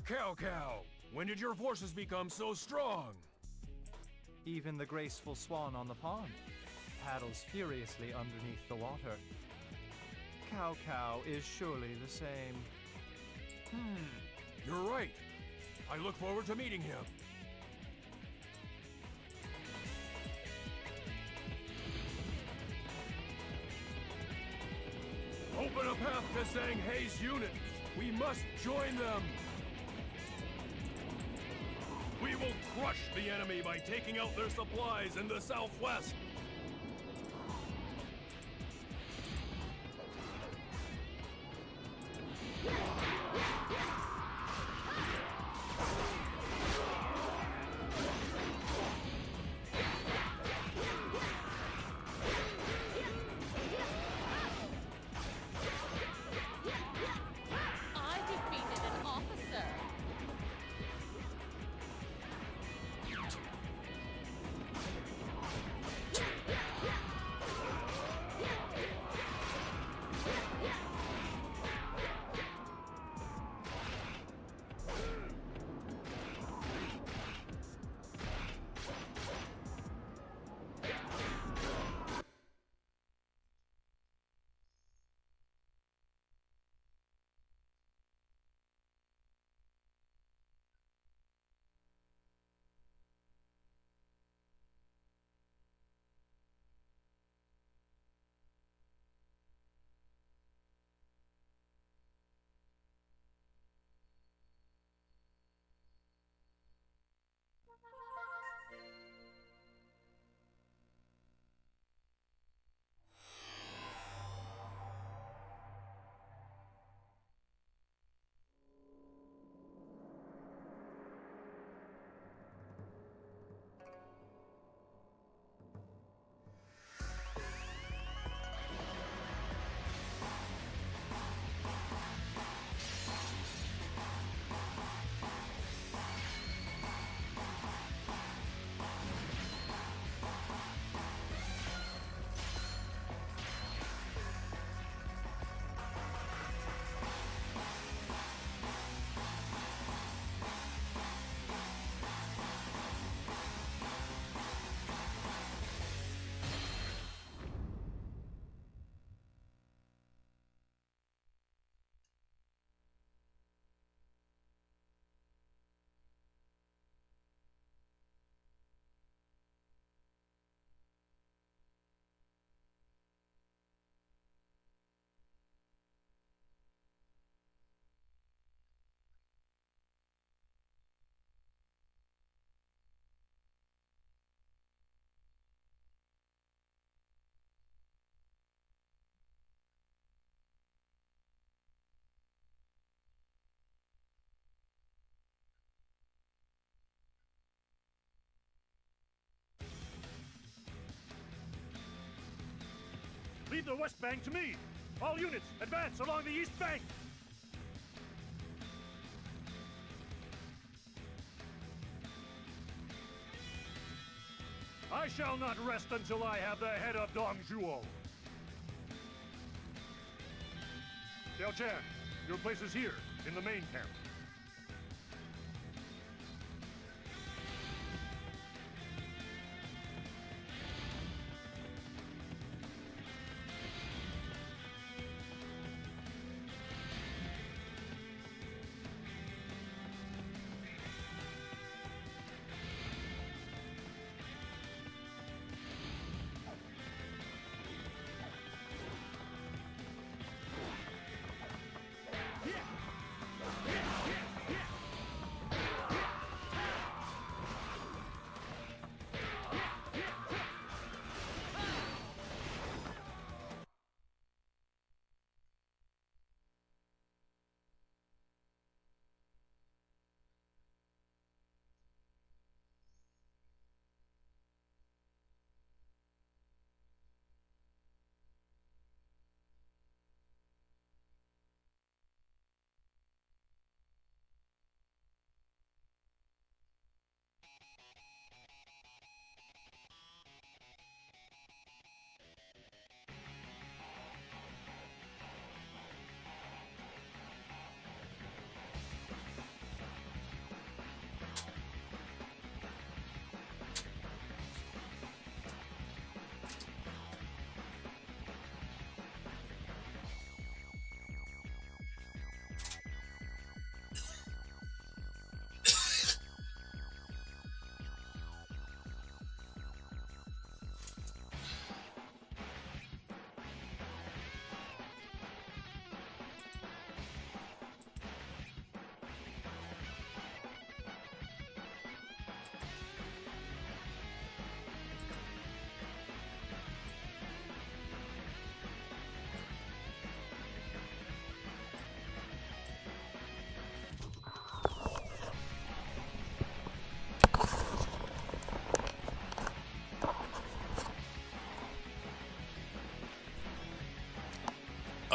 Cow, when did your forces become so strong? Even the graceful swan on the pond paddles furiously underneath the water. Cow is surely the same. You're right. I look forward to meeting him. Open a path to Zhang-Hei's unit. We must join them. We will crush the enemy by taking out their supplies in the southwest. I defeated an officer. Leave the west bank to me! All units, advance along the east bank! I shall not rest until I have the head of Dong Zhuo. Xiao Chan, your place is here, in the main camp.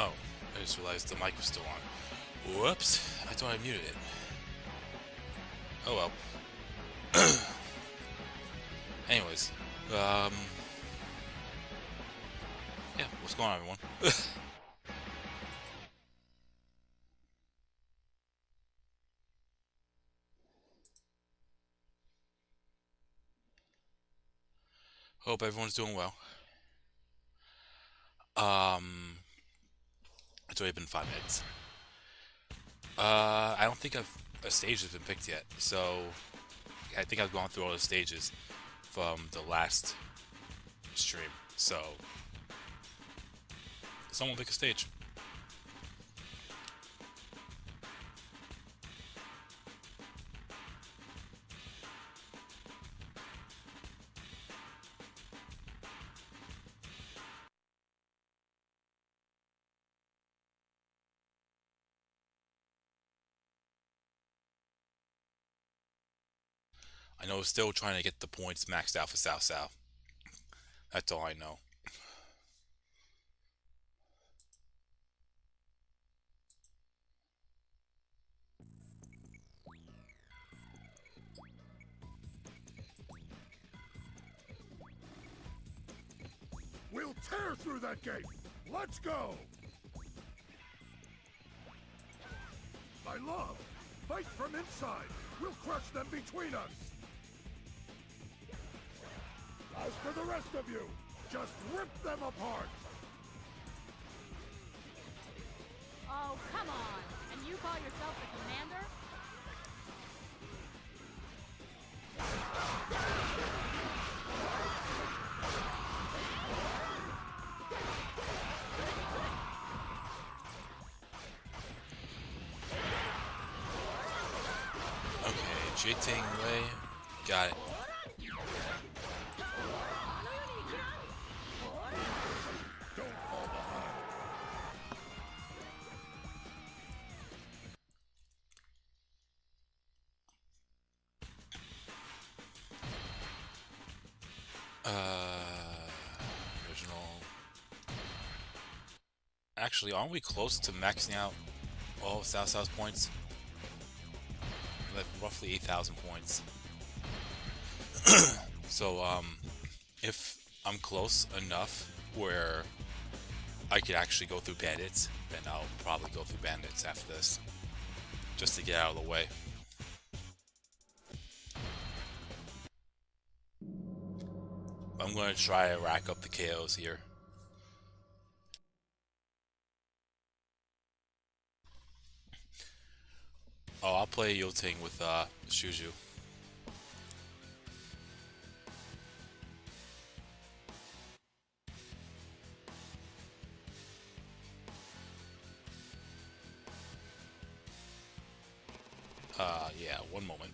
Oh, I just realized the mic was still on. Whoops, I thought I muted it. Oh well. Anyways, yeah, what's going on, everyone? Hope everyone's doing well. It's already been 5 minutes. I don't think a stage has been picked yet, so I think I've gone through all the stages from the last stream. So someone pick a stage. I know still trying to get the points maxed out for South South. That's all I know. We'll tear through that gate! Let's go! My love, fight from inside! We'll crush them between us! As for the rest of you, just rip them apart! Oh, come on! And you call yourself the commander? Okay, Jiting Wei, got it. Don't fall behind! Original. Actually, aren't we close to maxing out all of South South's points? Like roughly 8,000 points. So, if I'm close enough where I could actually go through bandits, then I'll probably go through bandits after this, just to get out of the way. I'm going to try to rack up the KOs here. Oh, I'll play Yulting with Shuju. Yeah, one moment.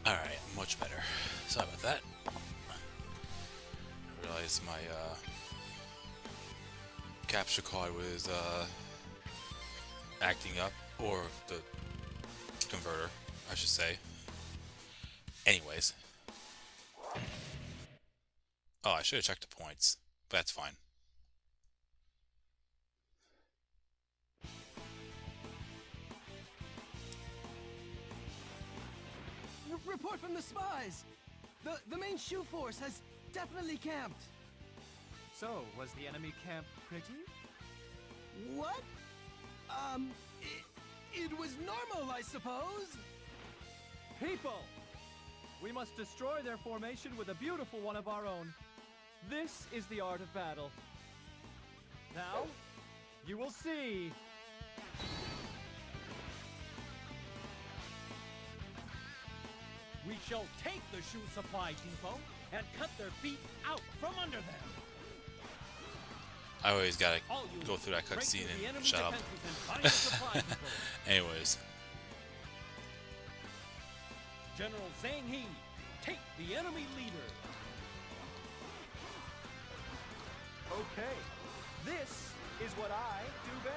Alright, much better. Sorry about that. I realized my capture card was acting up, or the converter, I should say. Anyways. Oh, I should have checked the points, but that's fine. Report from the spies! The main Shu force has definitely camped. So, was the enemy camp pretty? What? It was normal, I suppose? People! We must destroy their formation with a beautiful one of our own. This is the art of battle. Now, you will see. We shall take the shoe supply depot and cut their feet out from under them. I always gotta All units, go through that break cutscene through the and enemy shut up. defenses and find the supply depot. Anyways, General Zhang He, take the enemy leader. Okay, this is what I do best.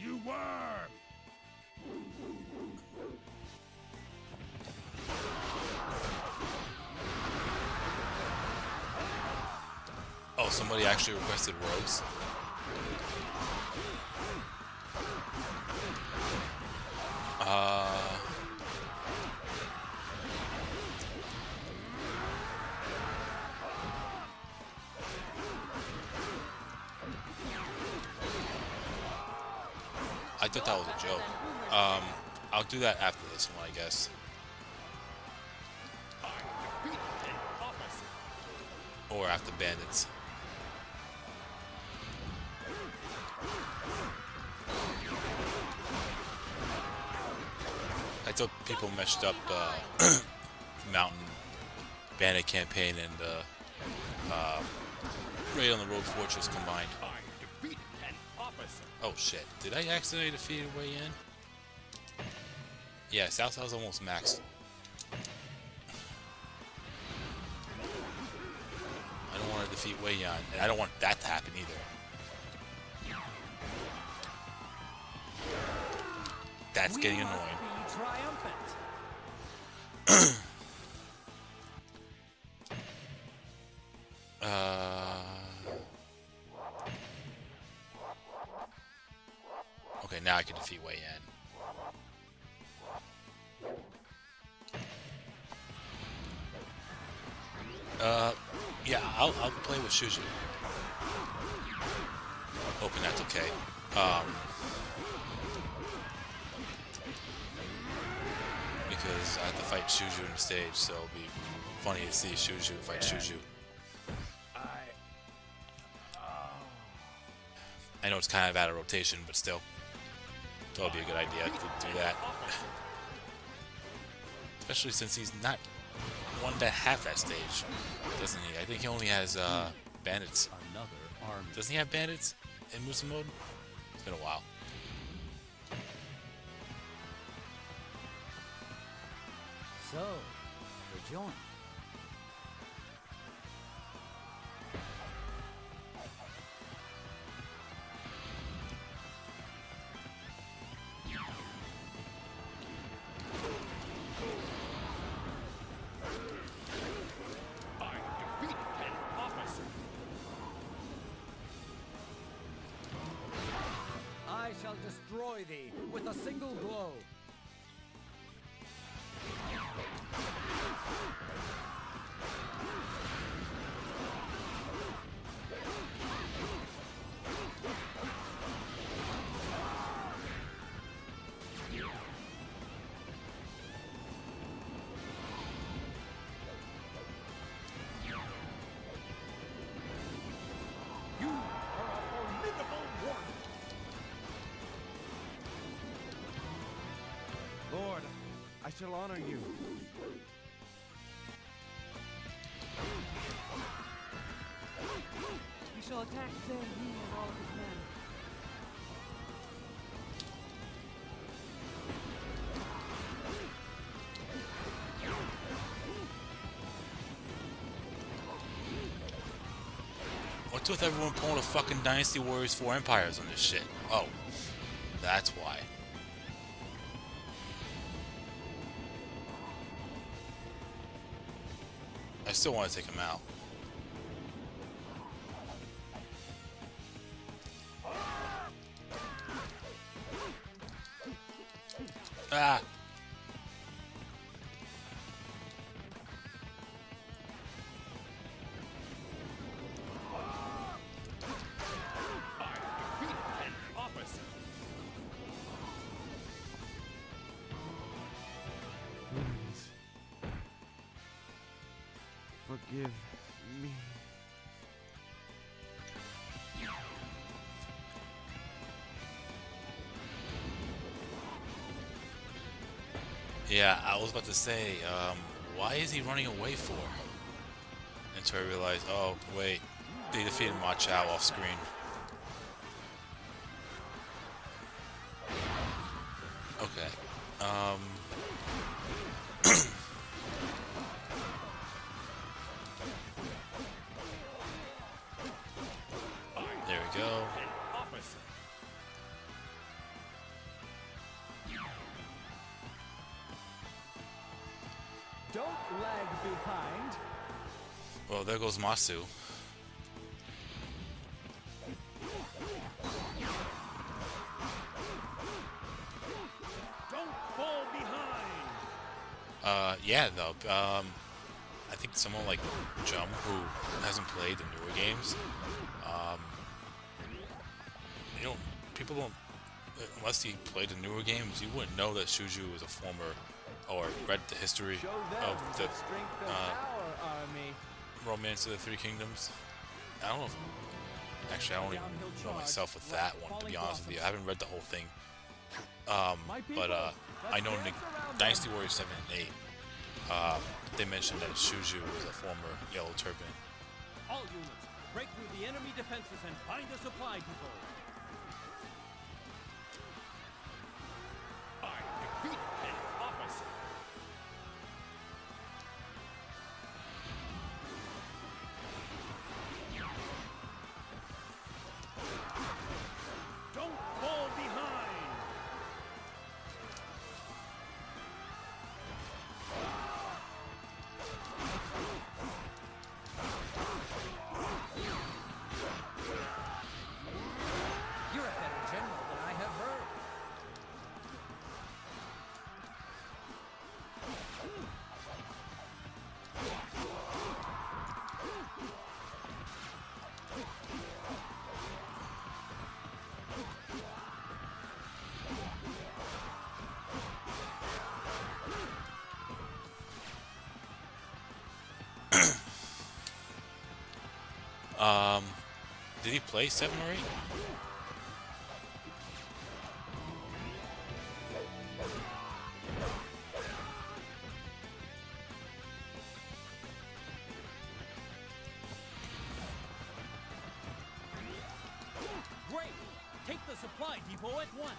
You were! oh, somebody actually requested rogues. I thought that was a joke. I'll do that after this one, I guess. Or after bandits. I thought people meshed up Mountain Bandit campaign and Raid on the Rogue Fortress combined. I defeated an officer. Oh shit, did I accidentally defeat Wei Yan? Yeah, South's almost maxed. I don't want to defeat Wei Yan, and I don't want that to happen either. That's getting annoying. Be triumphant. Okay, now I can defeat Wei Yan. Yeah, I'll play with Shuju. Hoping that's okay. Because I have to fight Shuju on the stage, so it'll be funny to see Shuju fight Shuju. I know it's kind of out of rotation, but still. That would be a good idea to do that. Especially since he's not one to have that stage, doesn't he? I think he only has bandits. Another army. Doesn't he have bandits in Musa mode? It's been a while. So, you're joined. I defeated an officer. I shall destroy thee with a single blow. You are a formidable warrior. Lord, I shall honor you. We shall attack Zhang He and all his men. What's with everyone pulling a fucking Dynasty Warriors 4 Empires on this shit? Oh, that's why. I still want to take him out. Ah! I defeated an officer. Forgive me. Yeah, I was about to say, why is he running away for? Until I realized, oh, wait, they defeated Ma Chao off screen. Okay. There we go. Don't lag behind. Well, there goes Masu. Don't fall behind. Yeah, though. I think someone like Jum, who hasn't played the newer games, you know, people don't, unless you played the newer games, you wouldn't know that Shuju is a former, or read the history Show them of the strength of our army. Romance of the Three Kingdoms. I don't know if, actually, I don't even know myself with that one, to be honest with you. I haven't read the whole thing. But I know in Dynasty Warriors 7 and 8, they mentioned that Shuju was a former Yellow Turban. All units, break through the enemy defenses and find a supply depot. I defeat an officer. Don't fall behind. You're a better general than I have heard. Did he play 7 or 8? Great! Take the supply depot at once.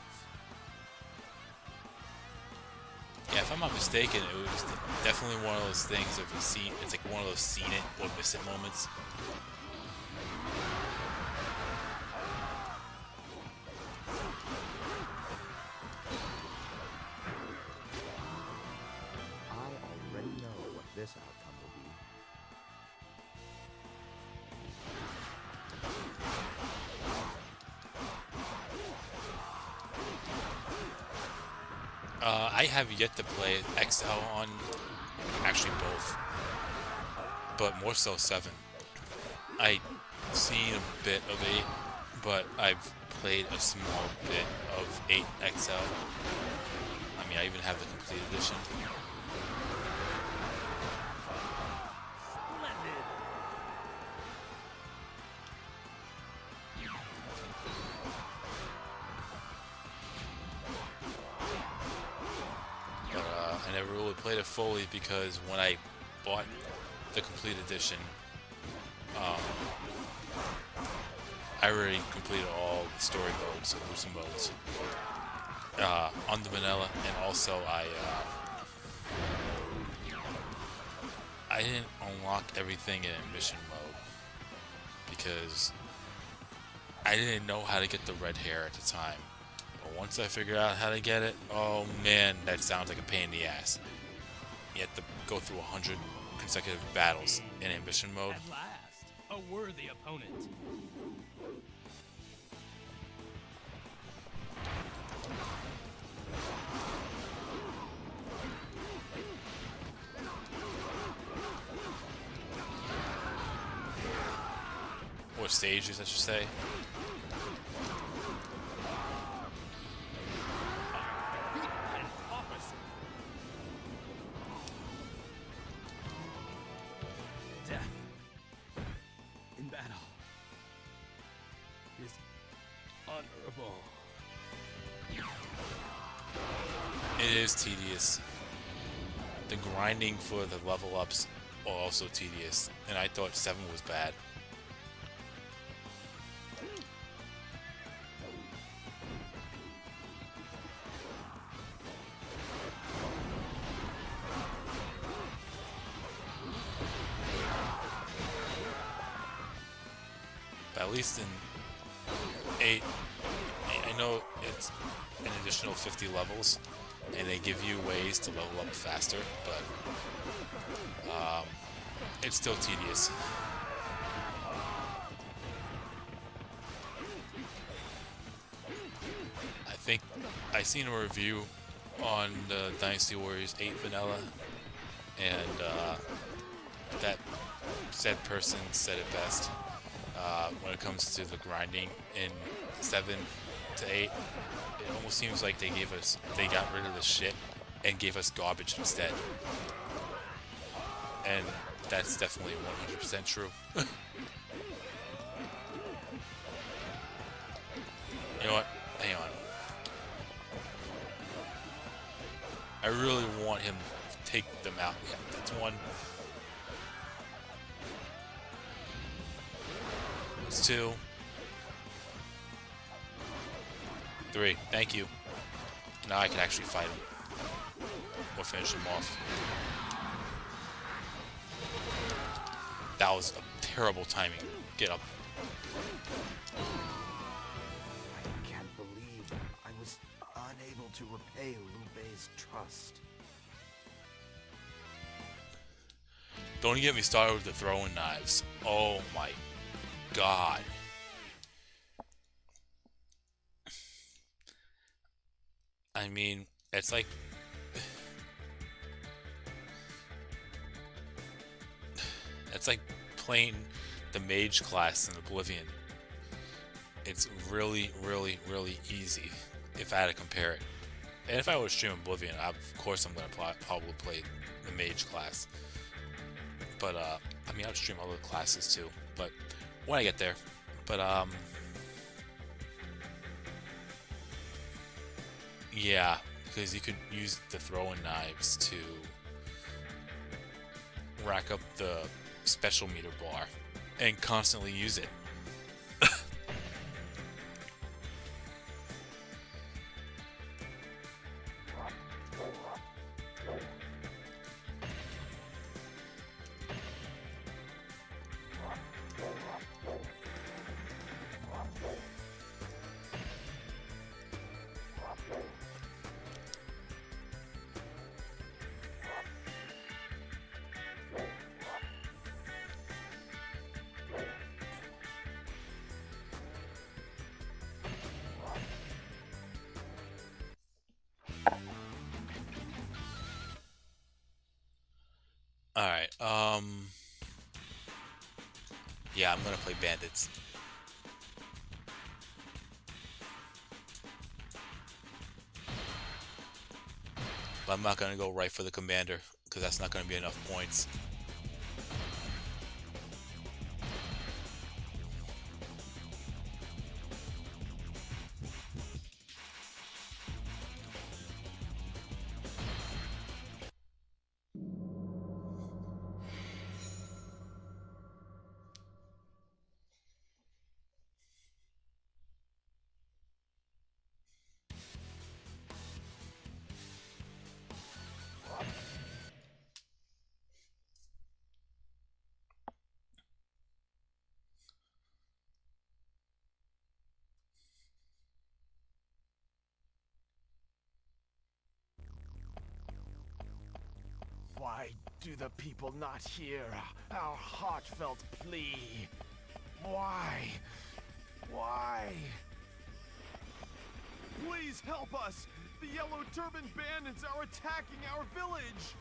Yeah, if I'm not mistaken, it was definitely one of those things of you see, it's like one of those seen it or miss it moments. I already know what this outcome will be. I have yet to play XL on, actually both, but more so 7. I've seen a bit of 8, but I've played a small bit of 8 XL. I mean, I even have the complete edition. Splendid. But I never really played it fully because when I bought the complete edition, I already completed all the story modes and loosen modes on the vanilla, and also I didn't unlock everything in mission mode because I didn't know how to get the red hair at the time. But once I figured out how to get it, oh man, that sounds like a pain in the ass. You have to go through 100 consecutive battles in ambition mode. At last, a worthy opponent. Or stages, I should say. An officer. Death honorable. It is tedious. The grinding for the level ups are also tedious, and I thought 7 was bad. But at least in 8, I know it's an additional 50 levels, and they give you ways to level up faster, but it's still tedious. I think I seen a review on the Dynasty Warriors 8 vanilla, and that said person said it best. When it comes to the grinding in 7 to 8, it almost seems like they got rid of the shit and gave us garbage instead. And that's definitely 100% true. You know what? Hang on. I really want him to take them out. Yeah, that's one. That's 2. 3. Thank you. Now I can actually fight him. Or finish him off. That was a terrible timing. Get up. I can't believe I was unable to repay Lube's trust. Don't even get me started with the throwing knives. Oh my god. I mean, it's like playing the mage class in Oblivion. It's really, really, really easy if I had to compare it. And if I were to stream Oblivion, of course I'm going to probably play the mage class. But, I mean, I'll stream other classes too, but when I get there. But, yeah, because you could use the throwing knives to rack up the special meter bar and constantly use it. Alright, yeah, I'm gonna play bandits. But I'm not gonna go right for the commander, because that's not gonna be enough points. Why do the people not hear our heartfelt plea? Why? Why? Please help us! The Yellow Turban Bandits are attacking our village!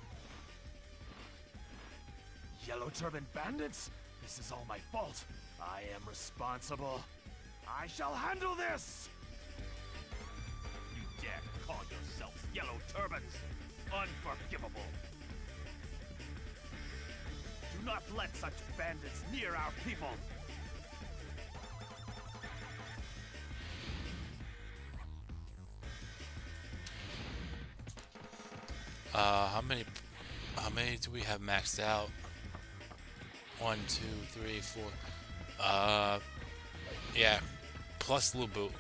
Yellow Turban Bandits? This is all my fault. I am responsible. I shall handle this! You dare to call yourselves Yellow Turbans? Unforgivable! Do not let such bandits near our people! How many do we have maxed out? 1, 2, 3, 4. Yeah, plus Lubu,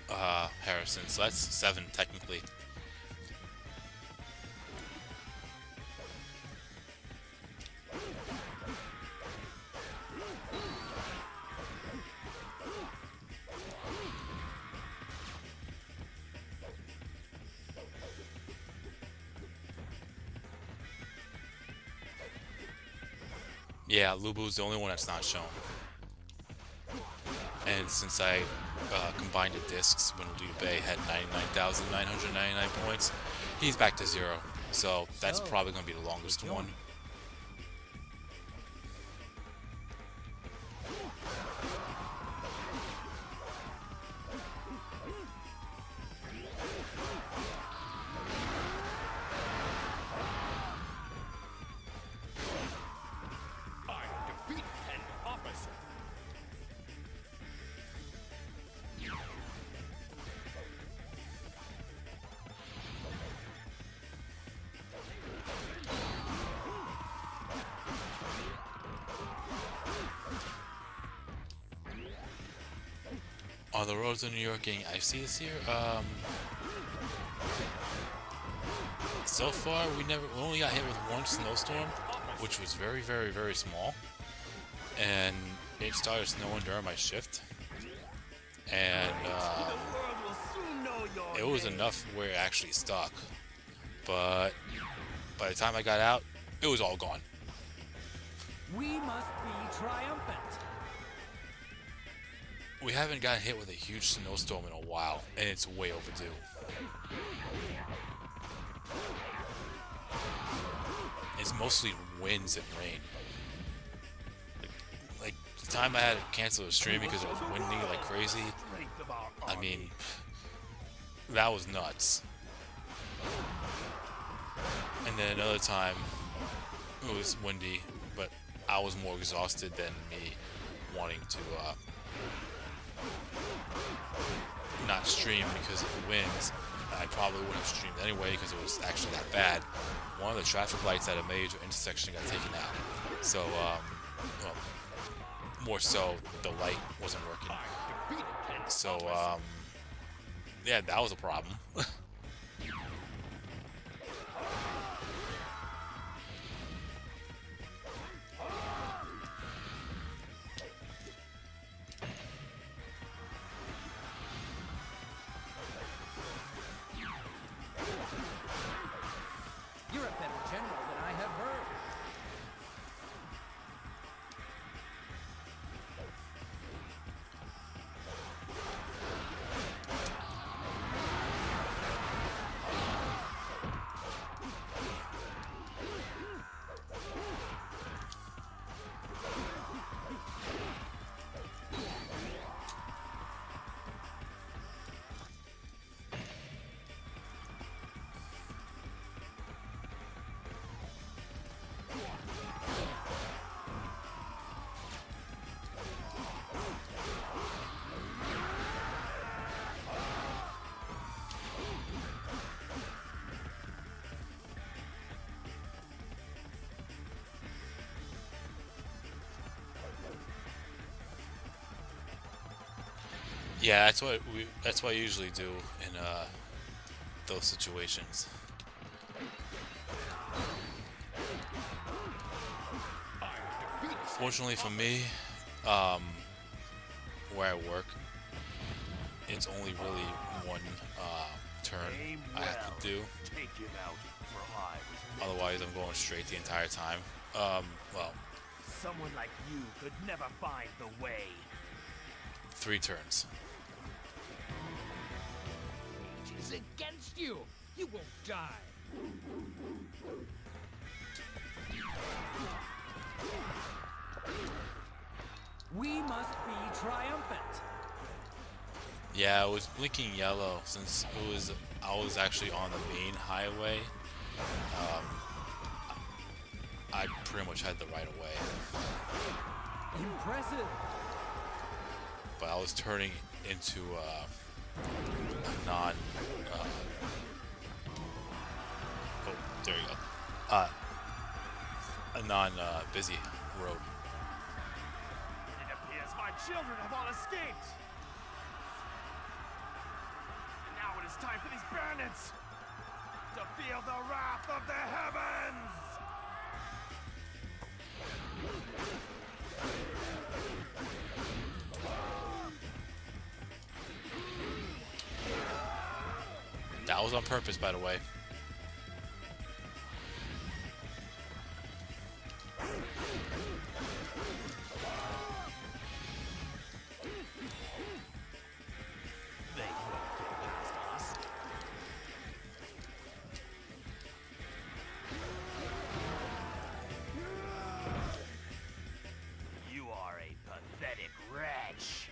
Harrison, so that's 7 technically. Yeah, Lubu's the only one that's not shown. And since I combined the discs when Liu Bei had 99,999 points, he's back to 0. So that's probably going to be the longest one. Are the roads in New York getting icy this year? So far we only got hit with one snowstorm, which was very, very, very small, and it started snowing during my shift, and it was enough where it actually stuck, but by the time I got out, it was all gone. We must be triumphant. We haven't gotten hit with a huge snowstorm in a while, and it's way overdue. It's mostly winds and rain. Like the time I had to cancel the stream because it was windy like crazy, I mean, that was nuts. And then another time, it was windy, but I was more exhausted than me wanting to not stream because of the winds. I probably wouldn't have streamed anyway because it was actually that bad. One of the traffic lights at a major intersection got taken out. So, well, more so, the light wasn't working. So, yeah, that was a problem. You're a better general than I have heard. Yeah, that's what I usually do in those situations. Fortunately for me, where I work, it's only really one turn I have to do. Otherwise, I'm going straight the entire time. Well, someone like you could never find the way. 3 turns. It is against you. You won't die. We must be triumphant. Yeah, I was blinking yellow since I was actually on the main highway. I pretty much had the right of way. Impressive. But I was turning into There you go. A non-busy road. It appears my children have all escaped. Now it is time for these bandits to feel the wrath of the heavens! That was on purpose, by the way. You are a pathetic wretch.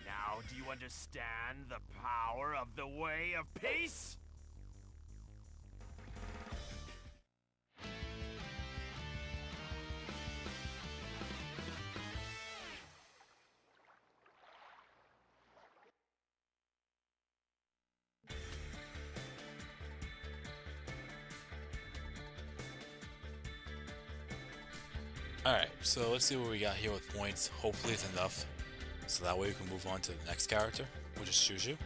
Now, do you understand the power of the way of peace? Alright, so let's see what we got here with points. Hopefully it's enough. So that way we can move on to the next character, which is Shuju.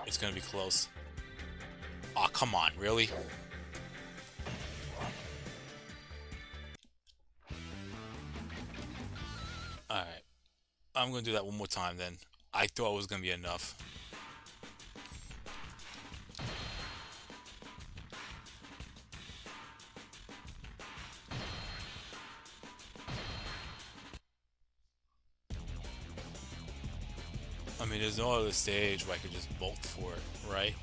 It's gonna be close. Aw, come on, really? Alright. I'm gonna do that one more time then. I thought it was gonna be enough. I mean, there's no other stage where I could just bolt for it, right?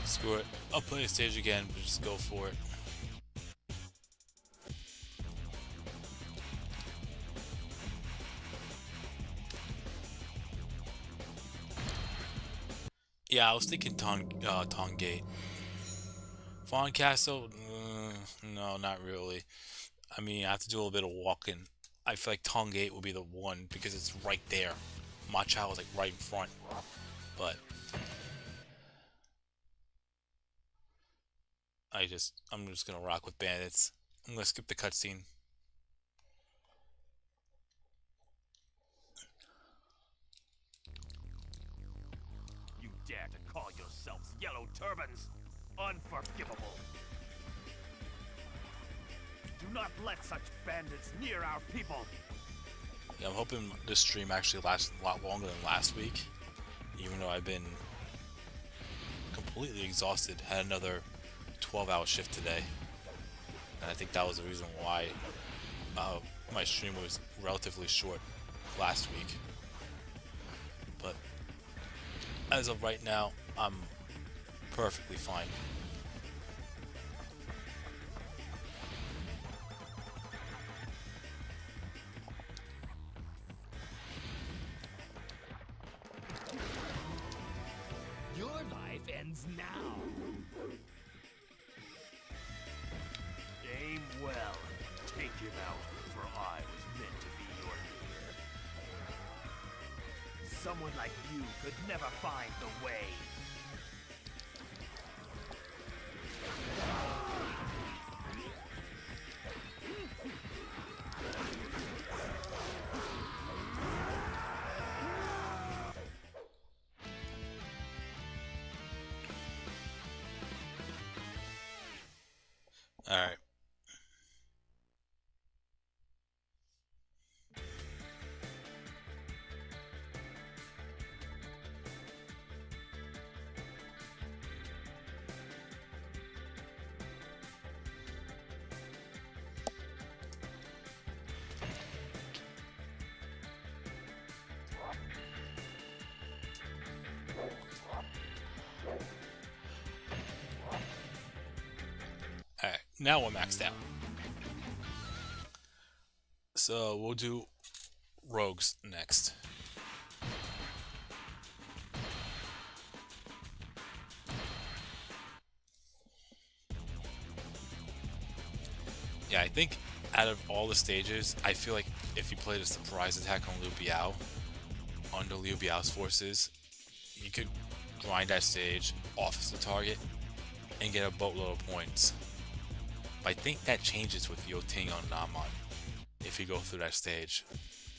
Screw it. I'll play a stage again, but just go for it. Yeah, I was thinking Tongate. Fawn Castle? No, not really. I mean, I have to do a little bit of walking. I feel like Tongate will be the one because it's right there. Machao is like right in front. But I'm just gonna rock with bandits. I'm gonna skip the cutscene. You dare to call yourselves Yellow Turbans? Unforgivable. Do not let such bandits near our people. Yeah, I'm hoping this stream actually lasts a lot longer than last week. Even though I've been completely exhausted. Had another 12-hour shift today. And I think that was the reason why my stream was relatively short last week. But as of right now, I'm perfectly fine. Your life ends now. Aim well and take him out, for I was meant to be your leader. Someone like you could never find the way. Alright. Now we're maxed out. So we'll do rogues next. Yeah, I think out of all the stages, I feel like if you played a surprise attack on Liu Biao, under Liu Biao's forces, you could grind that stage, off the target, and get a boatload of points. But I think that changes with Yo Ting on Namon if you go through that stage,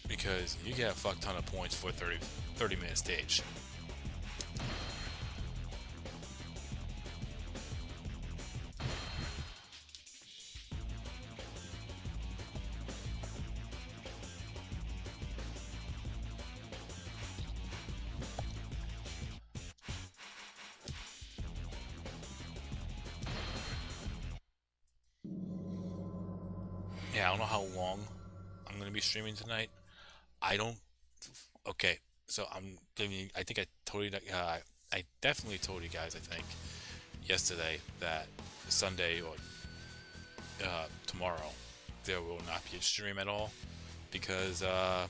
because you get a fuck ton of points for a 30-minute stage. Yeah, I don't know how long I'm gonna be streaming tonight. Okay, so I'm giving. I think I told you. I definitely told you guys. I think yesterday that Sunday or tomorrow there will not be a stream at all because I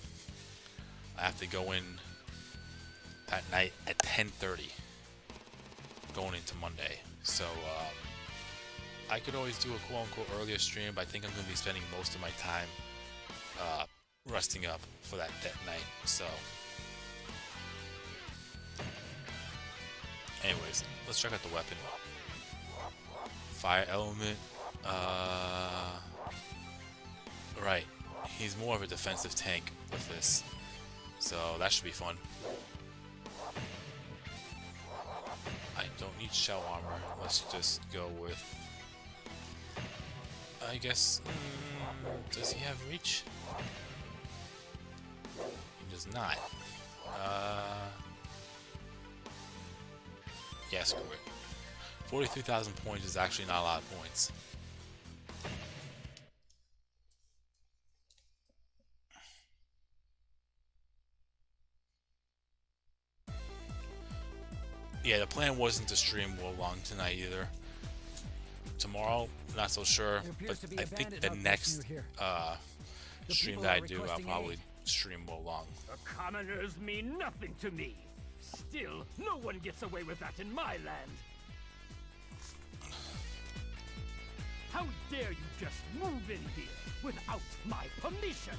have to go in that night at 10:30, going into Monday. So. I could always do a quote-unquote earlier stream, but I think I'm going to be spending most of my time resting up for that night, so... Anyways, let's check out the weapon. Fire element, right, he's more of a defensive tank with this, so that should be fun. I don't need shell armor, let's just go with... I guess, does he have reach? He does not. Yeah, screw it. 43,000 points is actually not a lot of points. Yeah, the plan wasn't to stream Wolong tonight either. Tomorrow, not so sure, but I think the next stream that I do, I'll probably stream Wolong. The commoners mean nothing to me. Still, no one gets away with that in my land. How dare you just move in here without my permission?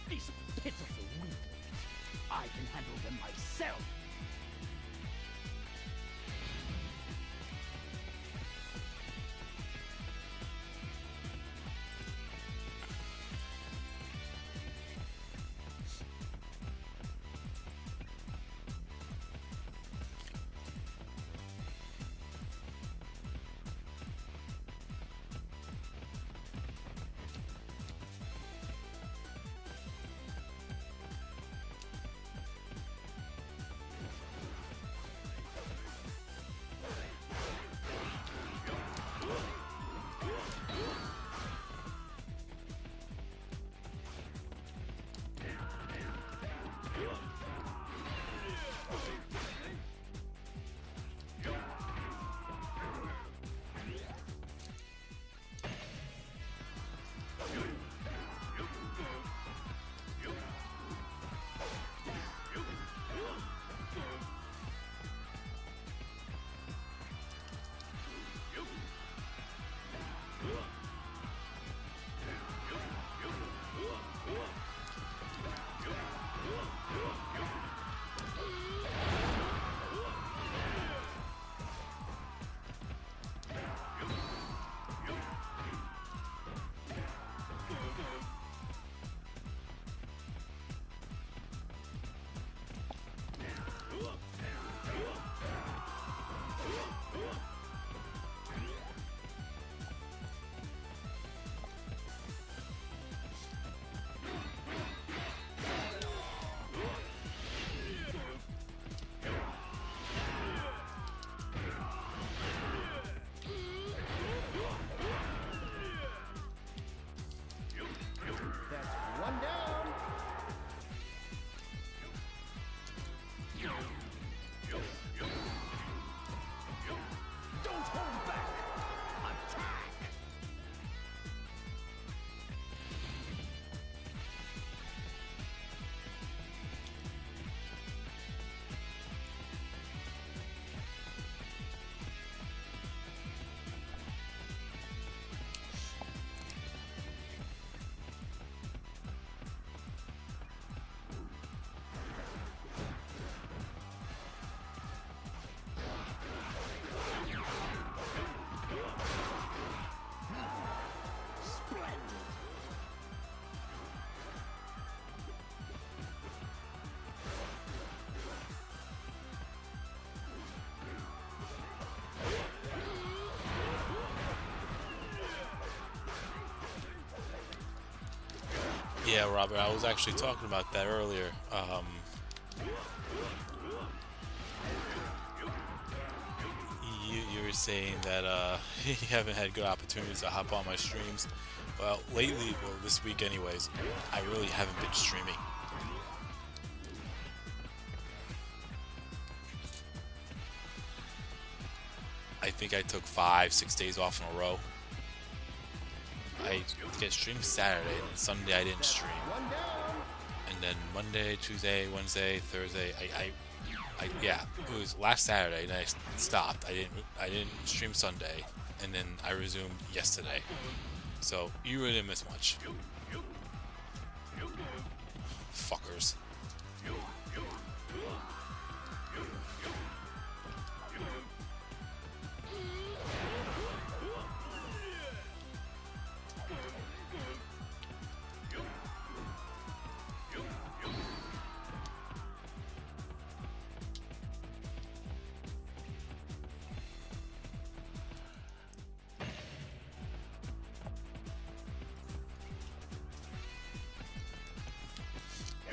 These pitiful weeds. I can handle them myself. Yeah, Robert, I was actually talking about that earlier. You were saying that you haven't had good opportunities to hop on my streams. Well, lately, well, this week anyways, I really haven't been streaming. I think I took 5-6 days off in a row. I get streamed Saturday, and Sunday I didn't stream. And then Monday, Tuesday, Wednesday, Thursday, yeah, it was last Saturday, and I stopped. I didn't stream Sunday, and then I resumed yesterday. So you really didn't miss much. Fuckers.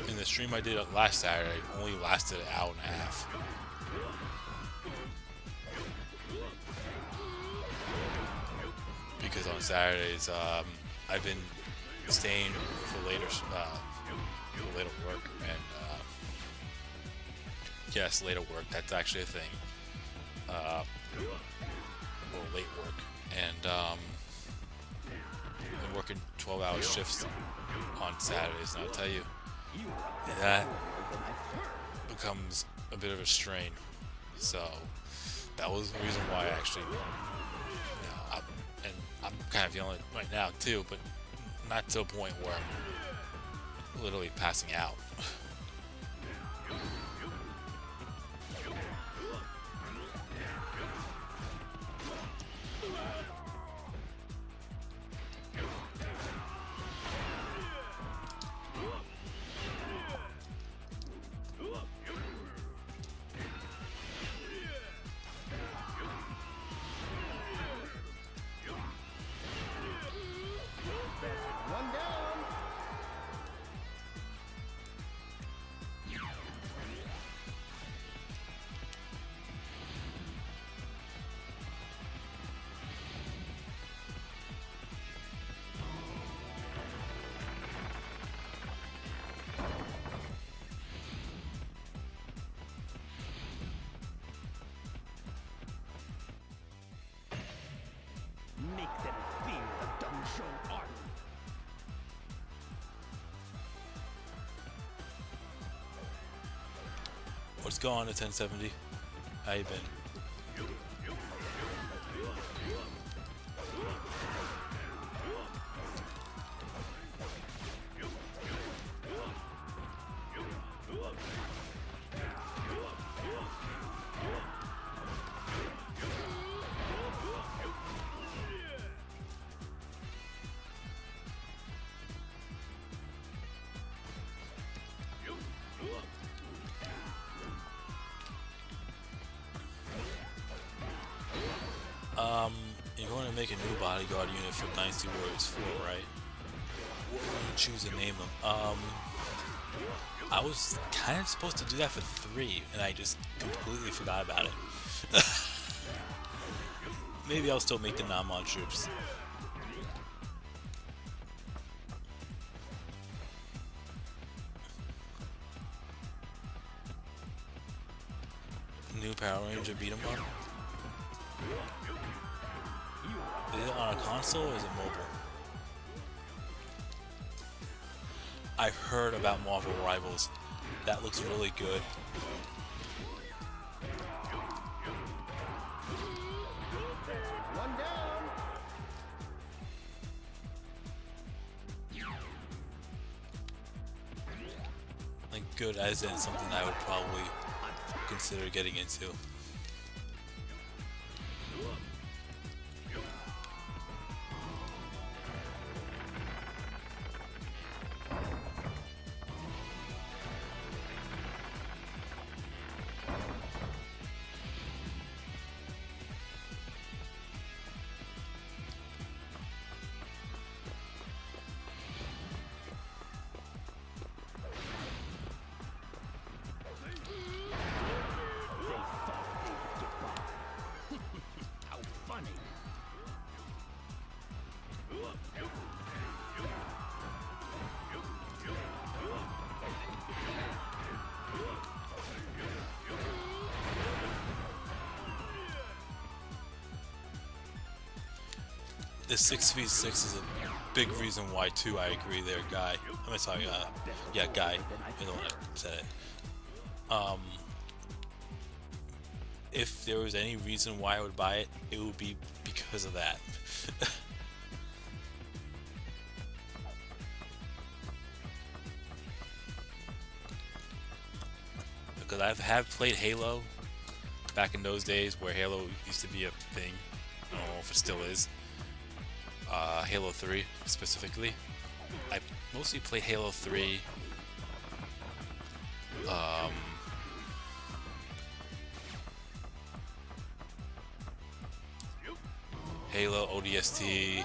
And the stream I did last Saturday only lasted an hour and a half. Because on Saturdays, I've been staying for later work, and yes, later work. That's actually a thing. Well, late work, and been working 12-hour shifts on Saturdays, and I'll tell you, that becomes a bit of a strain. So that was the reason why I actually, I'm kind of feeling it right now too, but not to a point where I'm literally passing out. Make them feel the dumb show art. What's going on at 1070? How you been? You're going to make a new bodyguard unit for Dynasty Warriors 4, right? What will you choose to name them? I was kind of supposed to do that for 3, and I just completely forgot about it. Maybe I'll still make the non-mod troops. New Power Ranger beat 'em up. Is it on a console or is it mobile? I heard about Marvel Rivals. That looks really good. One down. Like good as in something I would probably consider getting into. the 6v6 is a big reason why too. I agree there, Guy. I'm sorry, yeah, Guy. You're the one that said it. If there was any reason why I would buy it, it would be because of that. Because I have played Halo back in those days where Halo used to be a thing. I don't know if it still is. Halo 3 specifically. I mostly played Halo 3. Halo ODST.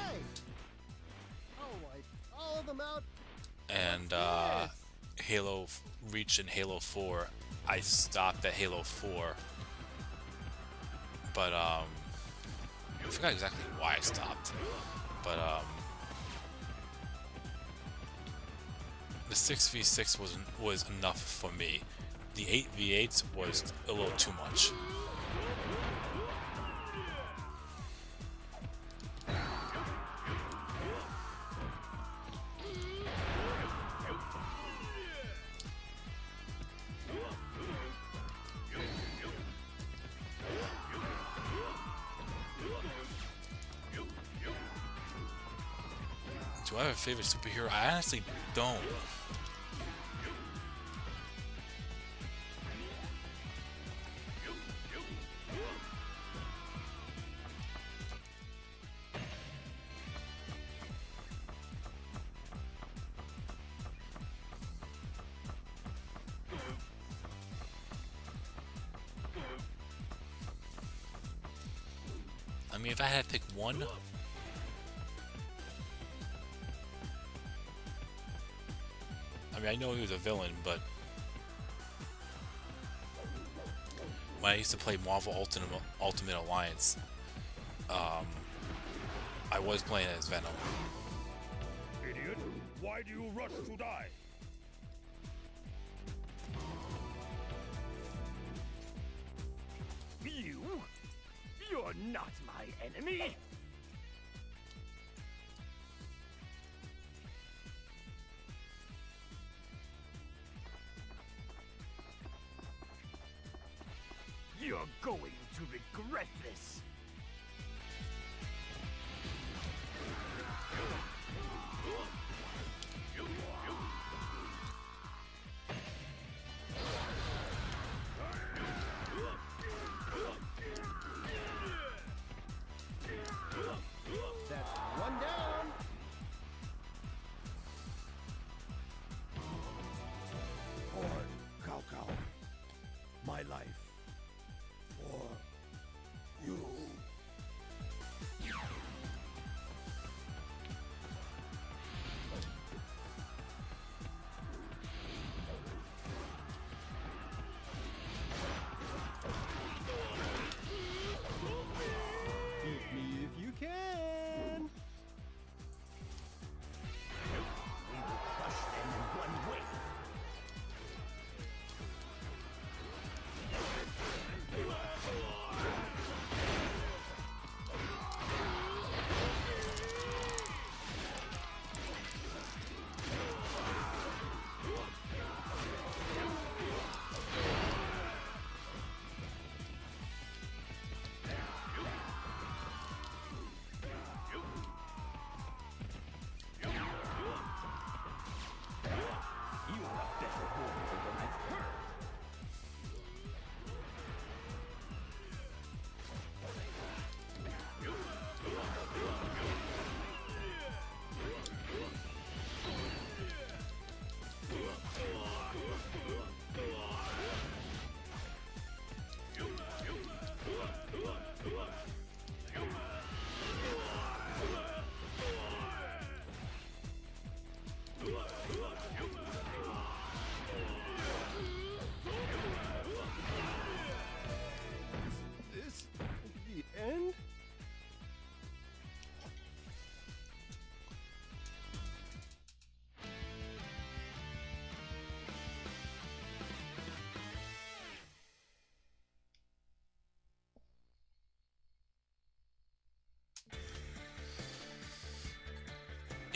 And Halo Reach and Halo 4. I stopped at Halo 4. But I forgot exactly why I stopped. But the 6v6 was enough for me. The 8v8 was a little too much. Do I have a favorite superhero? I honestly don't. I mean, if I had to pick one, I mean, I know he was a villain, but when I used to play Marvel Ultimate Alliance, I was playing as Venom. Idiot, why do you rush to die? You're not my enemy! You're going to regret this! My life. For you. Beat me if you can. We will crush them in one way.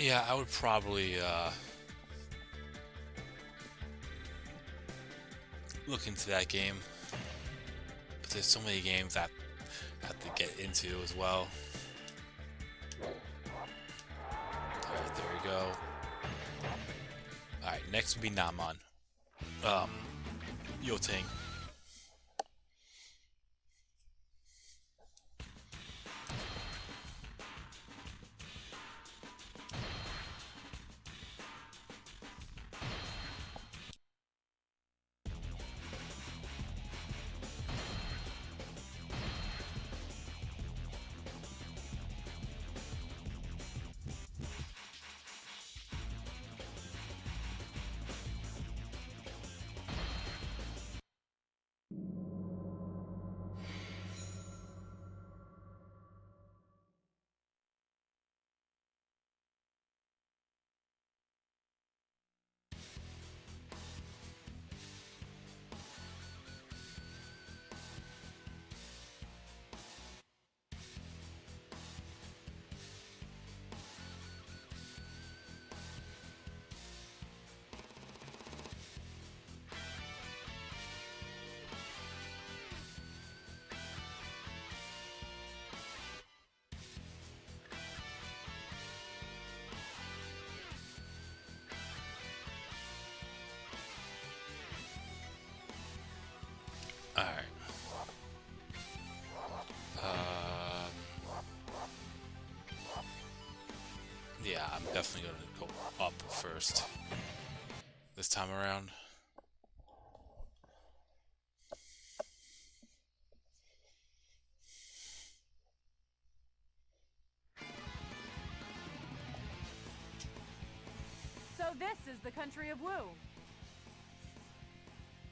Yeah, I would probably look into that game. But there's so many games that I have to get into as well. Alright, there we go. Alright, next would be Naman. Yoting. Alright. Yeah, I'm definitely gonna go up first this time around. So this is the country of Wu.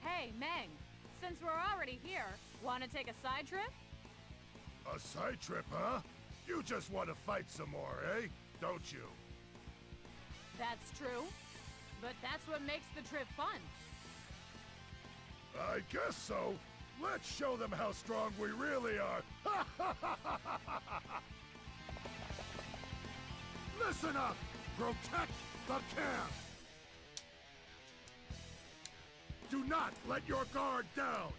Hey, Meng, since we're already here, want to take a side trip? A side trip, huh? You just want to fight some more, eh? Don't you? That's true. But that's what makes the trip fun. I guess so. Let's show them how strong we really are. Listen up! Protect the camp! Do not let your guard down!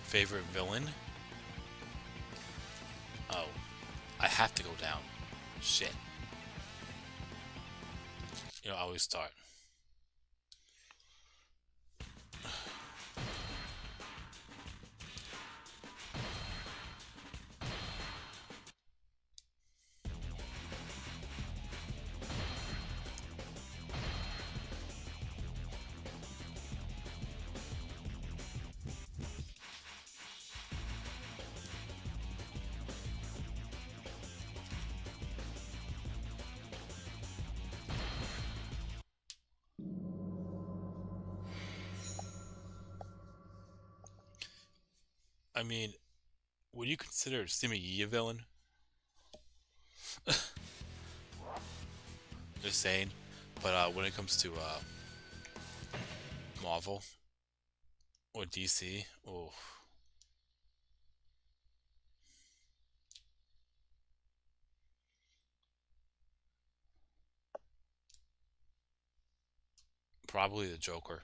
Favorite villain? Oh, I have to go down. Shit. You know, I always start. I mean, would you consider Sima Yi a villain? Just saying. But when it comes to Marvel or DC, oh. Probably the Joker.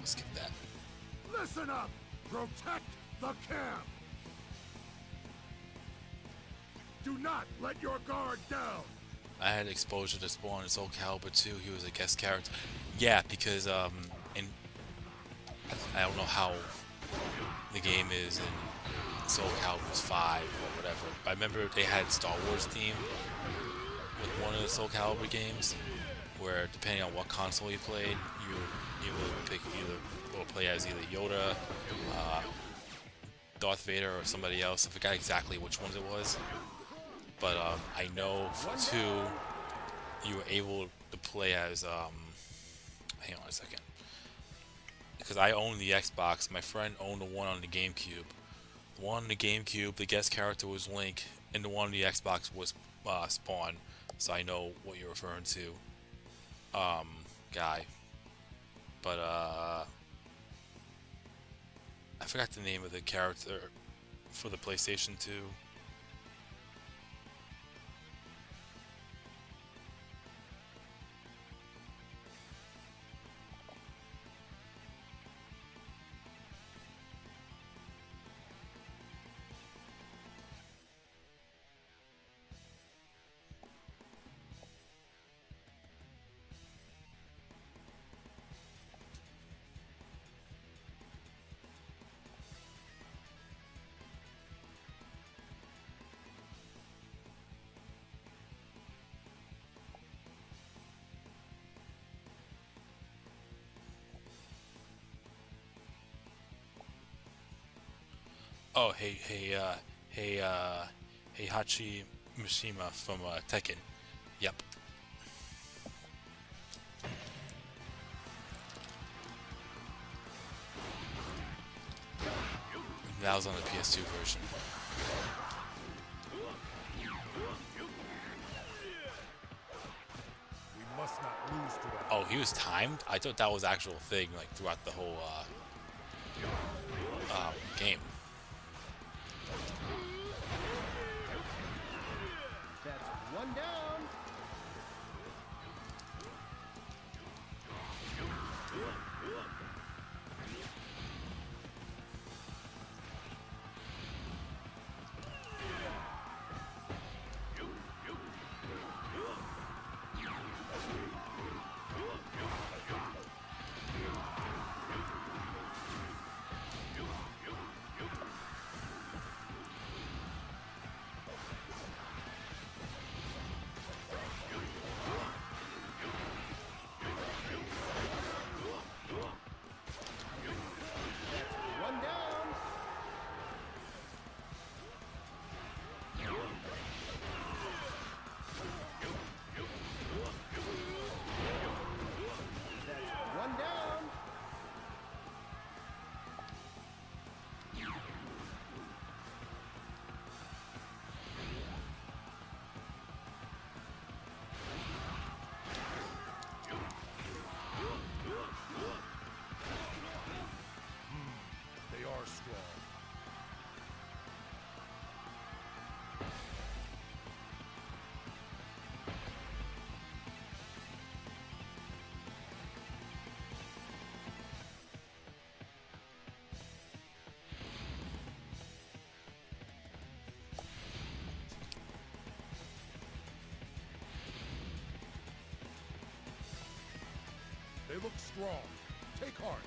Skip that. Listen up! Protect the camp! Do not let your guard down! I had exposure to Spawn in Soul Calibur 2. He was a guest character. Yeah, because in I don't know how the game is in Soul Calibur 5 or whatever. I remember they had Star Wars theme with one of the Soul Calibur games, where depending on what console you played, you would pick either or play as either Yoda, Darth Vader or somebody else. I forgot exactly which ones it was. But I know for 2, you were able to play as, hang on a second. Because I own the Xbox, my friend owned the one on the GameCube. The one on the GameCube, the guest character was Link, and the one on the Xbox was Spawn. So I know what you're referring to, guy. But I forgot the name of the character for the PlayStation 2. Oh, hey, Hachi Mishima from Tekken. Yep. That was on the PS2 version. We must not lose to that. Oh, he was timed? I thought that was actual thing, like, throughout the whole game. That's one down. They are strong. They look strong. Take heart.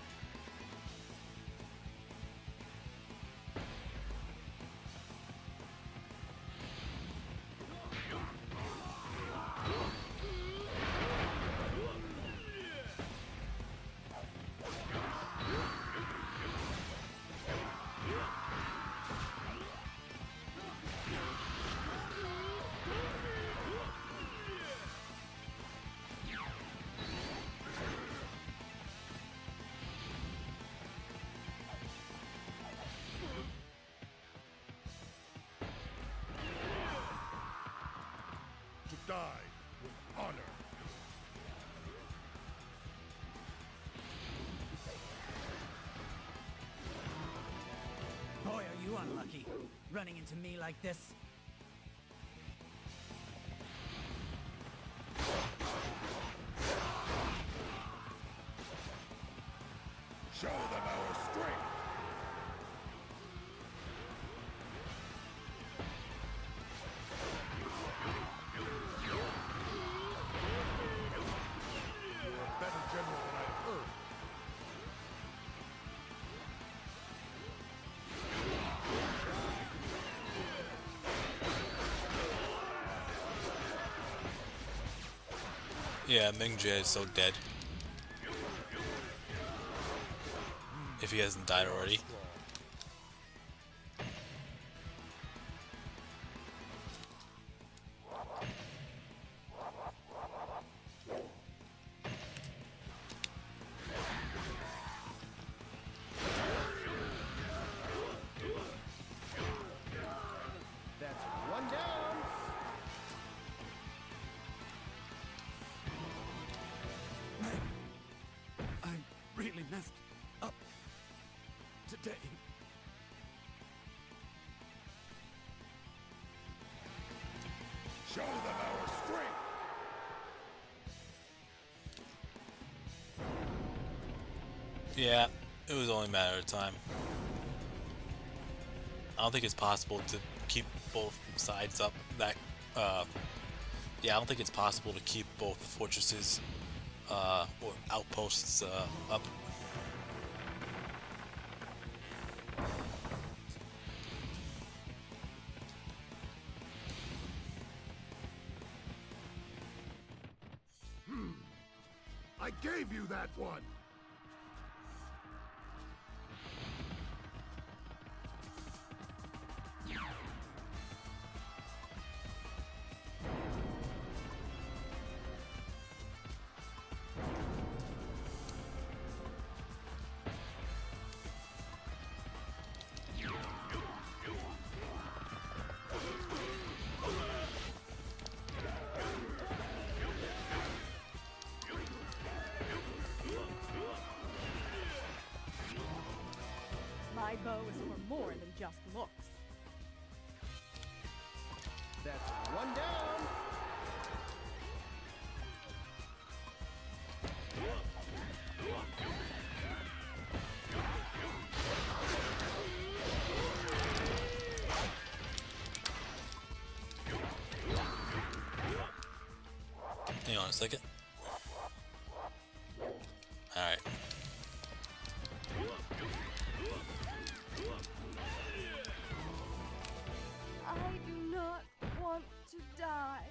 To die with honor. Boy, are you unlucky, running into me like this. Show them our strength. You're a better general than I've heard. Yeah, Ming Jie is so dead. If he hasn't died already. stay. Show them our strength. Yeah, it was only a matter of time. I don't think it's possible to keep both sides up. Yeah, I don't think it's possible to keep both fortresses or outposts up. I gave you that one. My bow is for more than just looks. That's one down. Hang on a second. Alright. I do not want to die.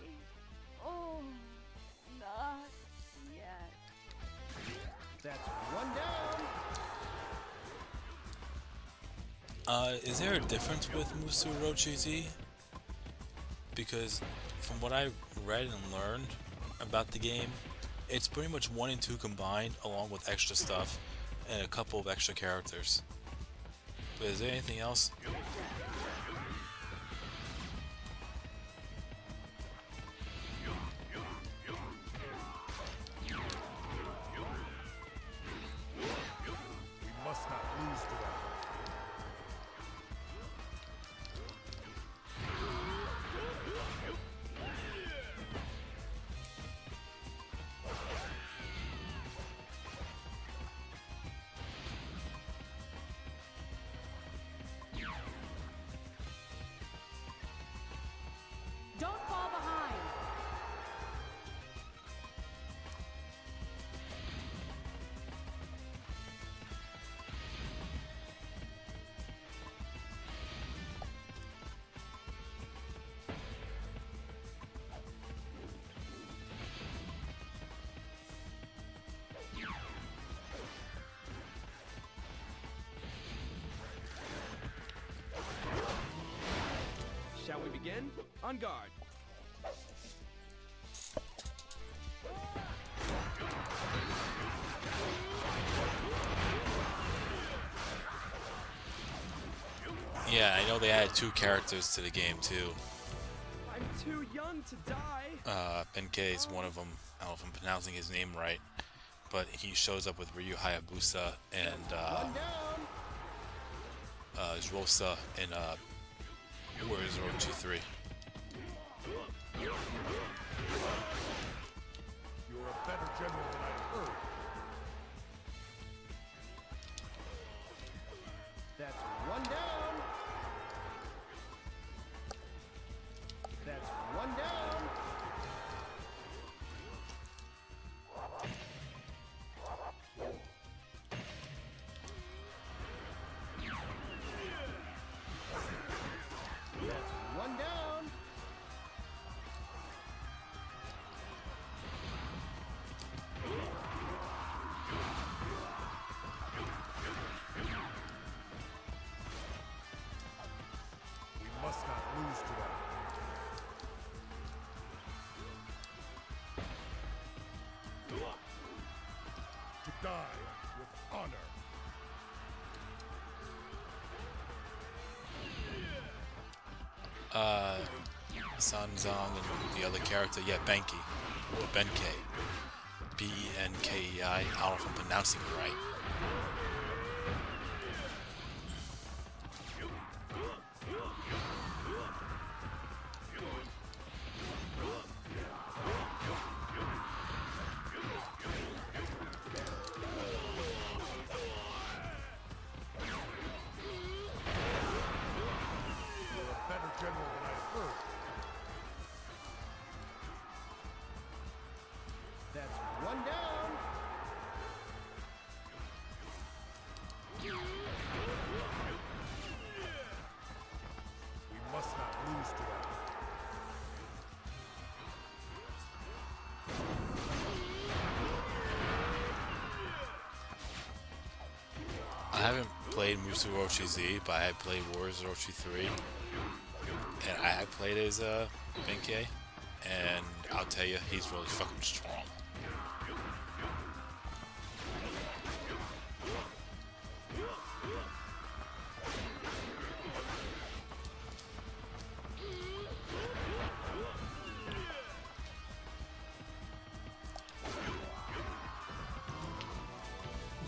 Oh, not yet. That's one down. Is there a difference with Musu Orochi Z? Because from what I read and learned about the game, it's pretty much 1 and 2 combined along with extra stuff and a couple of extra characters. But is there anything else? We must not lose to that. Don't fall behind. Shall we begin? On guard. Yeah, I know they added 2 characters to the game too. I'm too young to die. Benkei is one of them. I don't know if I'm pronouncing his name right, but he shows up with Ryu Hayabusa and One down. Rosa in Warriors Orochi 3. You're a better general than I've heard. That's one down. That's one down. That's one down. We must not lose to that. To die with honor. Sanzang and the other character, yeah, Benkei, or Benkei. B-E-N-K-E-I. I don't know if I'm pronouncing it right. played Musu Orochi Z, but I had played Warriors Orochi 3, and I had played as Benkei, and I'll tell you, he's really fucking strong.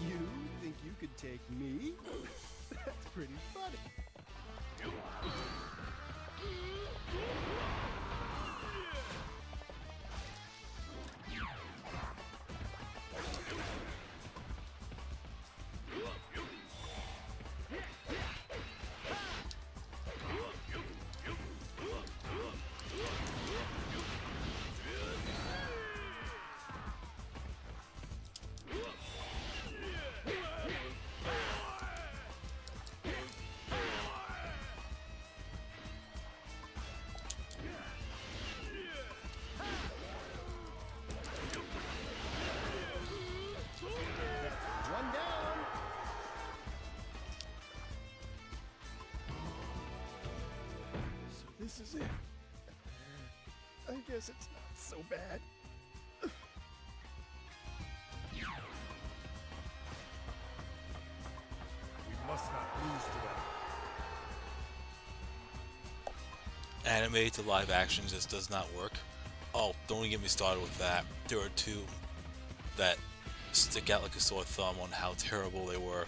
You think you could take me? That's pretty funny. One down. So this is it. I guess it's not so bad. We must not lose to them. Animated to live action just does not work. Oh, don't even get me started with that. There are two that stick out like a sore thumb on how terrible they were.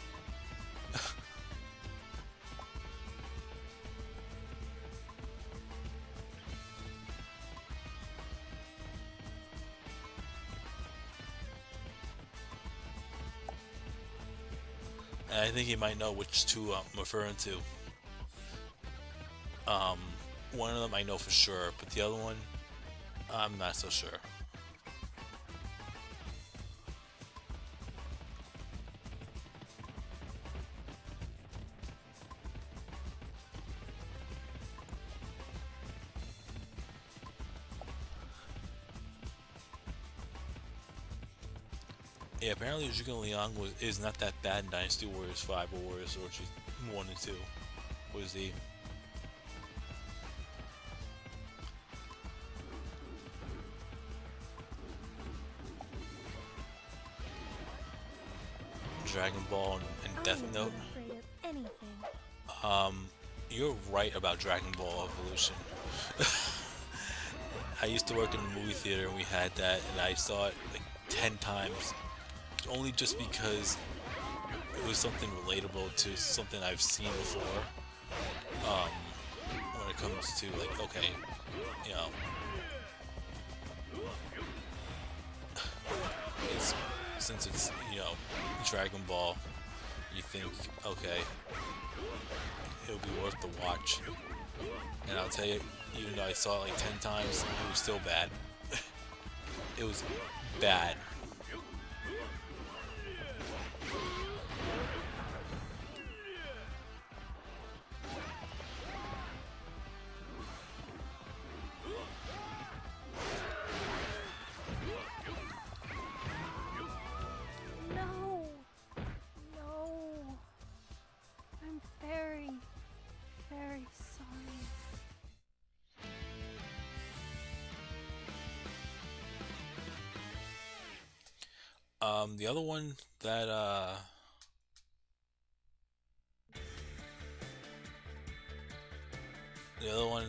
And I think you might know which two I'm referring to. One of them I know for sure, but the other one, I'm not so sure. Yeah, apparently Zhuge Liang is not that bad in Dynasty Warriors 5 or Warriors Orochi 1 and 2. What is he? Dragon Ball and Death Note. You're right about Dragon Ball Evolution. I used to work in a movie theater and we had that, and I saw it like 10 times, only just because it was something relatable to something I've seen before. When it comes to like, okay, you know, since it's, you know, Dragon Ball, you think, okay, it'll be worth the watch. And I'll tell you, even though I saw it like 10 times, it was still bad. It was bad. The other one that the other one,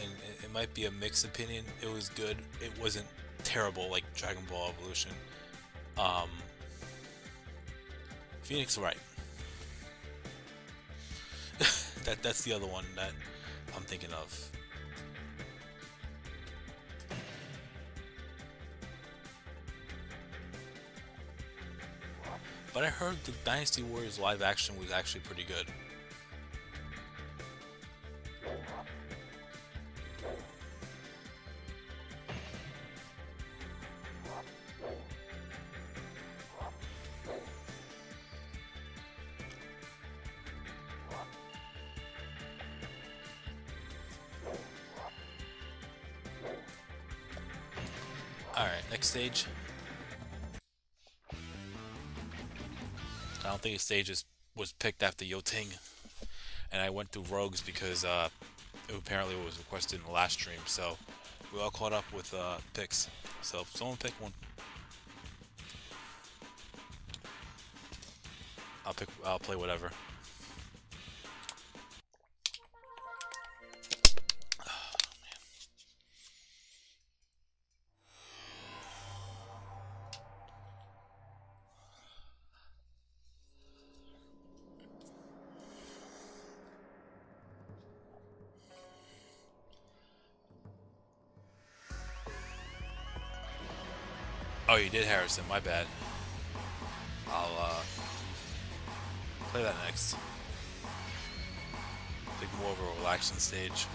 and it might be a mixed opinion, it was good. It wasn't terrible like Dragon Ball Evolution. Phoenix Wright. That's the other one that I'm thinking of. But I heard the Dynasty Warriors live action was actually pretty good. Alright, next stage. I don't think the stage is was picked after Yoting, and I went through Rogues because it apparently was requested in the last stream. So we all caught up with picks. So someone pick one. I'll play whatever. Oh, you did, Harrison. My bad. I'll play that next. I think more of a relaxing stage.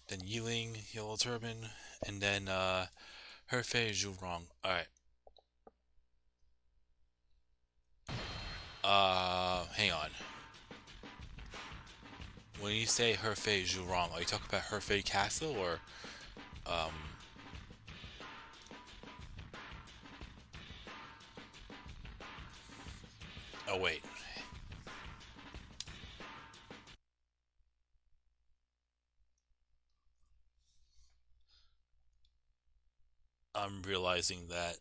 Then Yiling, Yellow Turban, and then Hefei Zhurong. Alright. Hang on. When you say Hefei Zhurong, are you talking about Hefei Castle or oh wait. I'm realizing that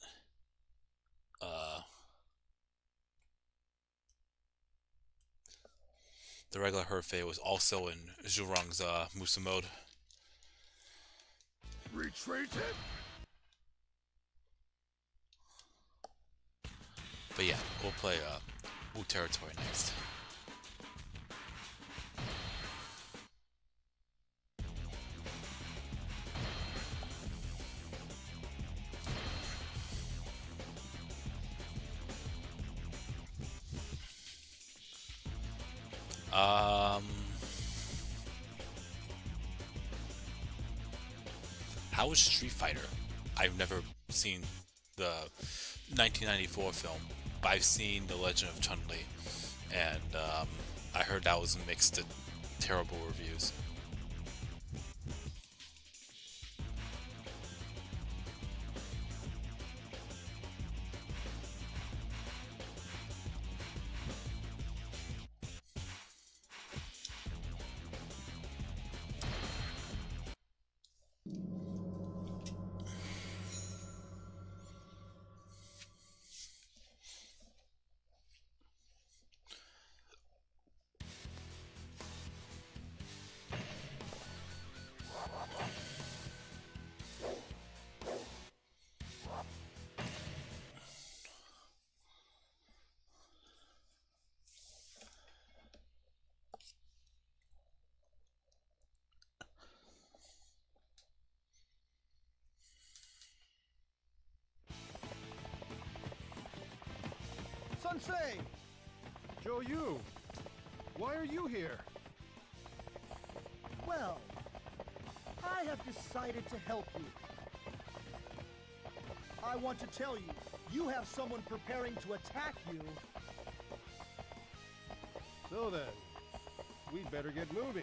the regular Hefei was also in Zhurong's Musa mode. Retreated? But yeah, we'll play Wu Territory next. How is Street Fighter? I've never seen the 1994 film, but I've seen The Legend of Chun-Li, and I heard that was mixed to terrible reviews. Sensei! Joe Yu, why are you here? Well, I have decided to help you. I want to tell you, you have someone preparing to attack you. So then, we'd better get moving.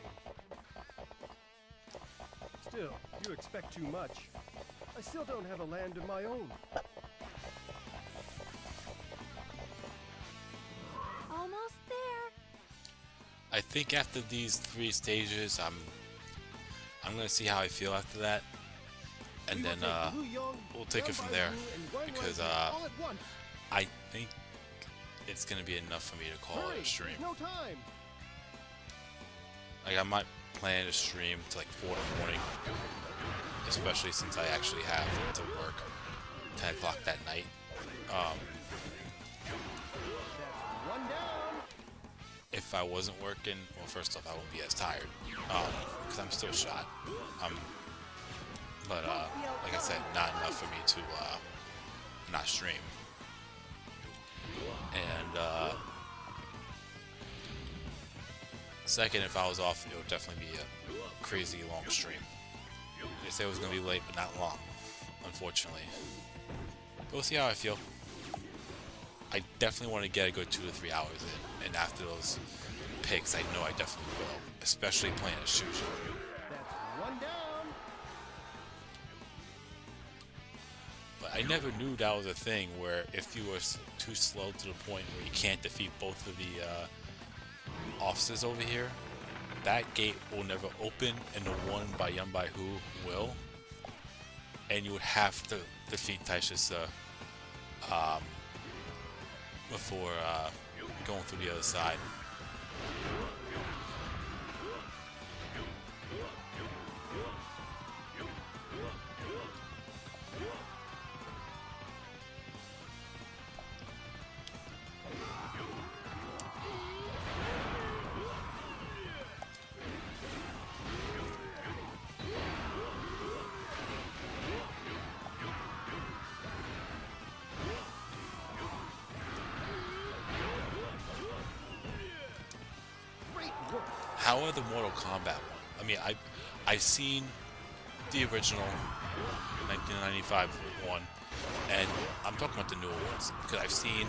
Still, you expect too much. I still don't have a land of my own. Almost there. I think after these 3 stages, I'm gonna see how I feel after that, and then we'll take it from there, because I think it's gonna be enough for me to call it a stream. No time. Like, I might plan a stream to like 4 in the morning, especially since I actually have to work 10 o'clock that night. If I wasn't working, well, first off, I wouldn't be as tired, because I'm still shot. But like I said, not enough for me to not stream. And second, if I was off, it would definitely be a crazy long stream. They said it was going to be late, but not long, unfortunately. But we'll see how I feel. I definitely want to get a good 2 to 3 hours in, and after those picks, I know I definitely will, especially playing a Shuju. That's one down. But I never knew that was a thing where if you were too slow to the point where you can't defeat both of the officers over here, that gate will never open, and the one by Yun Bai Hu will. And you would have to defeat Taishisa before going through the other side. How are the Mortal Kombat one? I mean, I've seen the original 1995 one, and I'm talking about the newer ones because I've seen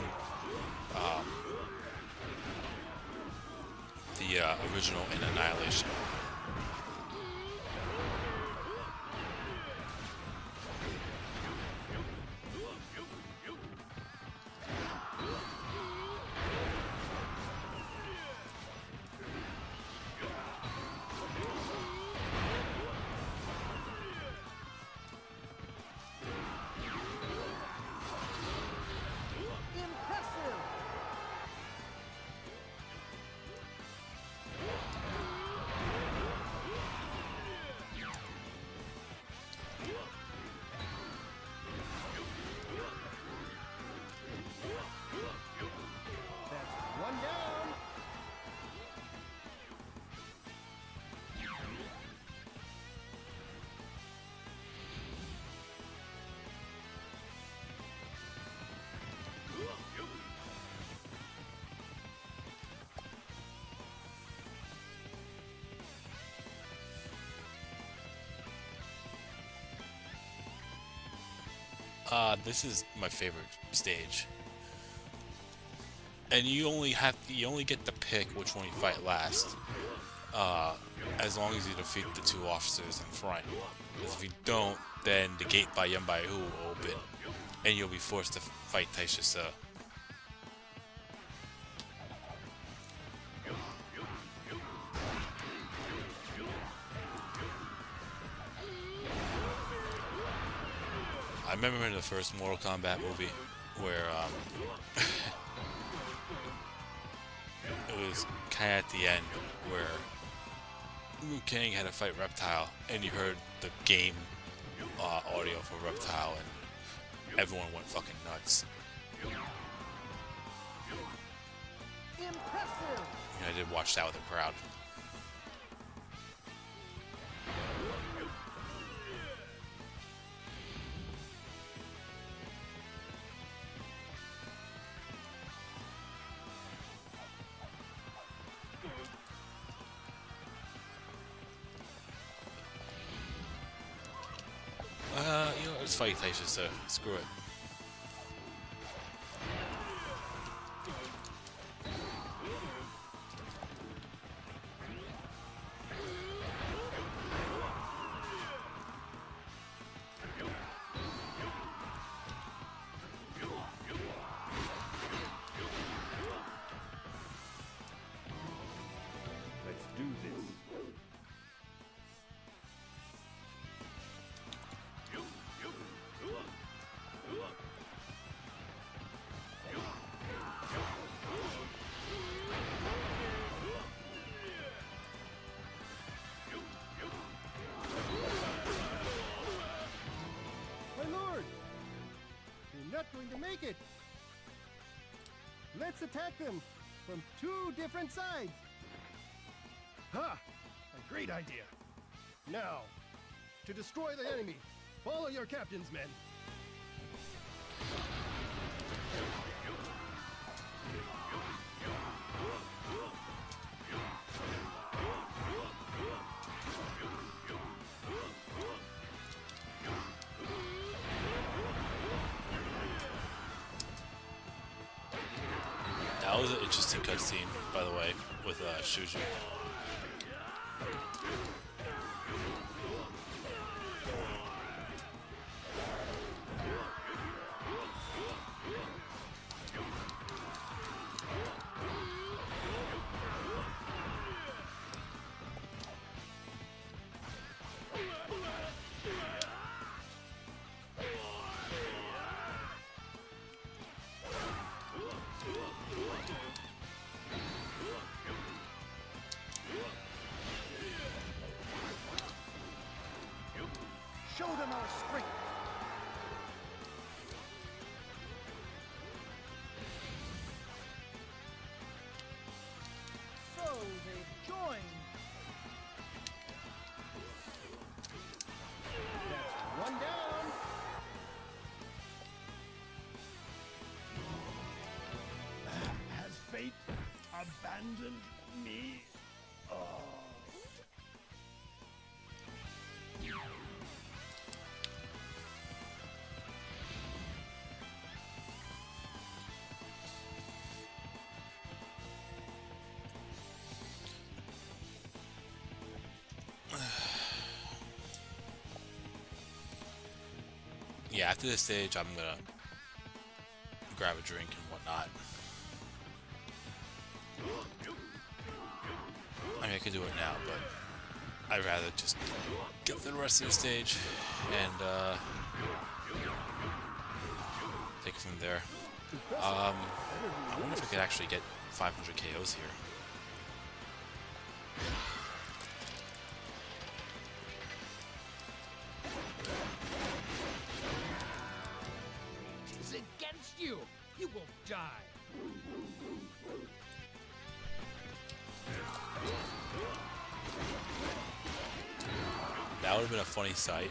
the original in Annihilation. This is my favorite stage, and you only get to pick which one you fight last, as long as you defeat the 2 officers in front. Because if you don't, then the gate by Yun Bai Hu will open, and you'll be forced to fight Taishisa. I remember in the first Mortal Kombat movie where it was kind of at the end where Liu Kang had to fight Reptile, and you heard the game audio for Reptile, and everyone went fucking nuts. Impressive. And I did watch that with a crowd. Let's fight Taisha, so screw it. Let's do this. Not going to make it. Let's attack them from 2 different sides. Ha! A great idea. Now, to destroy the enemy, follow your captain's men. interesting cutscene, by the way, with Shuju. Show them our strength. So they've joined. That's one down. Has fate abandoned me? Oh. Yeah, after this stage, I'm gonna grab a drink and whatnot. I mean, I could do it now, but I'd rather just get through the rest of the stage and take it from there. I wonder if I could actually get 500 KOs here. It is against you. You will die. That would have been a funny sight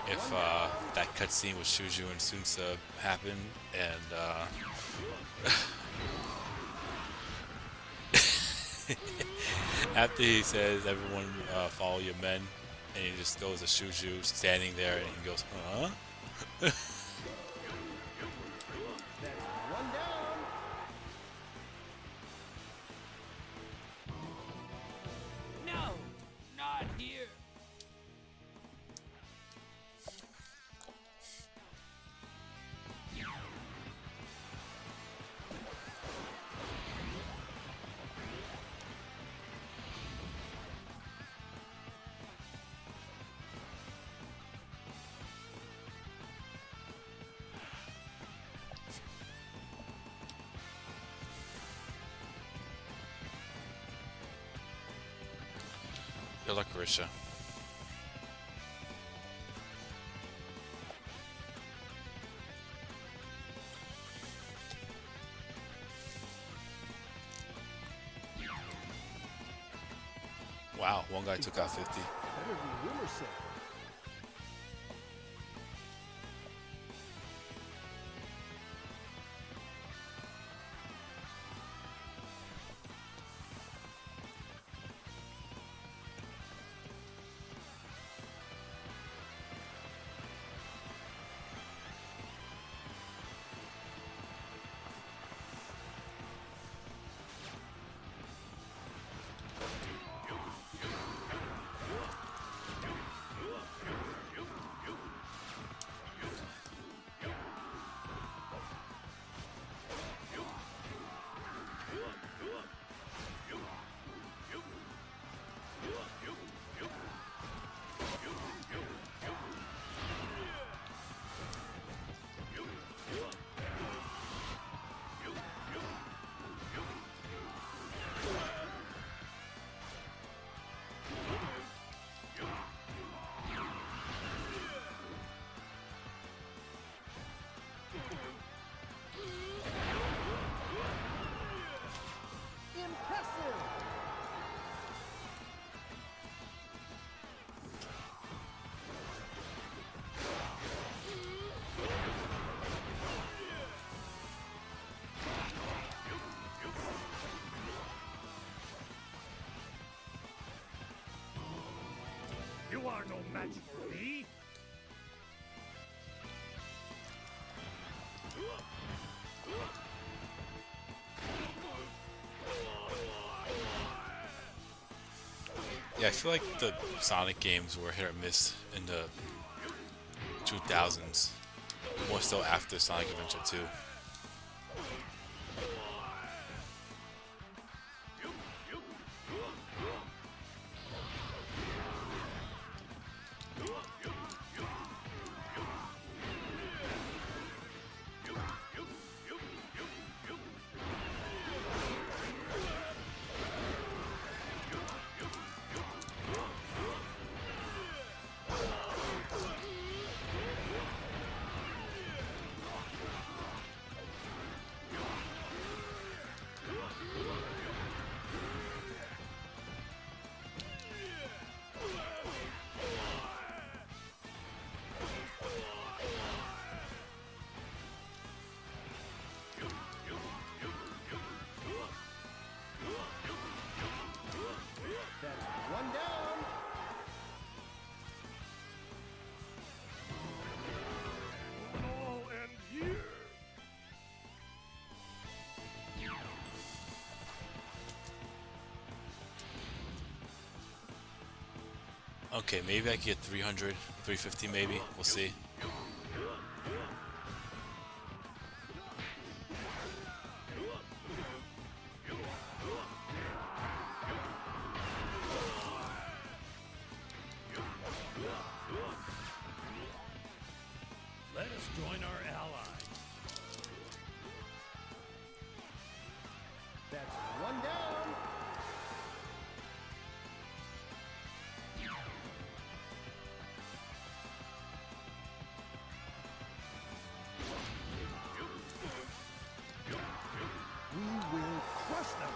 if that cutscene with Shuju and Sunsa happened, and after he says, "Everyone follow your men," and he just goes to Shuju standing there, and he goes, "Huh?" One down. No, not here. Good luck, Risha. Wow, one guy took out 50. Better be rumor said. You are no match for me. Yeah, I feel like the Sonic games were hit or miss in the 2000s. More so after Sonic Adventure 2. Okay, maybe I can get 300, 350 maybe. We'll see. Let us join our allies. That's one down. We will crush them.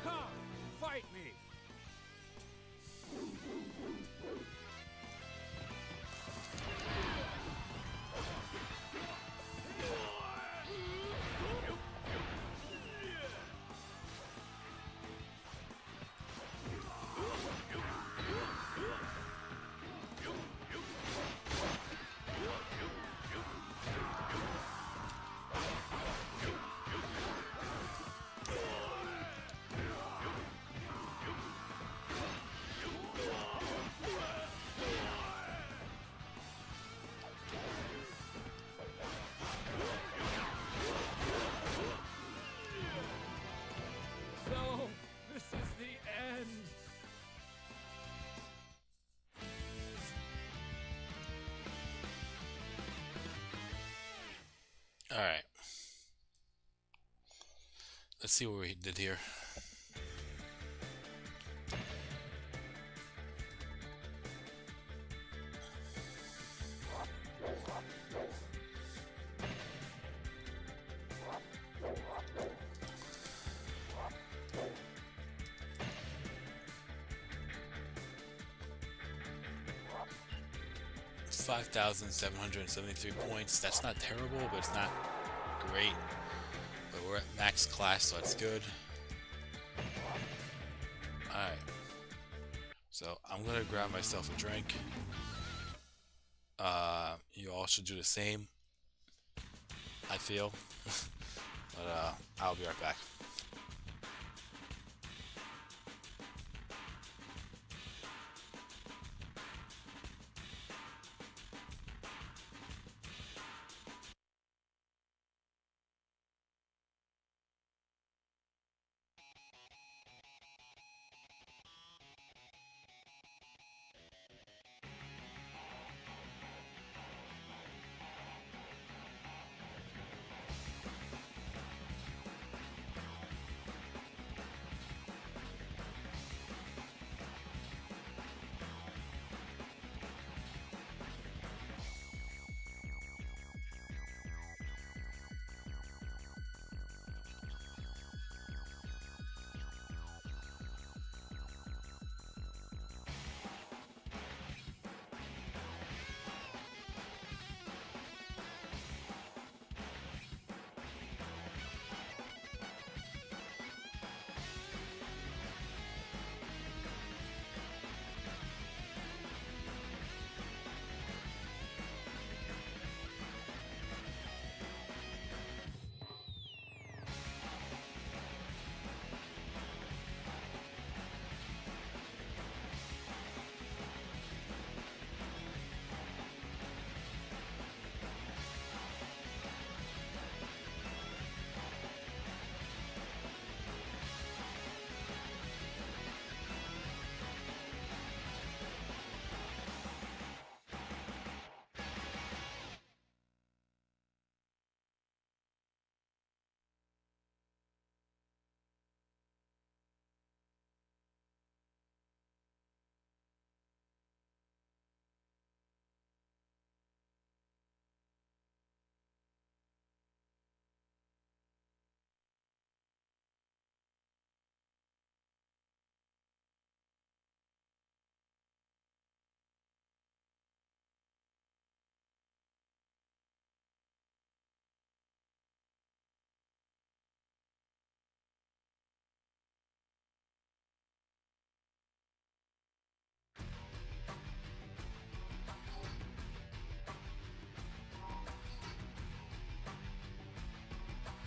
Come, fight me. So, this is the end. Alright. Let's see what we did here. $5,773 points. That's not terrible, but it's not great. But we're at max class, so that's good. Alright. So I'm gonna grab myself a drink. You all should do the same, I feel. But I'll be right back.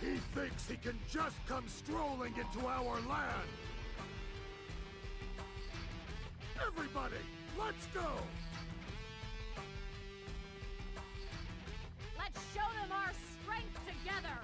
He thinks he can just come strolling into our land! Everybody, let's go! Let's show them our strength together!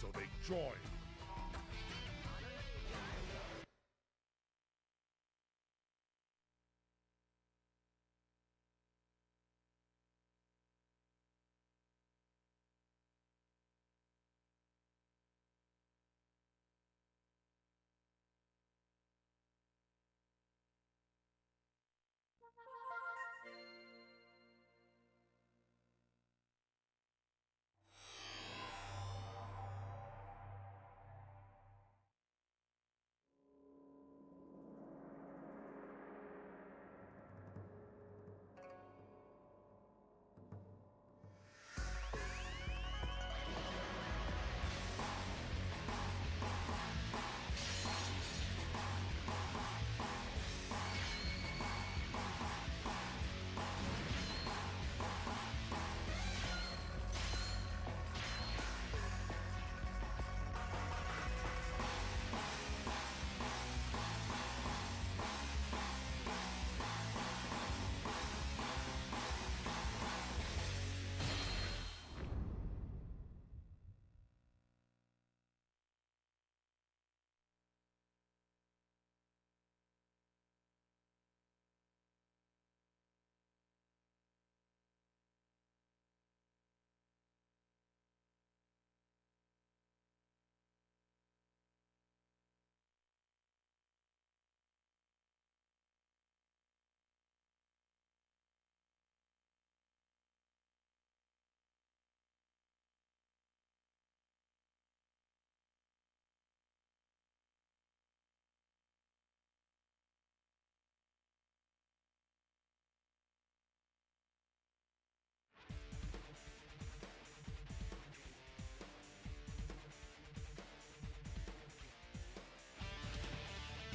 So they join.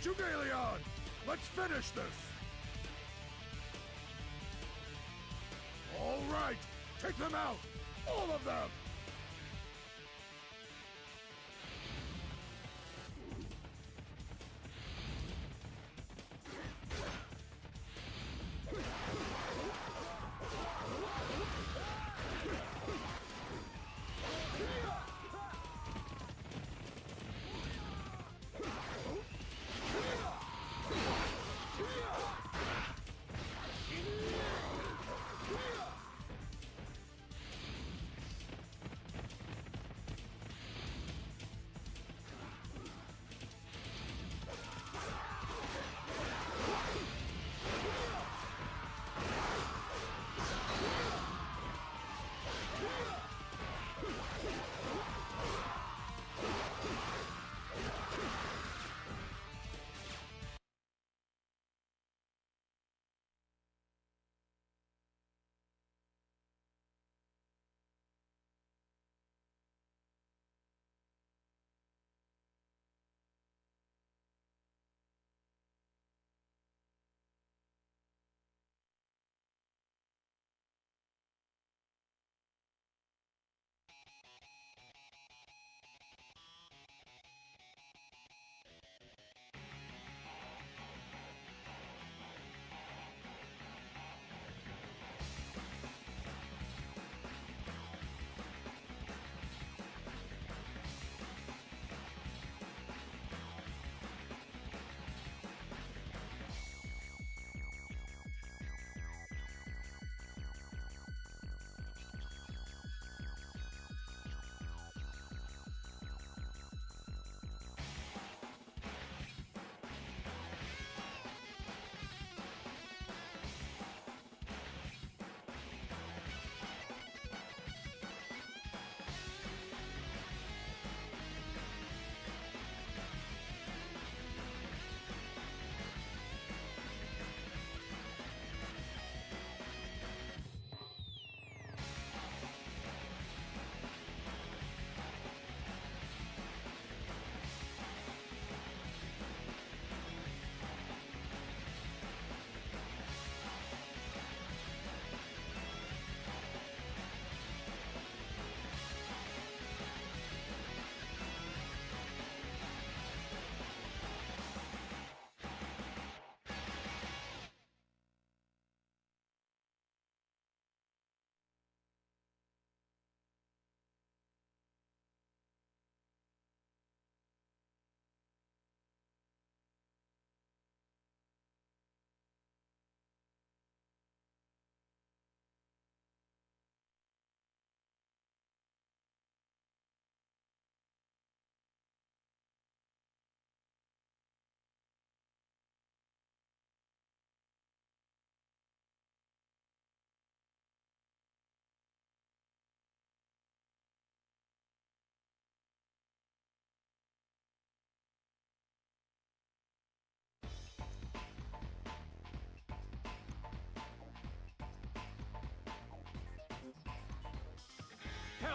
Jugalion! Let's finish this! All right! Take them out! All of them!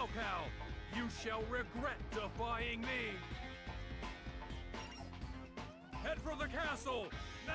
Now, Cal, you shall regret defying me. Head for the castle, now!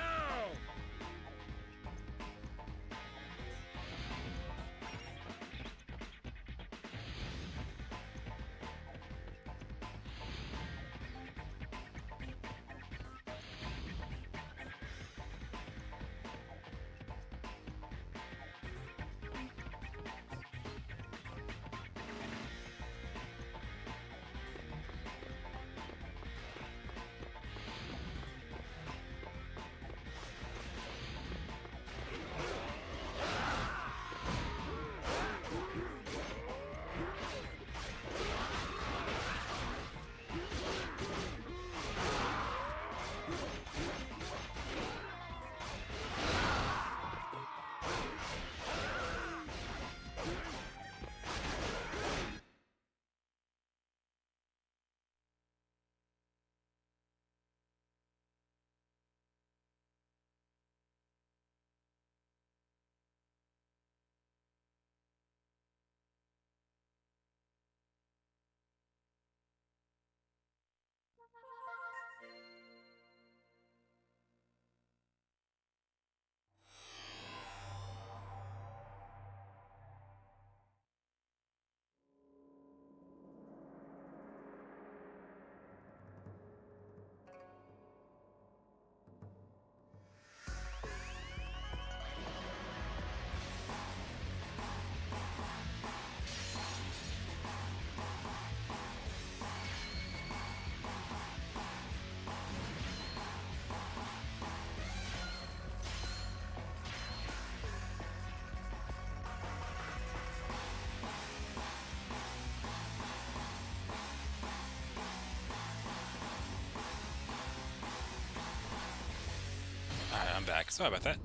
Alright, I'm back. Sorry about that.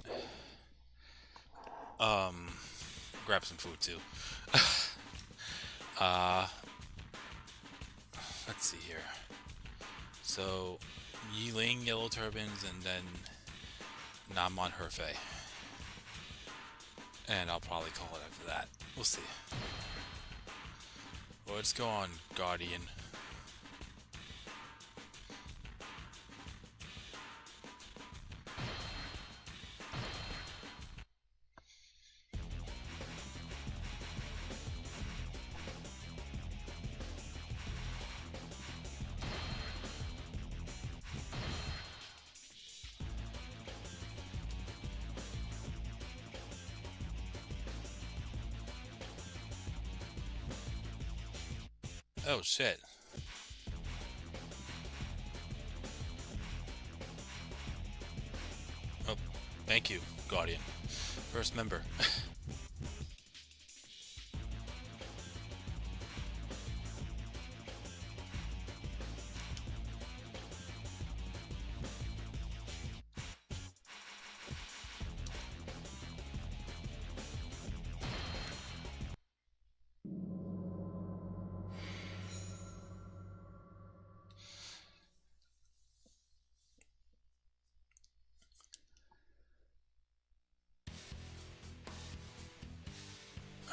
Grab some food too. Let's see here. So, Yiling, Yellow Turbans, and then Namon Herfei. And I'll probably call it after that. We'll see. Let's go on, Guardian. Oh shit. Oh, thank you, Guardian. First member.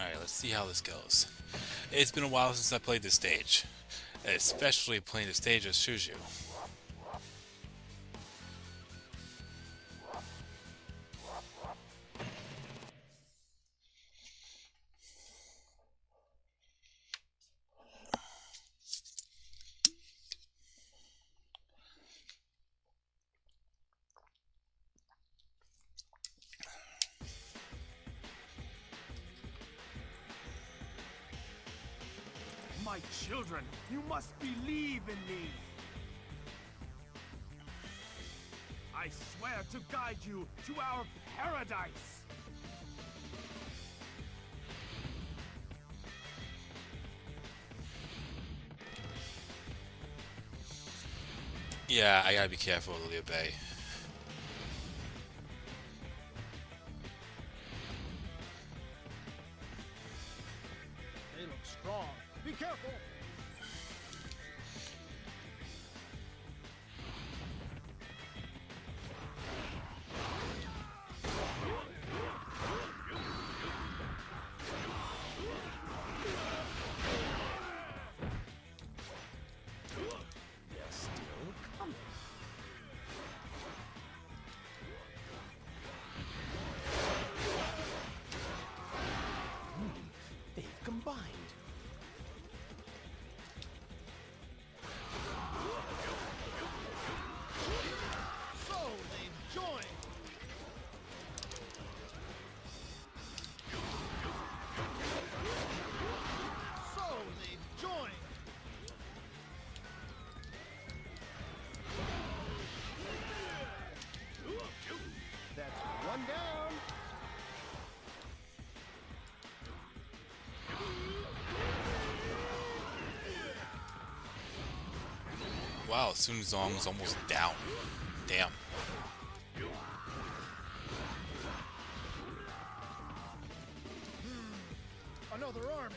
Alright, let's see how this goes. It's been a while since I played this stage, especially playing the stage as Shuju. My children, you must believe in me. I swear to guide you to our paradise. Yeah, I gotta be careful with Liu Bei. They look strong. Be careful! Wow, Sun Zong's almost down. Damn. Another army.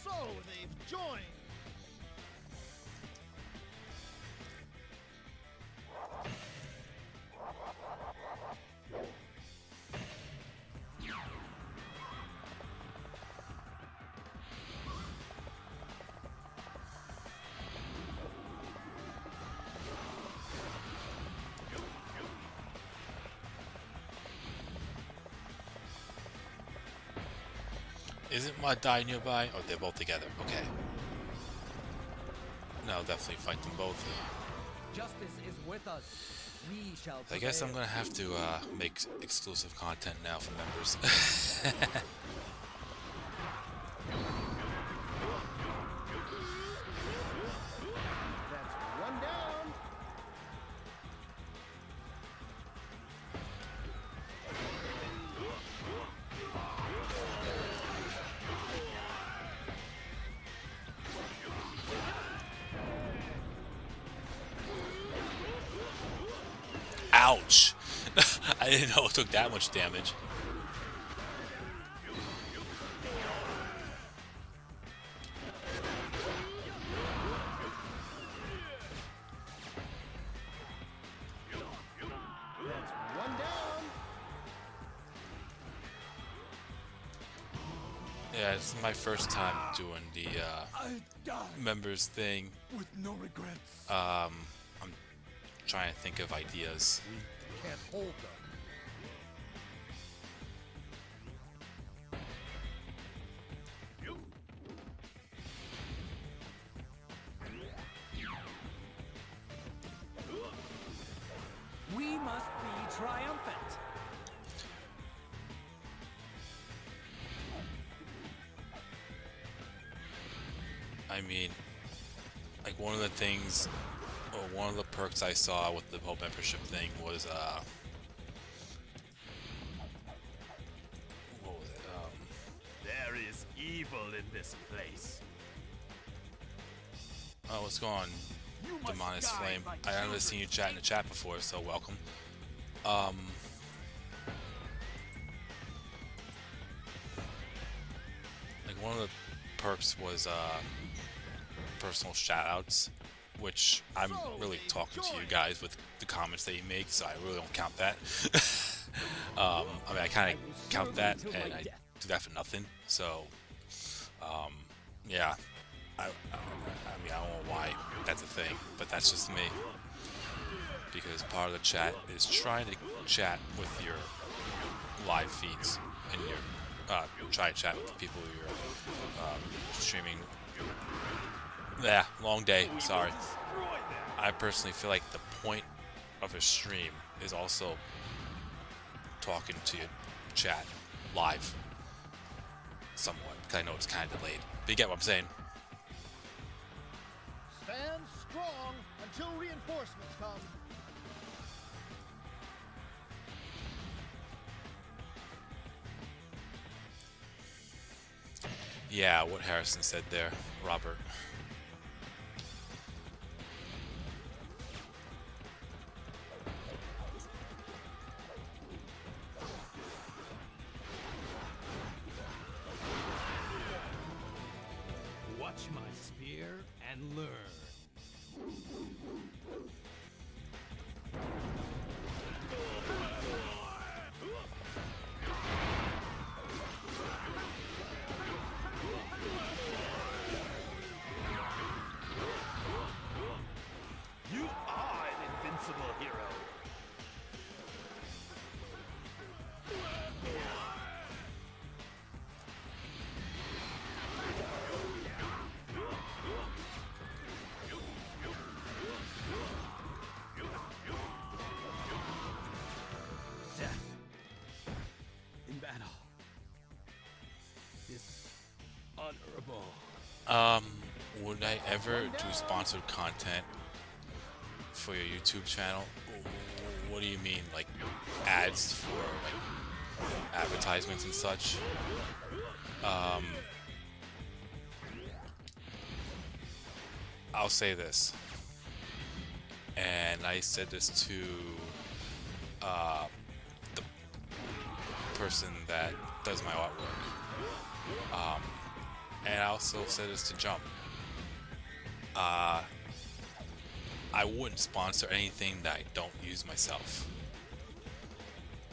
So they've joined. Isn't my die nearby? Oh, they're both together. Okay. No, I'll definitely fight them both. Justice is with us. We shall I guess I'm gonna have to make exclusive content now for members. That's one down. Ouch! I didn't know it took that much damage. That's one down. Yeah, it's my first time doing the members thing. With no regrets. I'm trying to think of ideas. We can't hold them. We must be triumphant. I mean, like one of the things, or one of the perks I saw with the whole membership thing was, what was it? There is evil in this place. Oh, what's going on? Demonist Flame. I haven't seen you chat in the chat before, so welcome. Like one of the perks was personal shoutouts, which I'm really talking to you guys with the comments that you make, so I really don't count that. I mean, I kind of count that, and I do that for nothing. So, yeah. I mean, I don't know why that's a thing, but that's just me. Because part of the chat is trying to chat with your live feeds and your try to chat with the people you're streaming. Yeah, long day. Sorry. I personally feel like the point of a stream is also talking to your chat live, somewhat. Because I know it's kind of delayed. But you get what I'm saying. Stand strong until reinforcements come. Yeah, what Harrison said there, Robert. Watch my spear and learn. You are an invincible hero. Death in battle is honorable. Would I ever do sponsored content for your YouTube channel? What do you mean, like ads for like advertisements and such? I'll say this, and I said this to the person that does my artwork, and I also said this to Jump. I wouldn't sponsor anything that I don't use myself.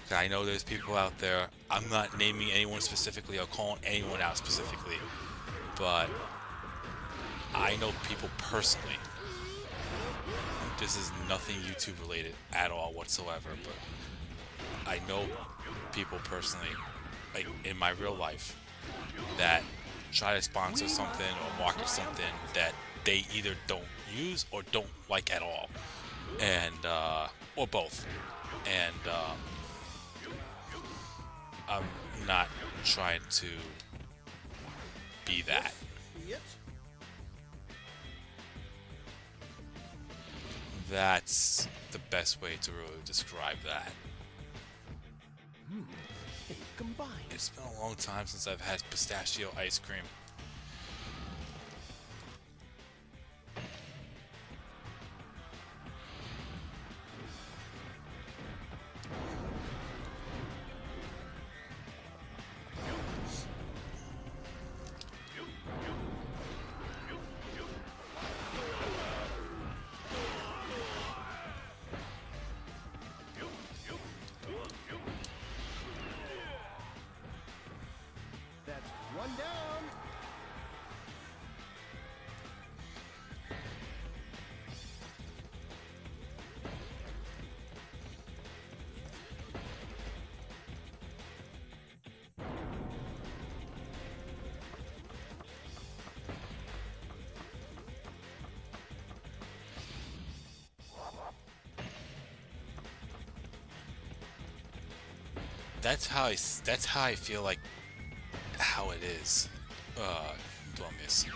I know there's people out there, I'm not naming anyone specifically or calling anyone out specifically, but I know people personally. This is nothing YouTube related at all whatsoever, but I know people personally, like in my real life, that try to sponsor something or market something that they either don't use or don't like at all, and or both. And I'm not trying to be that. That's the best way to really describe that. Combined. It's been a long time since I've had pistachio ice cream. One down. That's how I feel like how it is. Dumbass.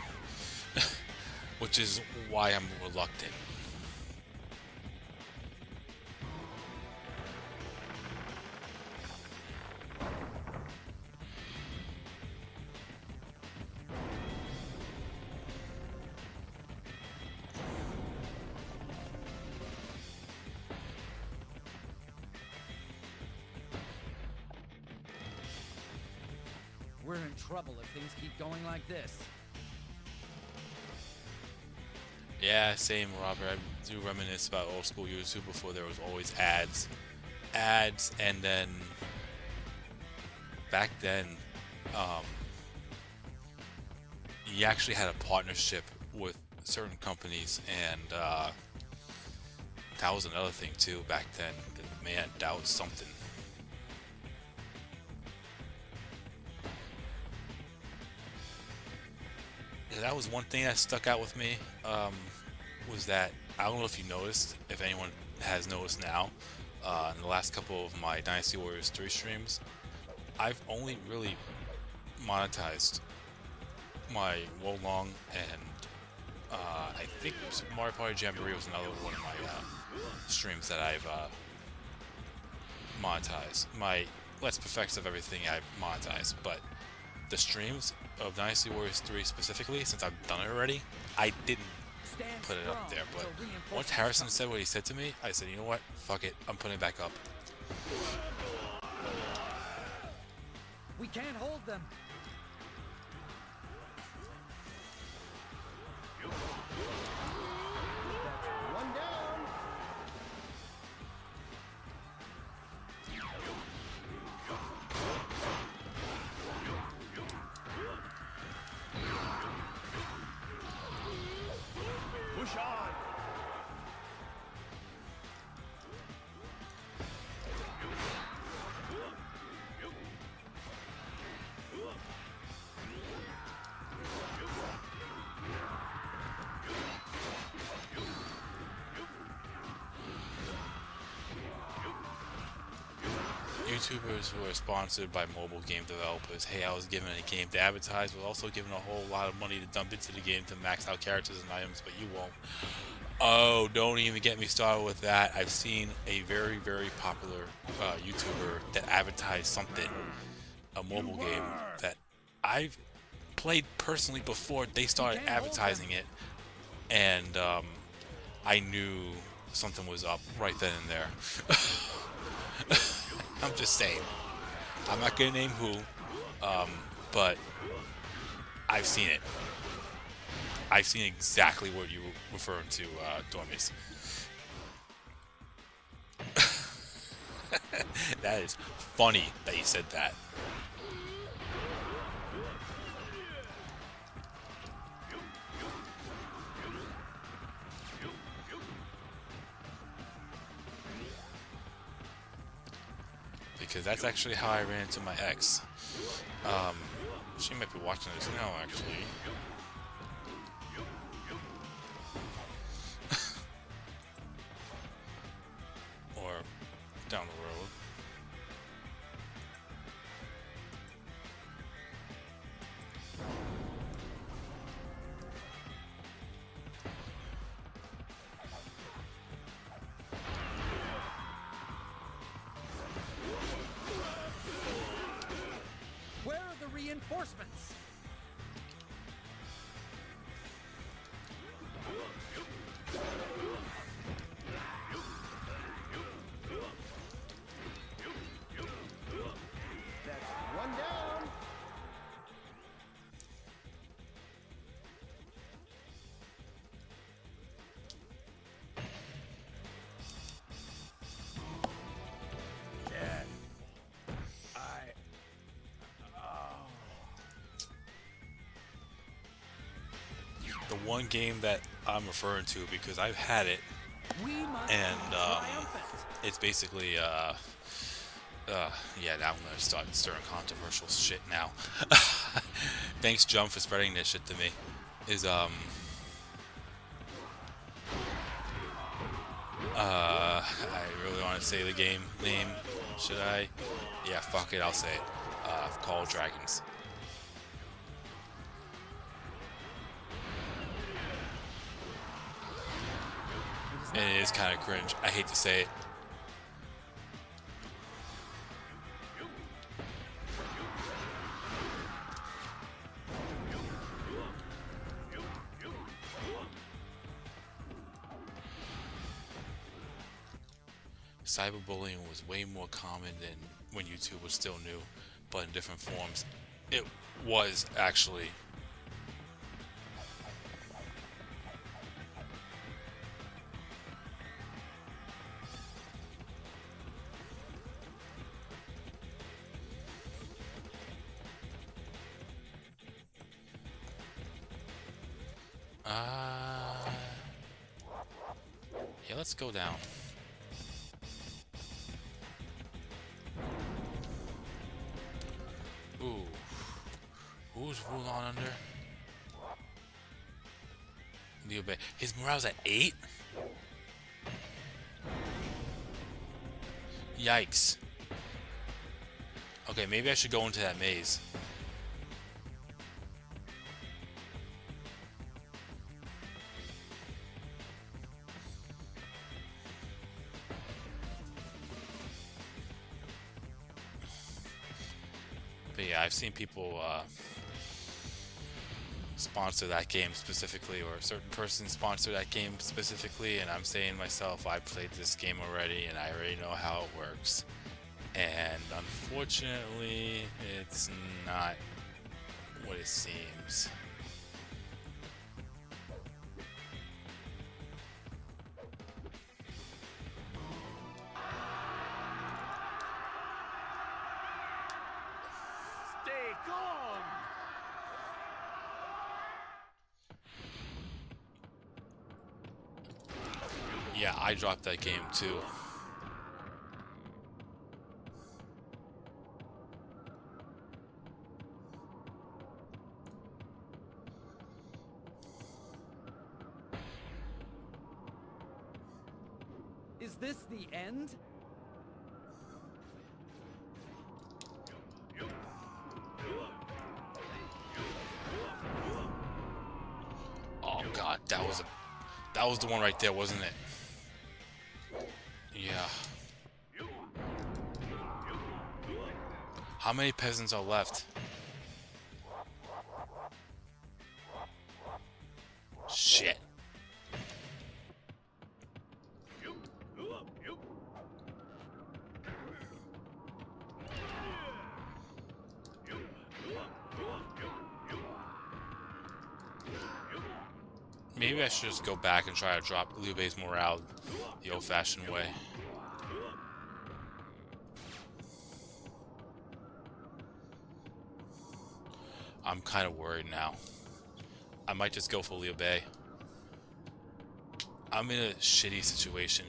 Which is why I'm reluctant. We're in trouble if things keep going like this. Yeah, same, Robert. I do reminisce about old school YouTube before there was always ads. And then back then, you actually had a partnership with certain companies, and that was another thing too back then. Man, that was something. That was one thing that stuck out with me, was that, I don't know if you noticed, if anyone has noticed now, in the last couple of my Dynasty Warriors 3 streams, I've only really monetized my Wolong, and I think Super Mario Party Jamboree was another one of my streams that I've monetized. My Let's Perfects of everything I've monetized, but the streams of Dynasty Warriors 3 specifically, since I've done it already, I didn't put it up there. But once Harrison said what he said to me, I said, you know what, fuck it, I'm putting it back up. We can't hold them. One down. Push on! YouTubers who are sponsored by mobile game developers. Hey, I was given a game to advertise, but also given a whole lot of money to dump into the game to max out characters and items, but you won't. Oh, don't even get me started with that. I've seen a very, very popular YouTuber that advertised something, a mobile game that I've played personally before they started advertising it, and I knew something was up right then and there. I'm just saying. I'm not gonna name who, but I've seen it. I've seen exactly what you were referring to, Dormis. That is funny that you said that. Because that's actually how I ran into my ex. She might be watching this now, actually. Or down the road. Where are the reinforcements? That's one down. Dad. The one game that I'm referring to, because I've had it, and it's basically yeah, now I'm gonna start stirring controversial shit now. Thanks, Jump, for spreading this shit to me. Is I really want to say the game name. Should I? Yeah, fuck it, I'll say it. Call of Dragons. And it is kind of cringe. I hate to say it. Cyberbullying was way more common than when YouTube was still new, but in different forms. It was actually. Yeah, let's go down. Ooh. Who's Wulon under? Liu Bei. His morale's at 8? Yikes. Okay, maybe I should go into that maze. But yeah, I've seen people sponsor that game specifically, or a certain person sponsor that game specifically, and I'm saying to myself, I played this game already and I already know how it works. And unfortunately, it's not what it seems. Stay calm! Yeah, I dropped that game too. Is this the end? That was the one right there, wasn't it? Yeah. How many peasants are left? Shit. Maybe I should just go back and try to drop Liu Bei's morale the old-fashioned way. I'm kind of worried now. I might just go for Liu Bei. I'm in a shitty situation.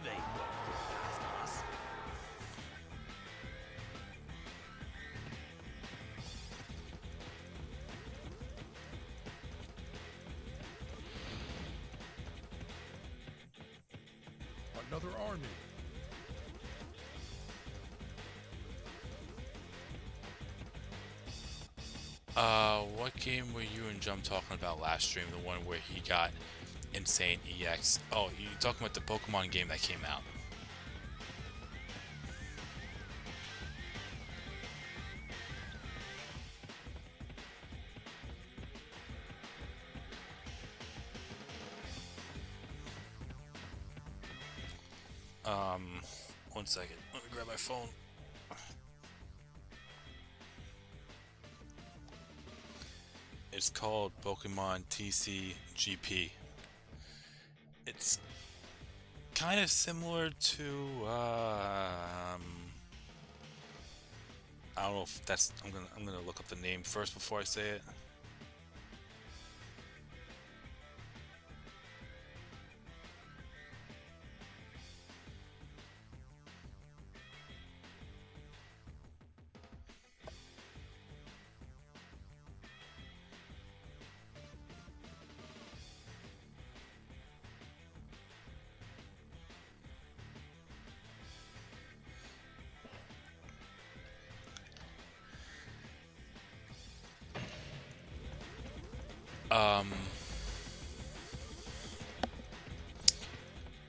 They won't get past us. Another army. What game were you and Jump talking about last stream? The one where he got insane EX. Oh, you talking about the Pokemon game that came out? One second. Let me grab my phone. It's called Pokemon TCGP. It's kind of similar to I don't know if that's I'm gonna look up the name first before I say it.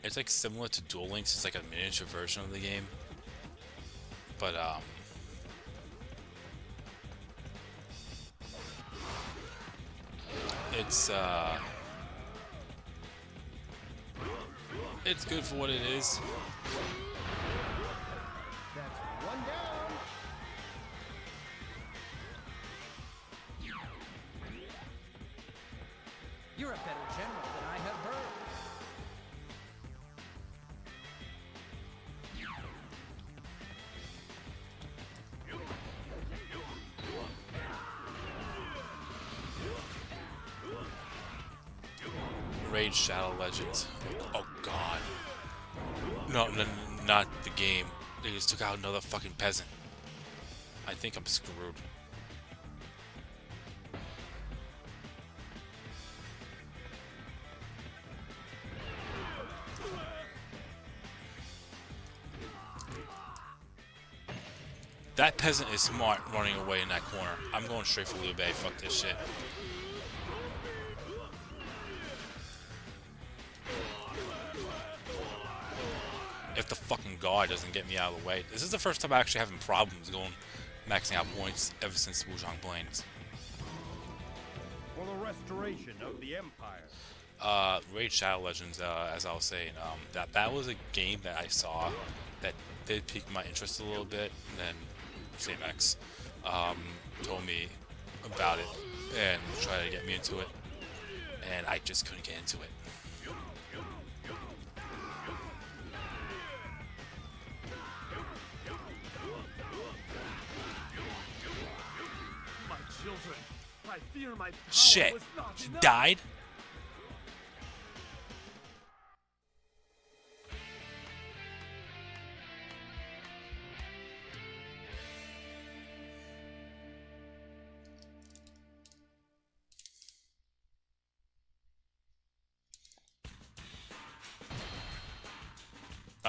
It's like similar to Duel Links. It's like a miniature version of the game, but it's good for what it is. That's one down. You're a better general than I have heard. Raid Shadow Legends. Oh god. No, not the game. They just took out another fucking peasant. I think I'm screwed. That peasant is smart running away in that corner. I'm going straight for Liu Bei. Fuck this shit. If the fucking guard doesn't get me out of the way. This is the first time I'm actually having problems maxing out points ever since Wuzhong Plains. For the restoration of the Empire. Raid Shadow Legends, as I was saying, that was a game that I saw that did pique my interest a little bit, and then SameX told me about it and tried to get me into it, and I just couldn't get into it. My children, I fear my power Shit, was not she enough. died?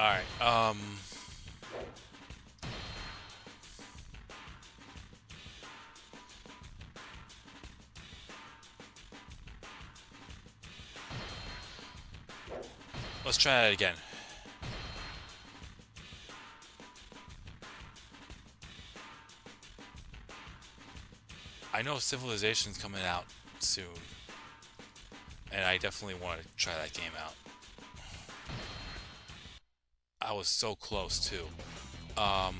Alright, let's try that again. I know Civilization's coming out soon, and I definitely want to try that game out. I was so close too. I'll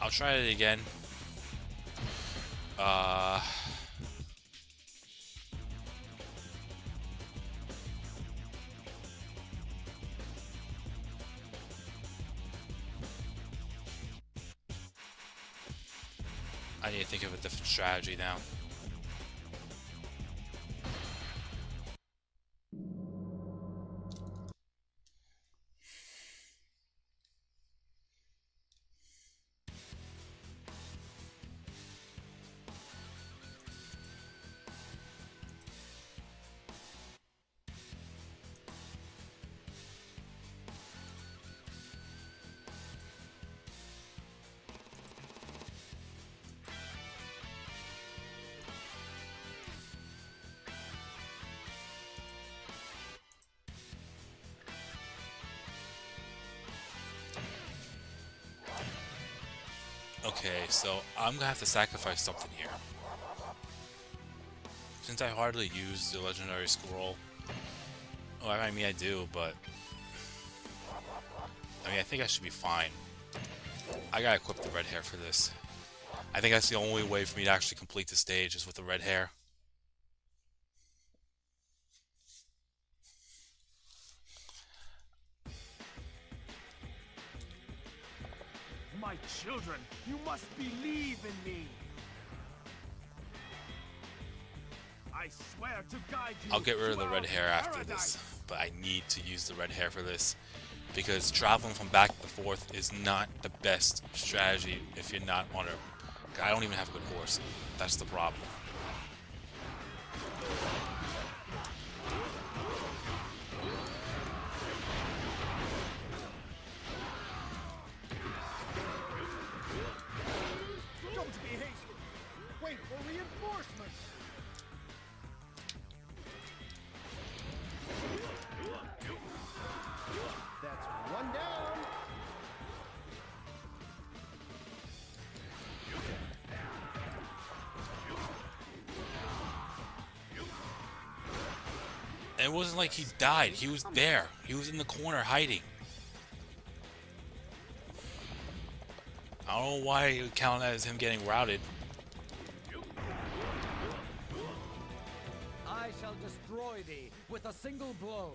try it again. I need to think of a different strategy now. Okay, so I'm gonna have to sacrifice something here. Since I hardly use the legendary scroll. Oh, I mean I do, but I mean I think I should be fine. I gotta equip the red hair for this. I think that's the only way for me to actually complete the stage is with the red hair. My children, you must believe in me. I swear to guide you. I'll get rid of the red hair after this, but I need to use the red hair for this because traveling from back and forth is not the best strategy if you're not on a... I don't even have a good horse. That's the problem. Don't be hasty. Wait for reinforcements. That's one down. And it wasn't like he died. He was there. He was in the corner hiding. I don't know why you count that as him getting routed. I shall destroy thee with a single blow.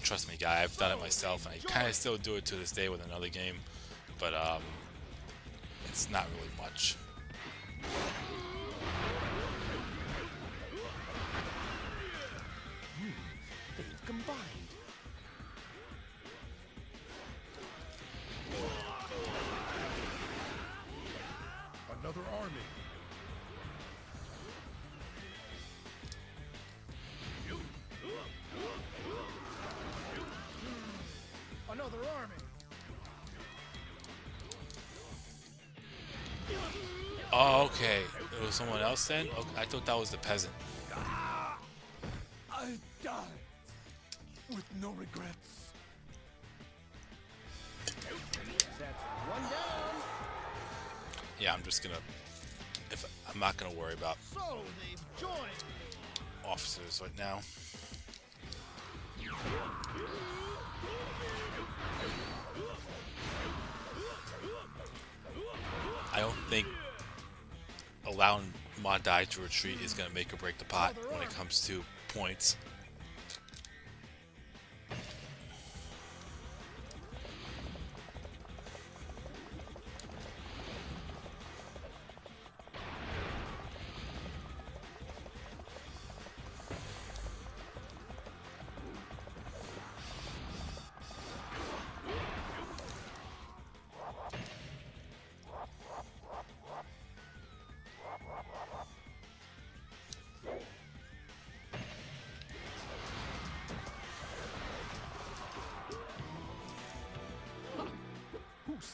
Trust me, guy, I've done it myself, and I kind of still do it to this day with another game, but it's not really much. They've combined. Another army. Another army. Oh, okay. It was someone else then? Okay, I thought that was the peasant. I die with no regrets. That's one down. Yeah, I'm just gonna... I'm not gonna worry about So they've joined. officers right now. I don't think allowing Madai to retreat is going to make or break the pot when it comes to points.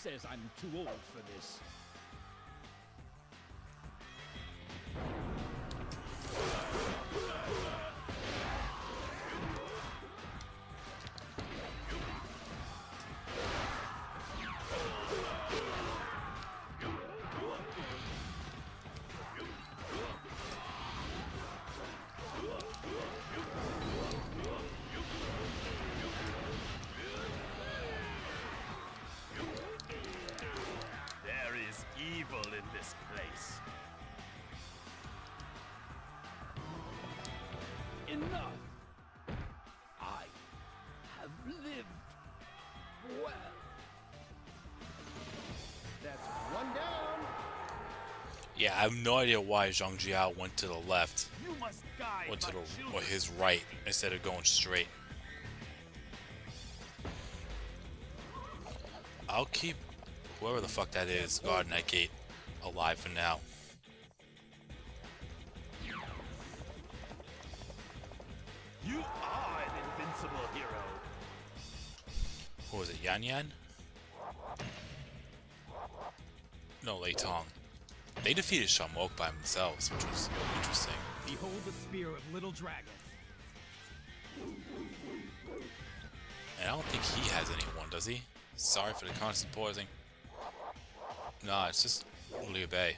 says I'm too old for this. There is evil in this place. Enough! I have lived well. That's one down. Yeah, I have no idea why Zhang Jiao went to the left, You must guide went to my the or children. his right instead of going straight. I'll keep whoever the fuck that is guarding that gate alive for now. You are an invincible hero. Who was it, Yan Yan? No, Lei Tong. They defeated Shamok by themselves, which was interesting. Behold the spear of little dragons. And I don't think he has anyone, does he? Sorry for the constant pausing. Nah, it's just Liu Bei.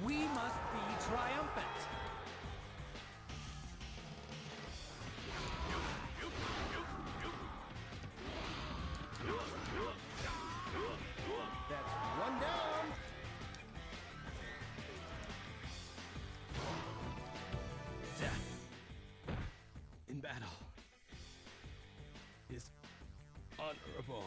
We must be triumphant. That's one down. Death in battle is honorable.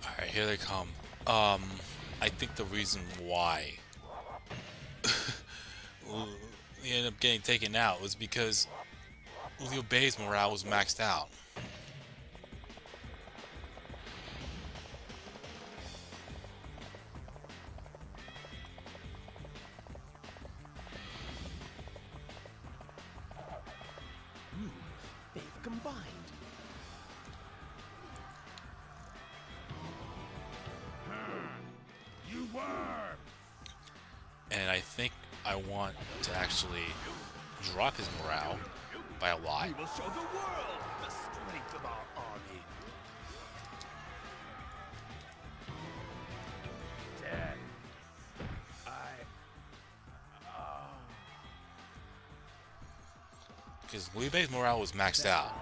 Alright, here they come. I think the reason why he ended up getting taken out was because Liu Bei's morale was maxed out. They've combined. You worm! And I think I want to actually drop his morale by a lot. We will show the world the strength of our army. Death. Because Liu Bei's morale was maxed out,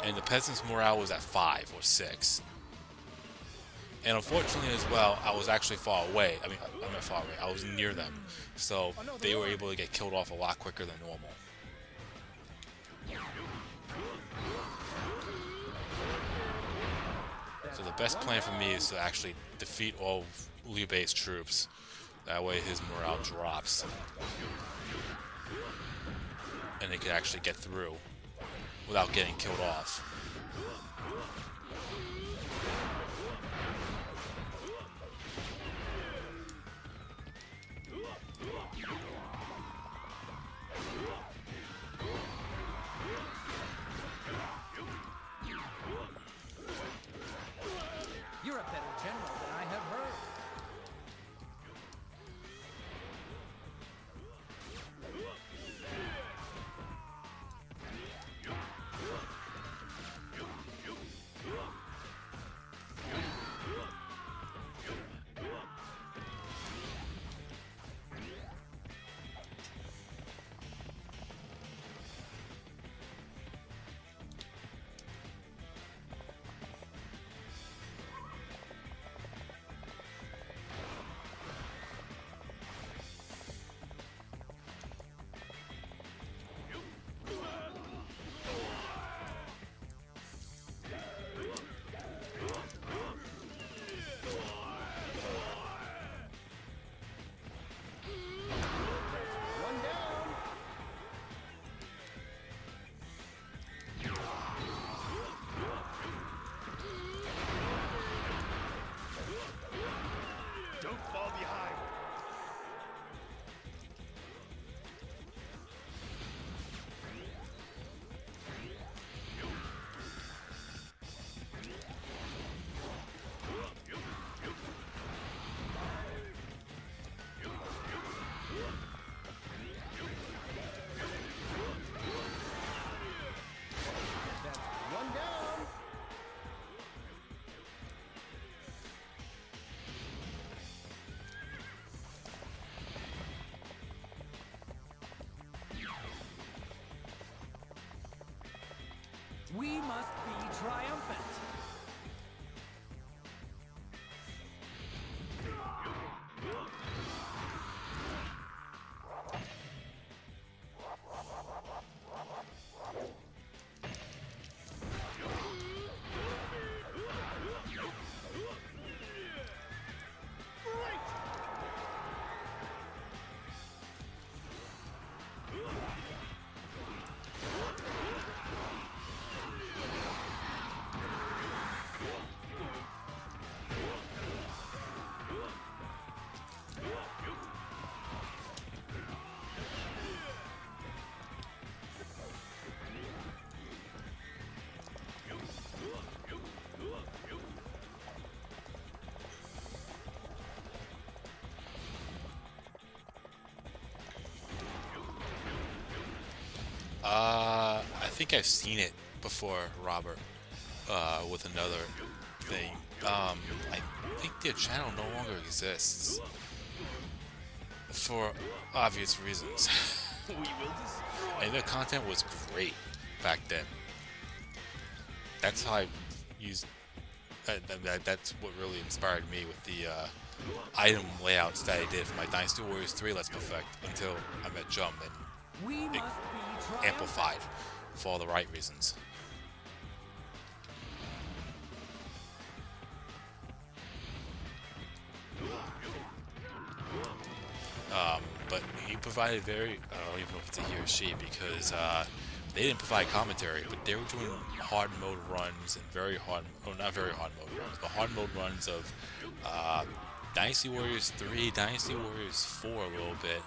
and the peasants' morale was at 5 or 6. And unfortunately as well, I was actually far away. I mean, I'm not far away. I was near them. So they were able to get killed off a lot quicker than normal. So the best plan for me is to actually defeat all of Liu Bei's troops. That way his morale drops. And they can actually get through without getting killed off. You're a better general than I have heard. I think I've seen it before, Robert, with another thing. I think their channel no longer exists. For obvious reasons. And their content was great back then. That's how I used... that's what really inspired me with the item layouts that I did for my Dynasty Warriors 3 Let's Perfect until I met Jump and it amplified for all the right reasons. But he provided very, I don't even know if it's a he or she, because they didn't provide commentary, but they were doing hard mode runs and very hard, oh not very hard mode runs, but hard mode runs of Dynasty Warriors 3, Dynasty Warriors 4 a little bit,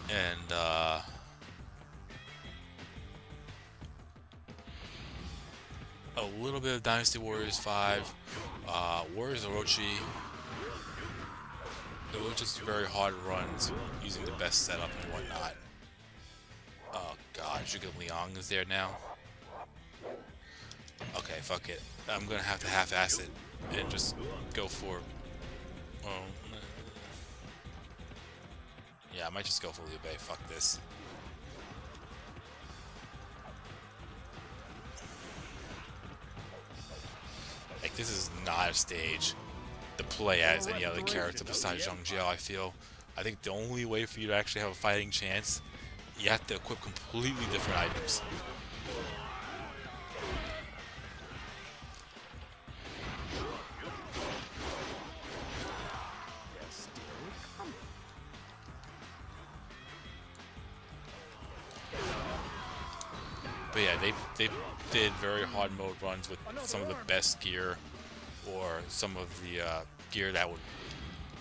and a little bit of Dynasty Warriors 5, Warriors Orochi. It was just very hard runs using the best setup and whatnot. Oh god, Zhuge Liang is there now. Okay, fuck it. I'm gonna have to half-ass it and just go for... yeah, I might just go for Liu Bei. Fuck this. Like, this is not a stage to play as any other character besides Zhang Jiao, I feel. I think the only way for you to actually have a fighting chance, you have to equip completely different items. But yeah, they did very hard mode runs with some of the best gear, or some of the gear that would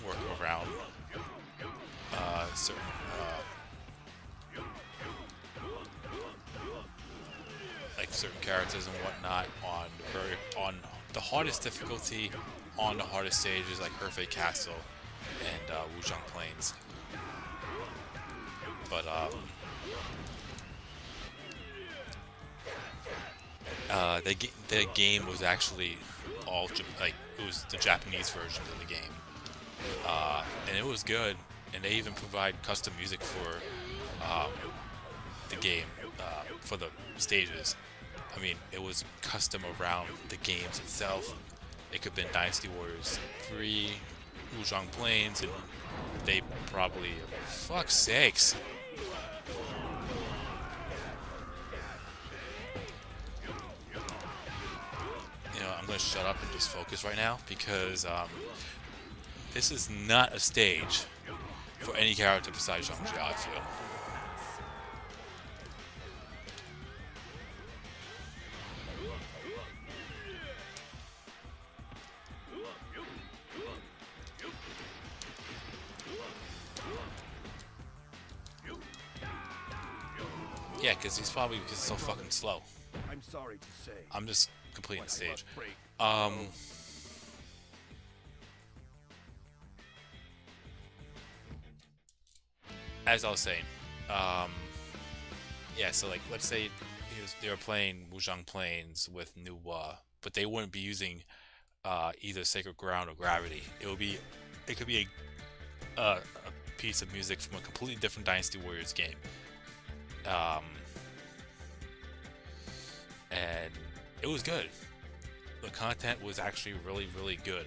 work around certain like certain characters and whatnot on the hardest difficulty, on the hardest stages like Hefei Castle and Wuzhong Plains. But the game was actually all like it was the Japanese version of the game, and it was good. And they even provide custom music for the game, for the stages. I mean, it was custom around the games itself. It could have been Dynasty Warriors 3, Wuzhong Plains, and they probably, fuck's sakes. You know, I'm gonna shut up and just focus right now, because this is not a stage for any character besides Zhang Jia, I feel. Yeah, because he's probably because he's so fucking slow. I'm sorry to say. I'm just completing the stage. As I was saying, yeah. So like, let's say they were playing Wuzhong Plains with Nuwa, but they wouldn't be using either Sacred Ground or Gravity. It could be a piece of music from a completely different Dynasty Warriors game. And it was good. The content was actually really, really good.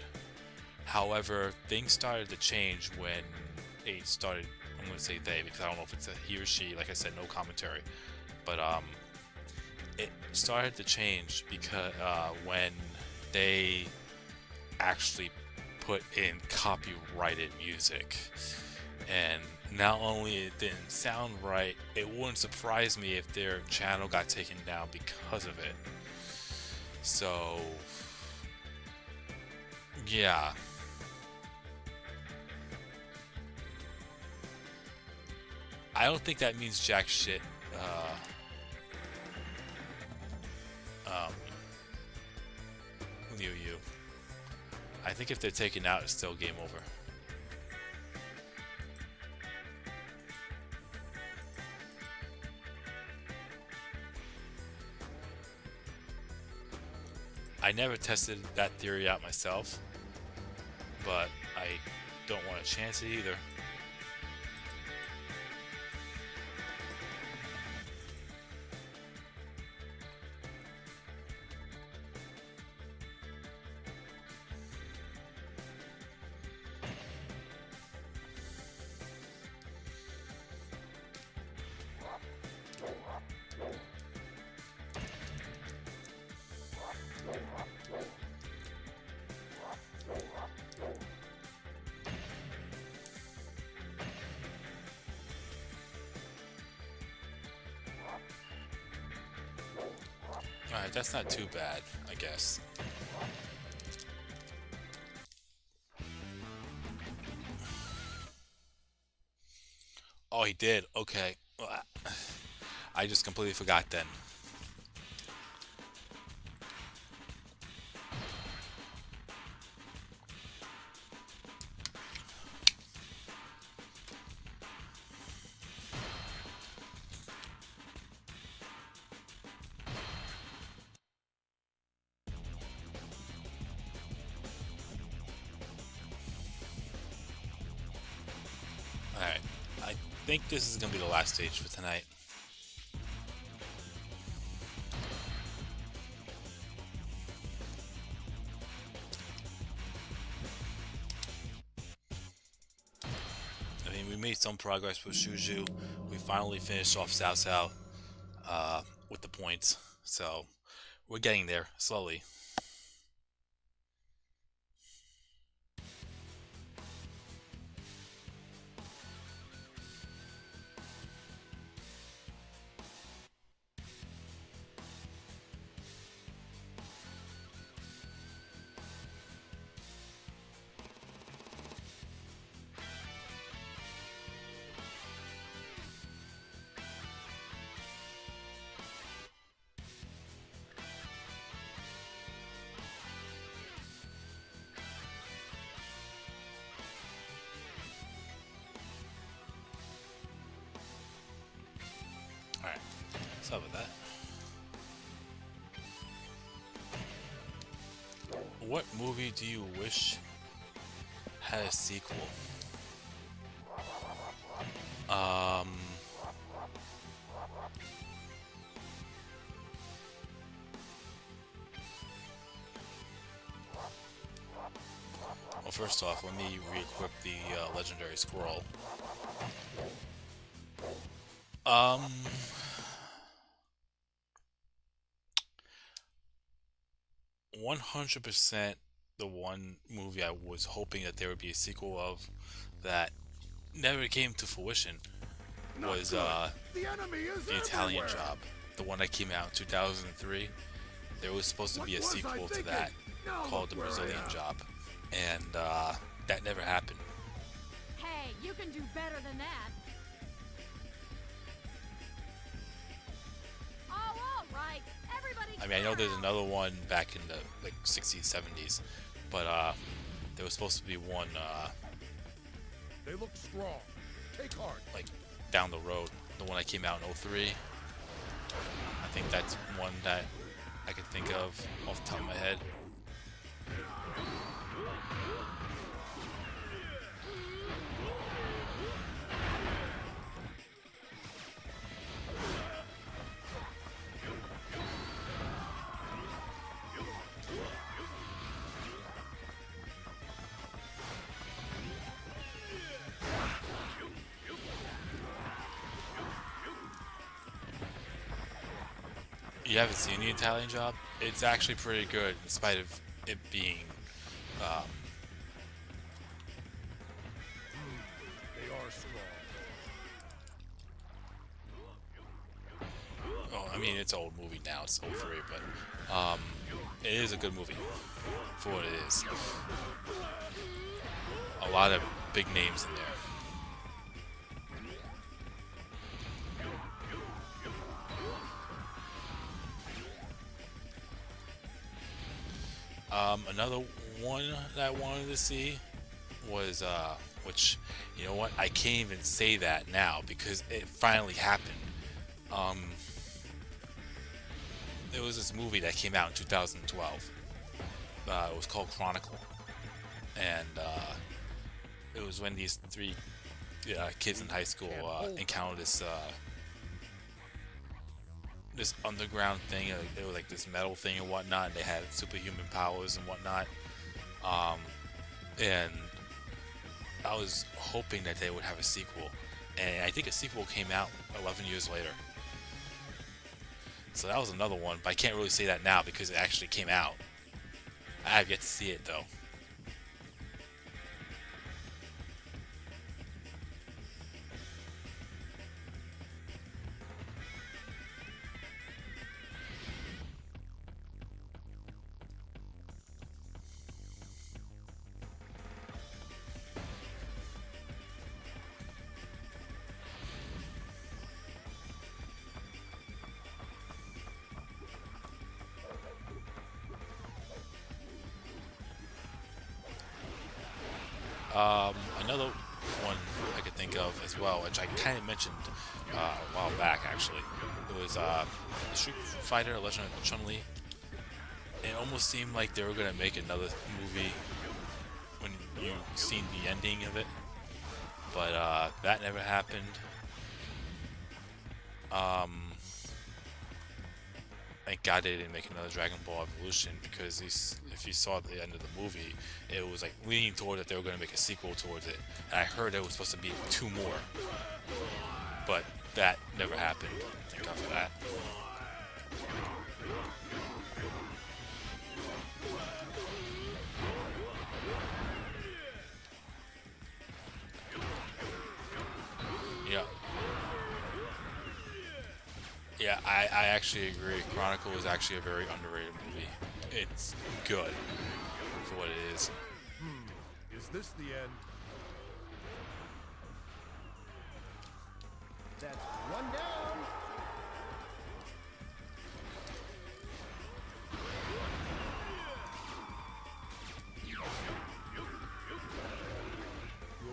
However, things started to change when they started, I'm going to say they, because I don't know if it's a he or she, like I said, no commentary. But it started to change because when they actually put in copyrighted music. And not only it didn't sound right, it wouldn't surprise me if their channel got taken down because of it. So, yeah. I don't think that means jack shit. Liu Yu. I think if they're taken out, it's still game over. I never tested that theory out myself, but I don't want to chance it either. Alright, that's not too bad, I guess. Oh, he did. Okay. I just completely forgot then. Alright, I think this is going to be the last stage for tonight. I mean, we made some progress with Shuju. We finally finished off Cao Cao with the points, so we're getting there slowly. Alright, sorry about that. What movie do you wish had a sequel? Well, first off, let me re-equip the legendary squirrel. 100% the one movie I was hoping that there would be a sequel of that never came to fruition was the Italian Job, the one that came out in 2003. There was supposed to be a sequel to that called The Brazilian Job, and that never happened. Hey, you can do better than that. Oh, all right. Everybody. I mean, I know there's another one back in the like 60s, 70s, but there was supposed to be one They look strong. Take heart. like down the road. The one that came out in 03. I think that's one that I could think of off the top of my head. You haven't seen the Italian Job? It's actually pretty good, in spite of it being, They are strong. oh, I mean, it's an old movie now, it's 03, but, it is a good movie for what it is. A lot of big names in there. Another one that I wanted to see was, which, you know what, I can't even say that now because it finally happened. There was this movie that came out in 2012 it was called Chronicle, and it was when these three kids in high school encountered this this underground thing. It was like this metal thing and whatnot. And they had superhuman powers and whatnot. And I was hoping that they would have a sequel, and I think a sequel came out 11 years later. So that was another one, but I can't really say that now because it actually came out. I have yet to see it though. Another one I could think of as well, which I kind of mentioned a while back actually. It was Street Fighter: Legend of Chun-Li. It almost seemed like they were gonna make another movie when you seen the ending of it, but that never happened. Thank God they didn't make another Dragon Ball Evolution, because if you saw the end of the movie, it was like leaning toward that they were going to make a sequel towards it. And I heard there was supposed to be 2 more, but that never happened. Thank God for that. Yeah. Yeah, I actually agree. Chronicle is actually a very underrated movie. It's good for what it is. Is this the end? That's one down. You're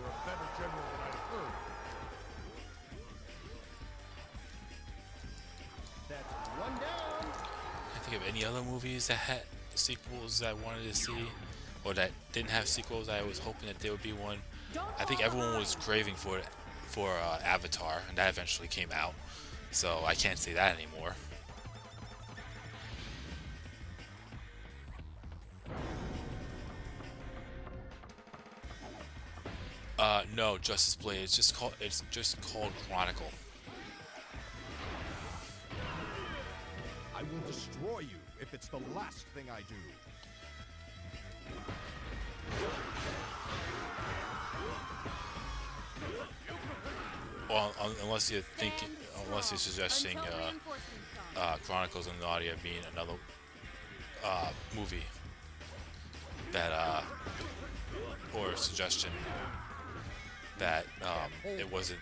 a better general than I've heard. That's one down. I think of any other movies that had sequels that I wanted to see, or that didn't have sequels. I was hoping that there would be one. I think everyone was craving for it, for Avatar, and that eventually came out, so I can't say that anymore. No, Justice Blade. It's just called Chronicle. I will destroy you if it's the last thing I do. Well, unless you're suggesting Chronicles of Narnia being another movie that or a suggestion that it wasn't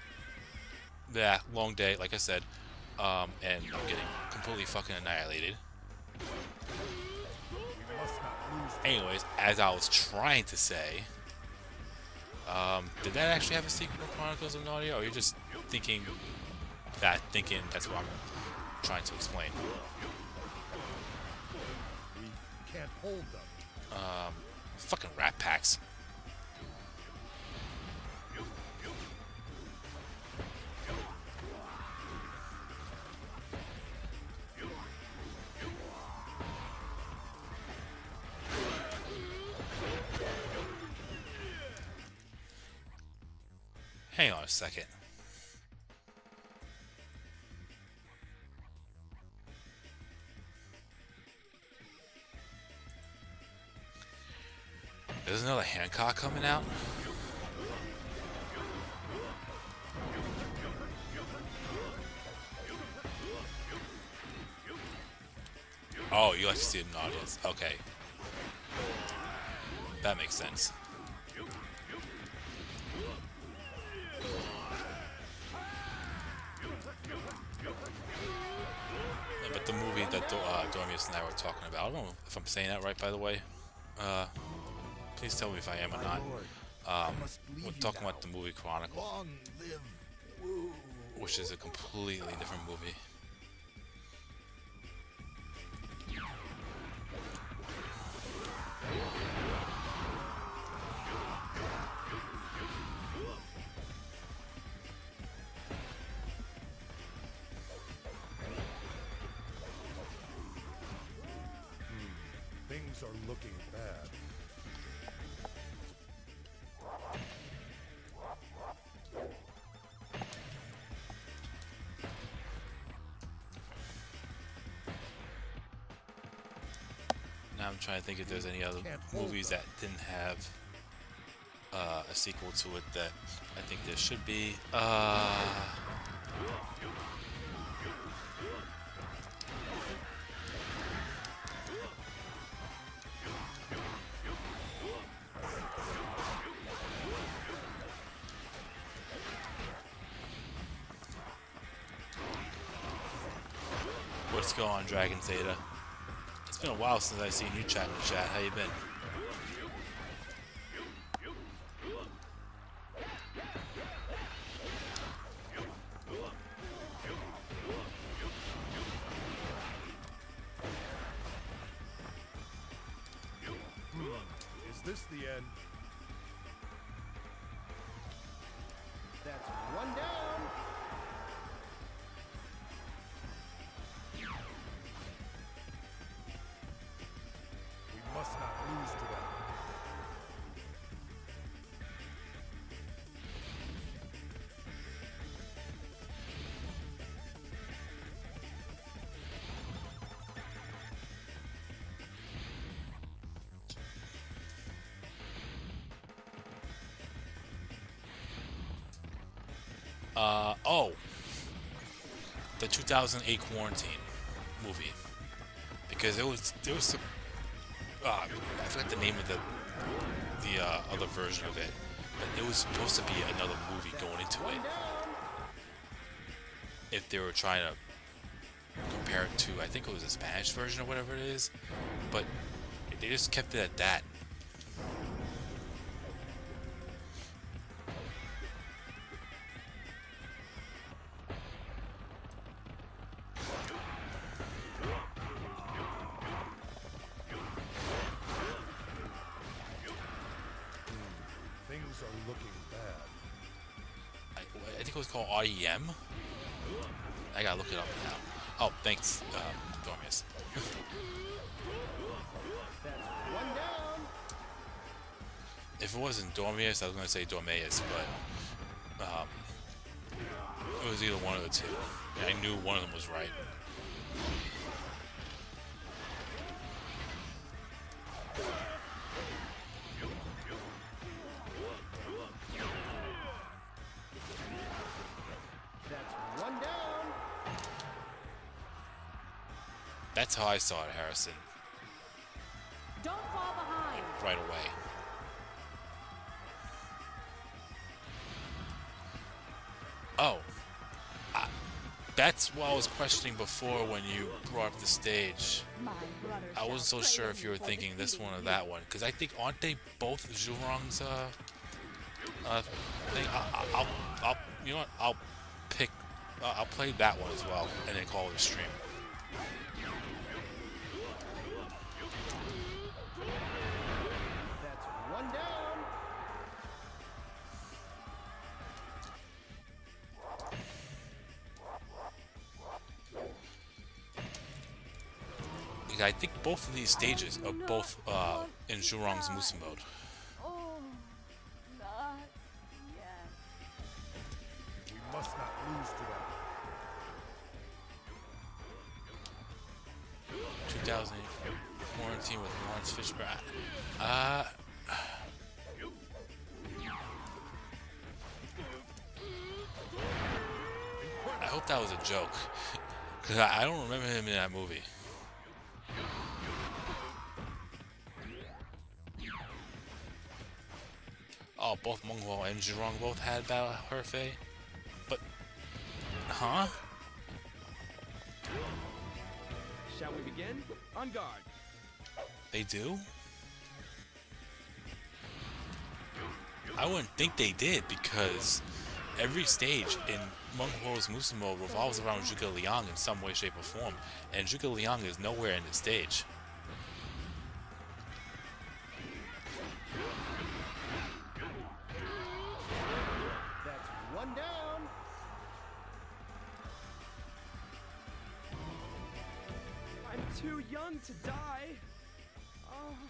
that long day, like I said, and I'm getting completely fucking annihilated. Anyways, as I was trying to say, did that actually have a sequel to Chronicles of Narnia, or are you just thinking that's what I'm trying to explain? We can't hold them. Fucking Rat Packs. Hang on a second. There's another Hancock coming out? Oh, you like to see it in the audience. Okay. That makes sense. But the movie that Dormius and I were talking about, I don't know if I'm saying that right, by the way. Please tell me if I am or not. We're talking about the movie Chronicle, which is a completely different movie. Things are looking bad. Now I'm trying to think if there's any other movies that didn't have a sequel to it that I think there should be. What's going on, Dragon Zeta? It's been a while since I've seen you chat in the chat. How you been? Is this the end? That's one down. We must not lose to them. Oh, the 2008 Quarantine movie, because there was some, I forgot the name of the other version of it, but it was supposed to be another movie going into it. If they were trying to compare it to, I think it was a Spanish version or whatever it is, but they just kept it at that. Things are looking bad. I think it was called REM. I gotta look it up now. Oh, thanks, Dormius. That's one down. If it wasn't Dormius, I was gonna say Dormeus, but it was either one of the two. And I knew one of them was right. That's one down. That's how I saw it, Harrison. Don't fall behind. Right away. Oh. That's what I was questioning before when you brought up the stage. I wasn't so sure if you were thinking this one or that one, because I think, aren't they both Zhurong's thing? I'll you know what? I'll play that one as well, and then call it a stream. That's one down. I think both of these stages are both in Zhurong's Musa mode. Oh, not yet. We must not lose to them. 2008 Quarantine with Lawrence Fishburne. I hope that was a joke, because I don't remember him in that movie. Oh, both Menghuo and Zhurong both had Battle Hefei, but huh? Shall we begin? On guard. They do? I wouldn't think they did, because every stage in Menghuo's Musa mode revolves around Zhuge Liang in some way, shape, or form, and Zhuge Liang is nowhere in the stage. That's one down. I'm too young to die. Oh.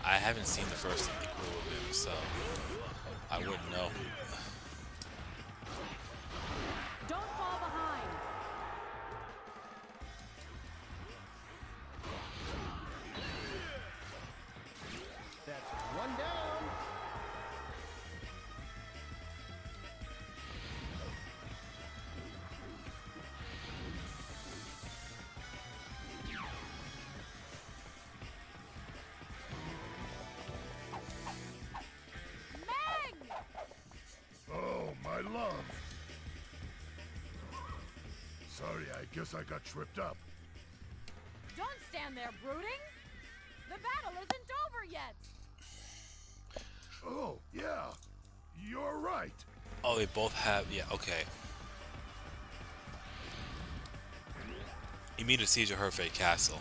I haven't seen the first Equilibrium, so I wouldn't know. Don't fall behind. That's one down. Oh, my love. Sorry, I guess I got tripped up. Don't stand there brooding. The battle isn't over yet. Oh, yeah. You're right. Oh, they both have. Yeah, okay. You mean the Siege of Herfei Castle?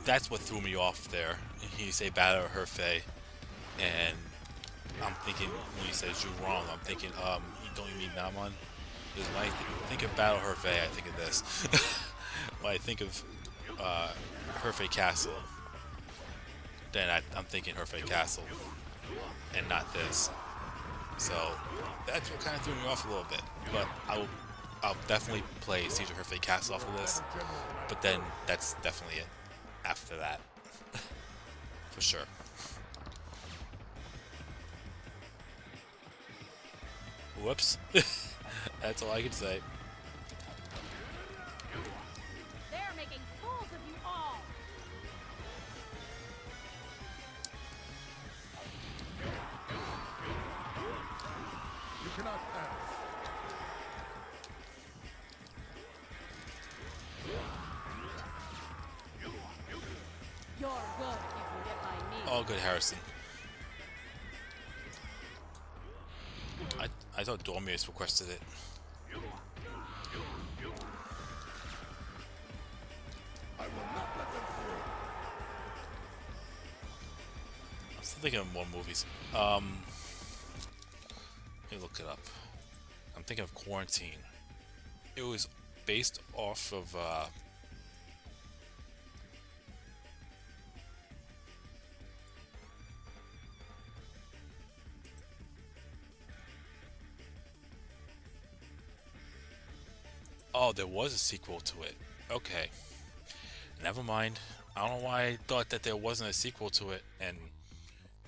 That's what threw me off there. You say Battle of Herfei, and I'm thinking when you say Zhurong, I'm thinking, don't you mean Namon? Because when I think of Battle of Herfei, I think of this. When I think of Herfei Castle, then I'm thinking Herfei Castle, and not this. So that's what kind of threw me off a little bit. But I'll definitely play Siege of Herfei Castle off of this. But then that's definitely it after that, for sure. Whoops. That's all I can say. They're making fools of you all. You cannot pass. You're good if you can get by me. All good, Harrison. I thought Dormius requested it. I will not let them through. I'm still thinking of more movies. Let me look it up. I'm thinking of Quarantine. It was based off of oh, there was a sequel to it. Okay. Never mind. I don't know why I thought that there wasn't a sequel to it, and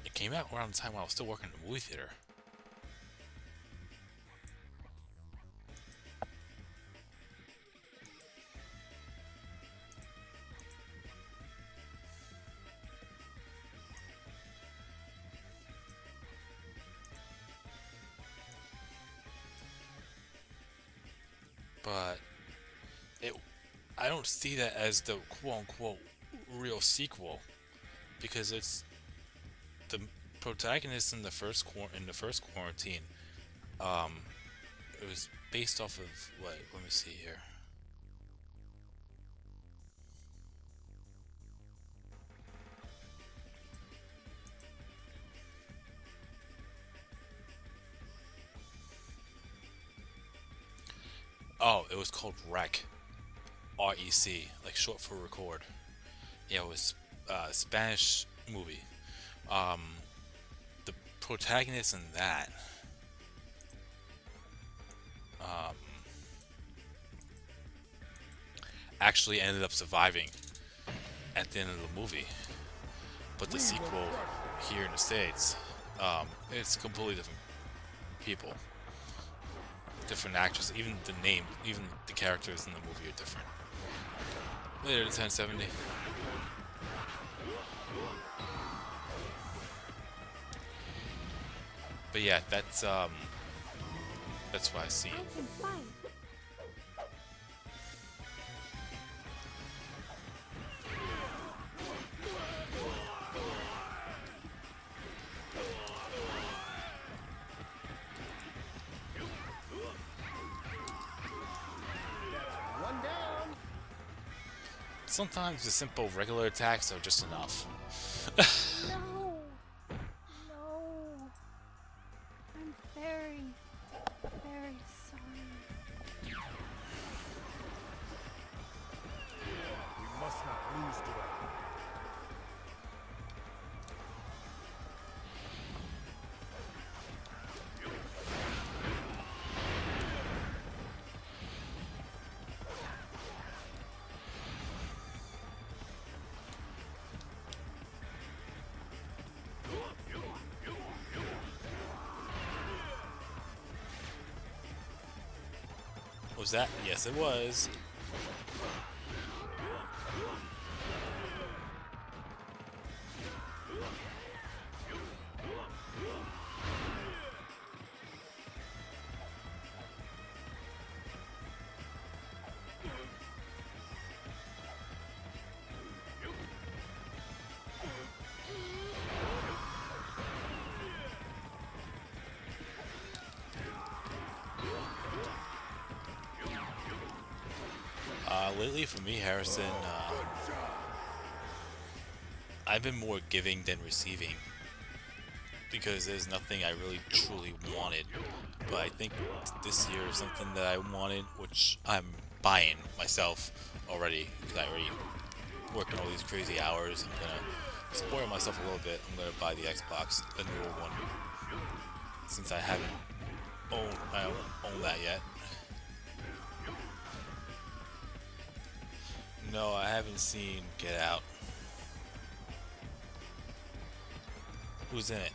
it came out around the time when I was still working in the movie theater. But I don't see that as the quote-unquote real sequel, because it's the protagonist in the first Quarantine. It was based off of what? Let me see here. Oh, it was called REC. REC, like short for record. Yeah, it was a Spanish movie. The protagonist in that actually ended up surviving at the end of the movie. But the sequel here in the States, it's completely different people. Different actors, even the name, even the characters in the movie are different. Later to 1070. But yeah, that's what I see. Sometimes the simple regular attacks are just enough. No. No. I'm very, very sorry. Was that? Yes, it was. Lately for me, Harrison, I've been more giving than receiving because there's nothing I really truly wanted. But I think this year is something that I wanted, which I'm buying myself already because I already working all these crazy hours. I'm gonna spoil myself a little bit. I'm gonna buy the Xbox, the newer one, since I haven't owned that yet. No, I haven't seen Get Out. Who's in it?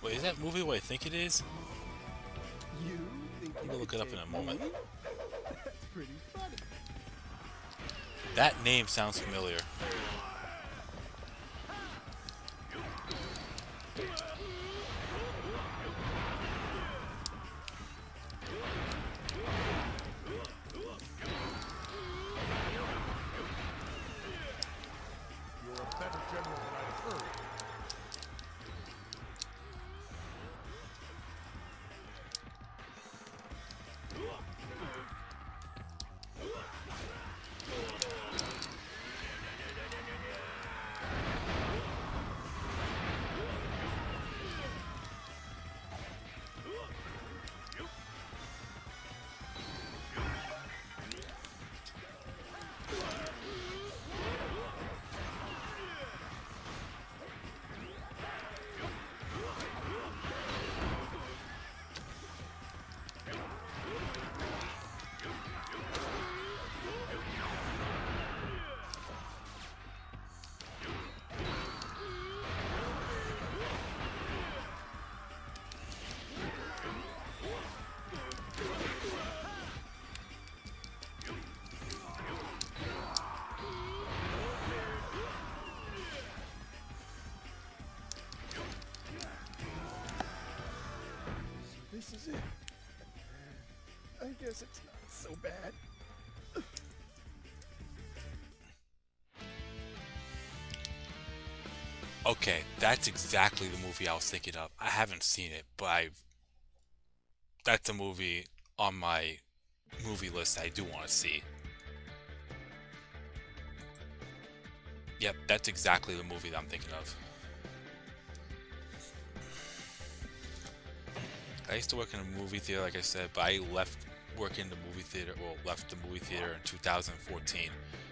Wait, is that movie what I think it is? You think I'm gonna look it up in a moment. That's pretty funny. That name sounds familiar. You're a better general than I've heard. This is it. I guess it's not so bad. Okay, that's exactly the movie I was thinking of. I haven't seen it, but that's a movie on my movie list I do want to see. Yep, that's exactly the movie that I'm thinking of. I used to work in a movie theater, like I said, but I left working in the movie theater, well, left the movie theater in 2014.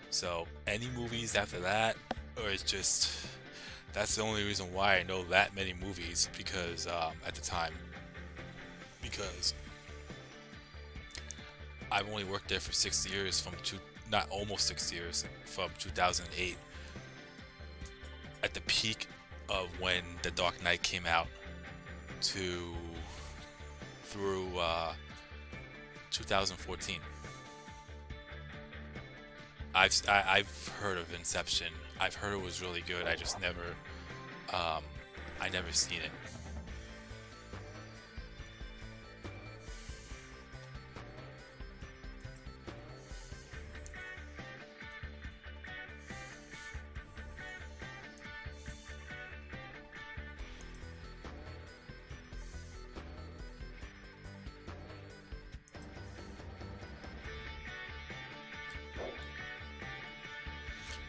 So any movies after that, or it's just, that's the only reason why I know that many movies, because at the time, because I've only worked there for 6 years, not almost 6 years, from 2008, at the peak of when The Dark Knight came out, through 2014. I've heard of Inception. I've heard it was really good. I just never, I never seen it.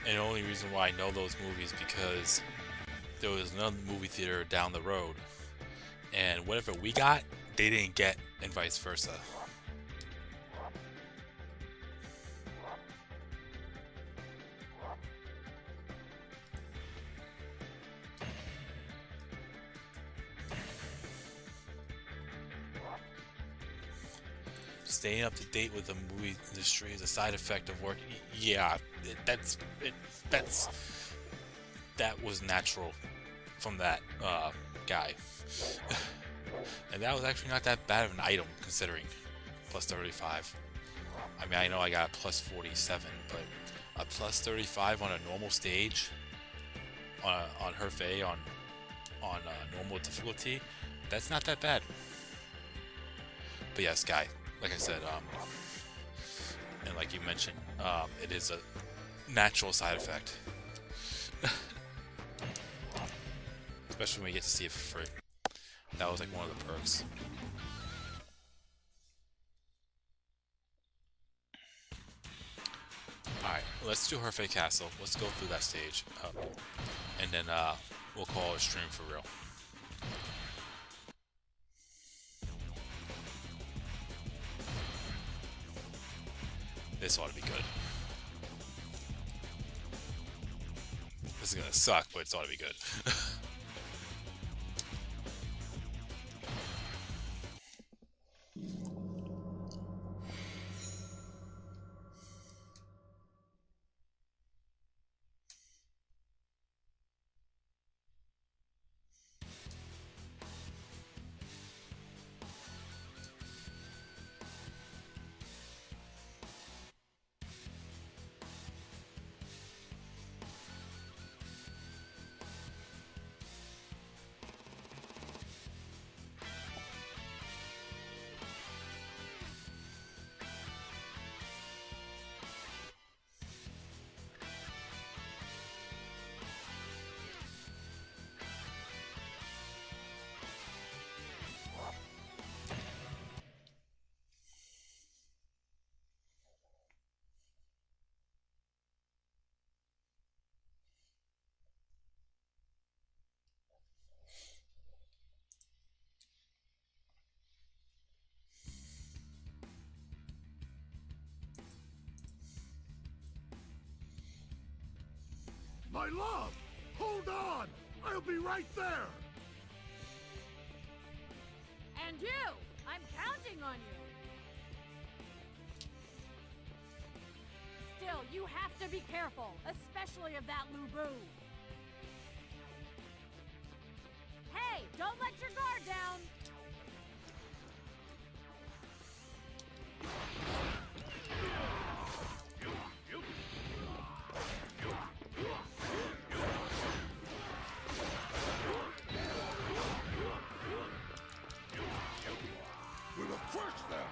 And the only reason why I know those movies because there was another movie theater down the road, and whatever we got, they didn't get, and vice versa. Staying up to date with the movie industry is a side effect of work. Yeah, that was natural from that guy. And that was actually not that bad of an item considering plus 35. I mean, I know I got a plus 47, but a plus 35 on a normal stage on Herfei on normal difficulty, that's not that bad. But yeah, Sky, like I said, and like you mentioned, it is a natural side effect. Especially when we get to see it for free. That was like one of the perks. Alright, let's do Herfei Castle. Let's go through that stage. And then we'll call it a stream for real. This ought to be good. This is gonna suck, but it's ought to be good. My love! Hold on! I'll be right there! And you! I'm counting on you! Still, you have to be careful, especially of that Lu Bu. Hey, don't let your guard down! We will crush them!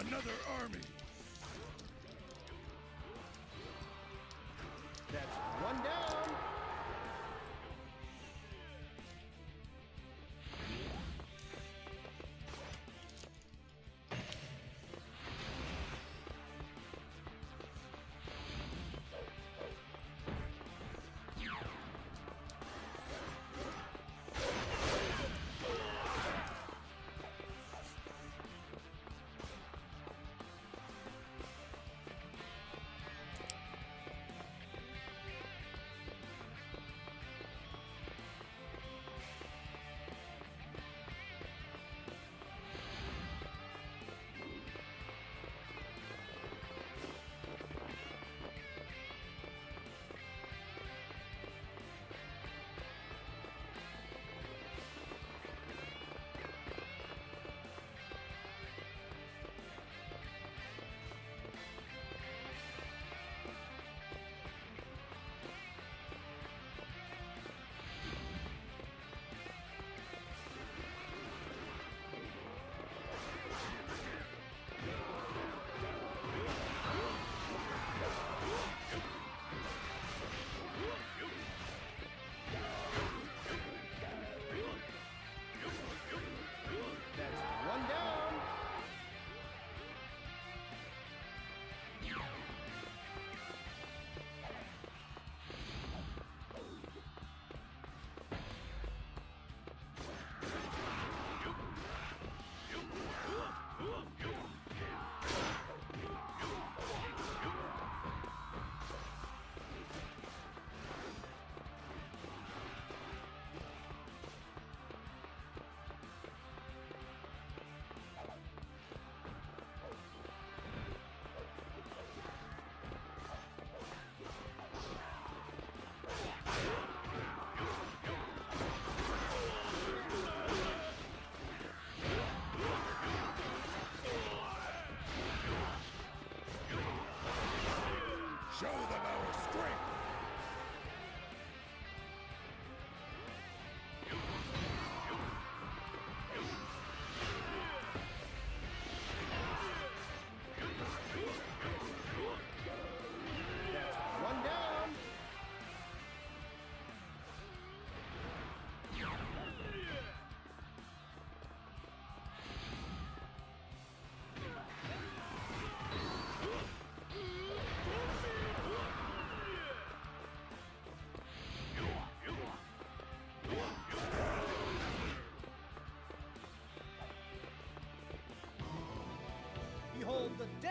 Another army! That's one down.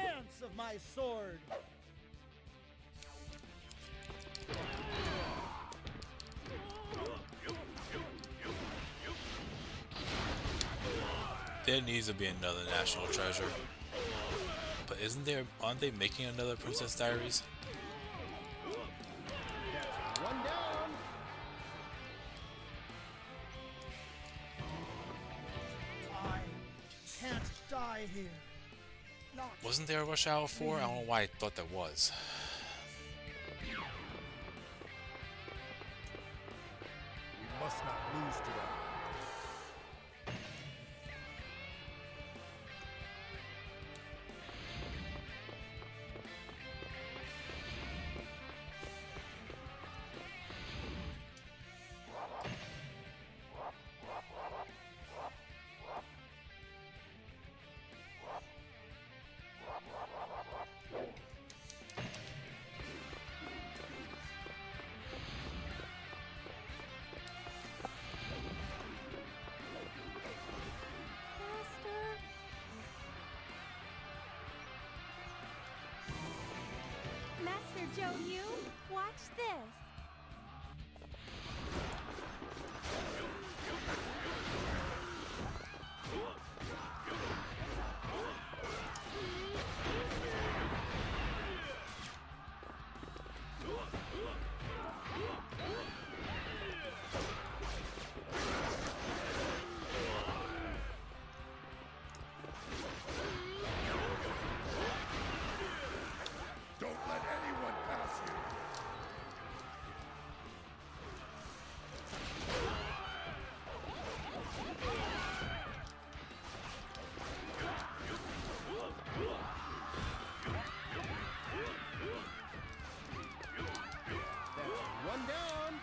dance of my sword. There needs to be another National Treasure. But aren't they making another Princess Diaries? That's one down. I can't die here. Not Wasn't there a Rush Hour 4? I don't know why I thought there was. We must not lose to them. Master Joe, you watch this. Don't let anyone pass you. That's one down.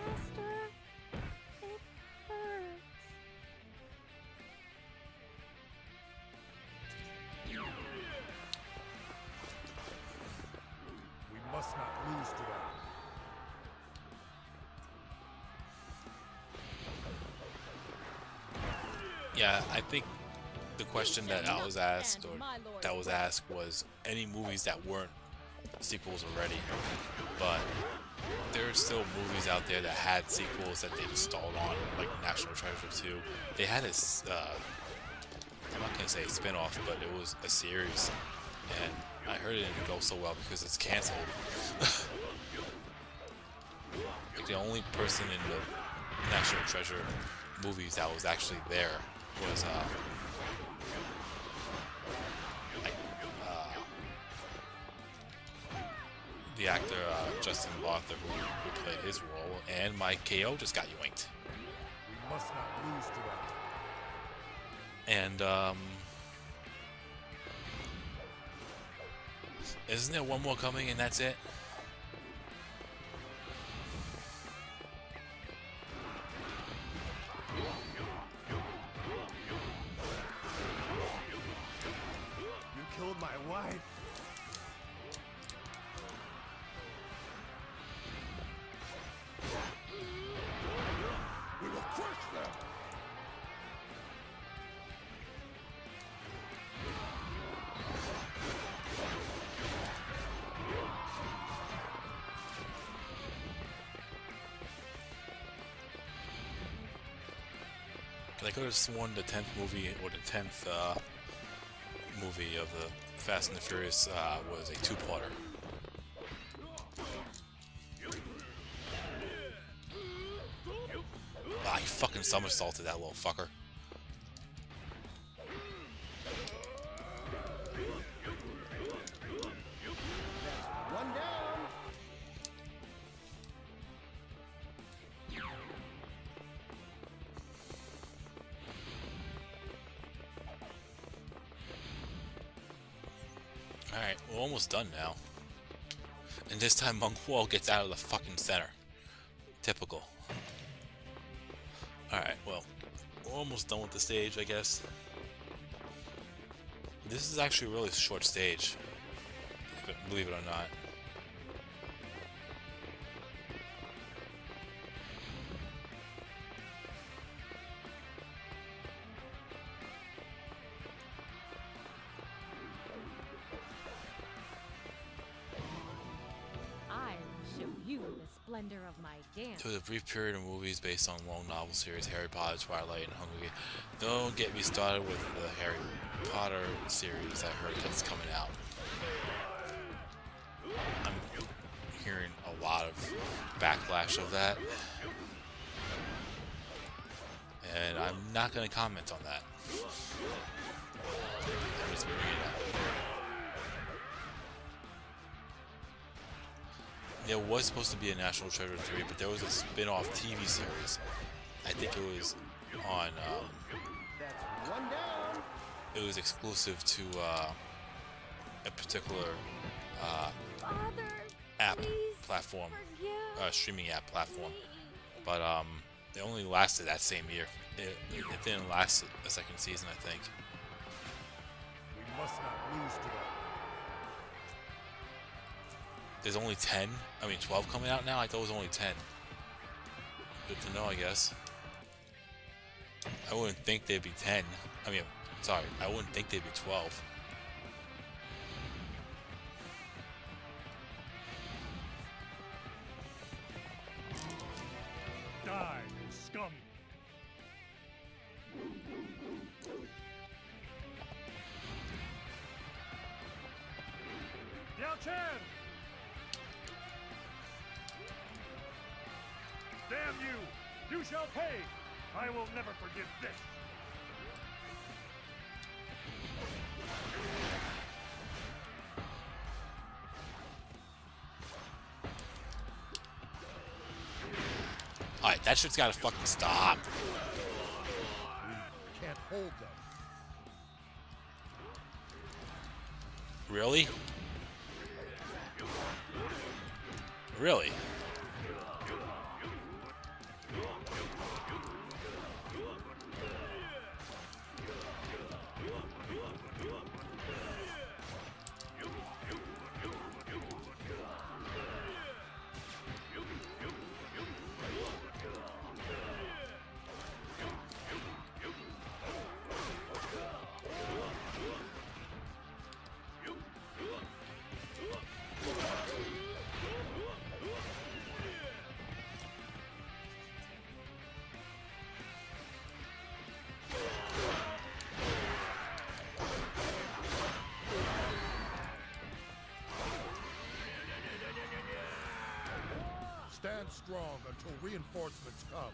Master, it hurts. We must not lose to them. Yeah, I think the question that I was asked, or that was asked, was any movies that weren't sequels already. But there are still movies out there that had sequels that they just stalled on, like National Treasure 2. They had a, I'm not gonna say a spin-off, but it was a series, and I heard it didn't go so well because it's canceled. Like the only person in the National Treasure movies that was actually there was the actor Justin Bartha, who played his role, and my KO just got yoinked. We must not lose to them. And isn't there one more coming and that's it? You killed my wife. We will crush them. I could have sworn the 10th movie, or the 10th movie of the Fast and the Furious was a two-parter. Ah, he fucking somersaulted that little fucker. One down. Alright, we're almost done now. And this time Monk Wall gets out of the fucking center. Typical. Alright, well, we're almost done with the stage, I guess. This is actually a really short stage, believe it or not. splendor of my dance. There was a brief period of movies based on long novel series, Harry Potter, Twilight, and Hunger Games. Don't get me started with the Harry Potter series. I heard that's coming out. I'm hearing a lot of backlash of that, and I'm not going to comment on that. I'm just bringing it up. There was supposed to be a National Treasure 3, but there was a spin-off TV series. I think it was on. That's one down. It was exclusive to a particular Father, app please platform, forgive streaming app platform. me. But it only lasted that same year. It didn't last a second season, I think. We must not lose today. There's only 12 coming out now? I thought it was only 10. Good to know, I guess. I wouldn't think they'd be 10. I wouldn't think they'd be 12. Die, scum! Yao Chen! Damn you! You shall pay! I will never forgive this! Alright, that shit's gotta fucking stop. We can't hold them. Really? Really? Stand strong until reinforcements come.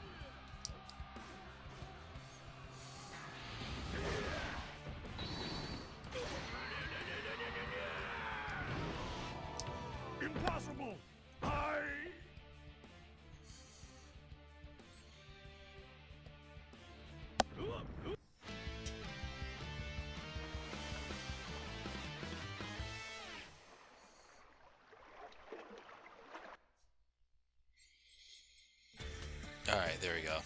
Impossible! Alright, there we go.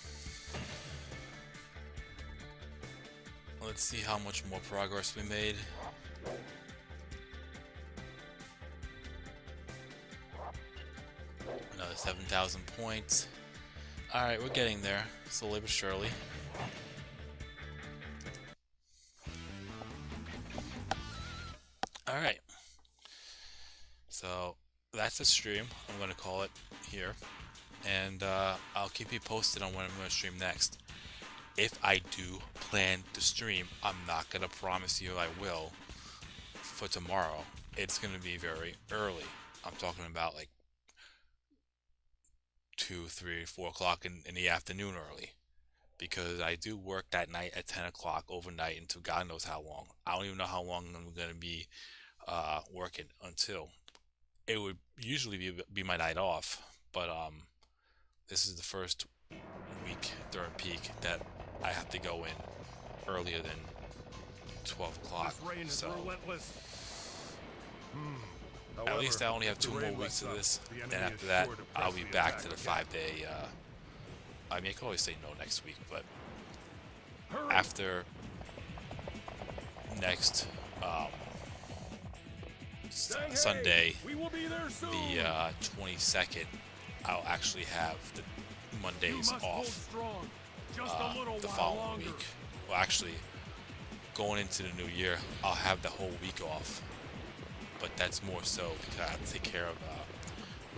Let's see how much more progress we made. Another 7,000 points. Alright, we're getting there, slowly but surely. Alright. So, that's the stream. I'm going to call it here. And I'll keep you posted on when I'm going to stream next. If I do plan to stream, I'm not going to promise you I will for tomorrow. It's going to be very early. I'm talking about like 2, 3, 4 o'clock in the afternoon early. Because I do work that night at 10 o'clock overnight until God knows how long. I don't even know how long I'm going to be working until. It would usually be my night off. But this is the first week during peak that I have to go in earlier than 12 o'clock. So at least I only have 2 more weeks of this. Then after that, I'll be back to the 5-day. I mean, I can always say no next week, but after next Sunday, the 22nd. I'll actually have the Mondays off the following week. Well, actually, going into the new year, I'll have the whole week off. But that's more so because I have to take care of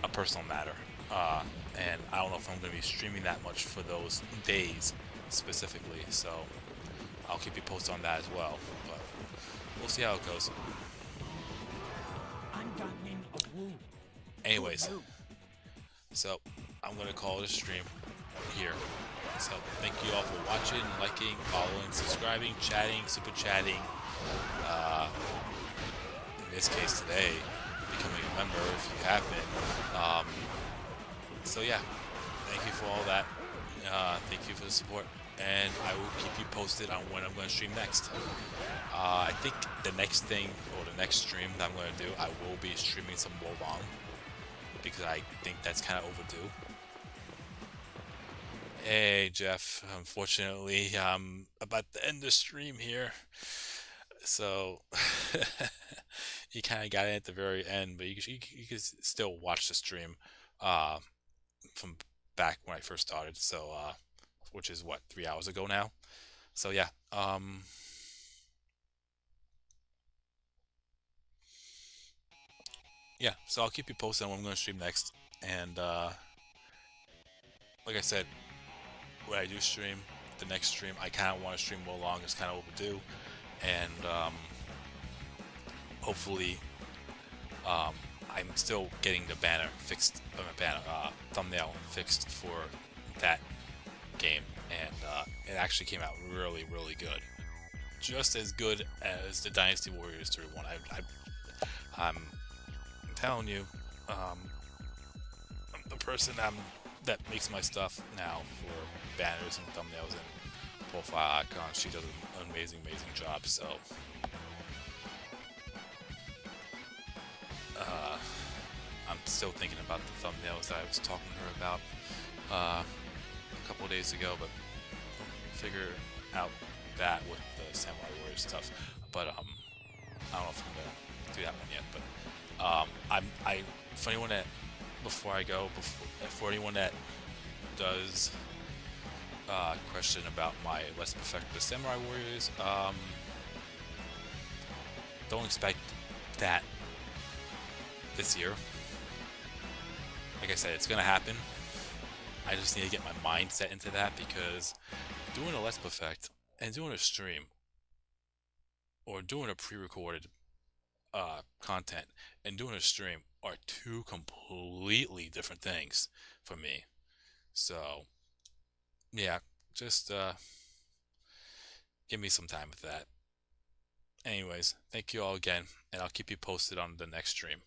a personal matter. and I don't know if I'm going to be streaming that much for those days specifically, so I'll keep you posted on that as well, but we'll see how it goes. Anyways, so I'm going to call it a stream here. So thank you all for watching, liking, following, subscribing, chatting, super chatting, in this case today, becoming a member if you have been. So yeah, thank you for all that. Thank you for the support, and I will keep you posted on when I'm going to stream next. I think the next thing, or the next stream that I'm going to do, I will be streaming some Wobong, because I think that's kind of overdue. Hey Jeff, unfortunately I'm about to end the stream here, so you kind of got it at the very end, but you can still watch the stream from back when I first started, so which is what, 3 hours ago now. So yeah, so I'll keep you posted on when I'm going to stream next, and like I said, when I do stream, the next stream, I kind of want to stream more long. It's kind of overdue, and hopefully I'm still getting the banner fixed, thumbnail fixed for that game, and it actually came out really, really good. Just as good as the Dynasty Warriors 3 one. I'm telling you, the person that makes my stuff now for banners and thumbnails and profile icons, she does an amazing job. So I'm still thinking about the thumbnails that I was talking to her about a couple of days ago, but figure out that with the Samurai Warriors stuff. But I don't know if I'm gonna do that one yet. But for anyone that, for anyone that does question about my Let's Perfect the Samurai Warriors, don't expect that this year. Like I said, it's gonna happen. I just need to get my mindset into that, because doing a Let's Perfect and doing a stream, or doing a pre-recorded content and doing a stream, are two completely different things for me. So yeah, just give me some time with that. Anyways, thank you all again, and I'll keep you posted on the next stream.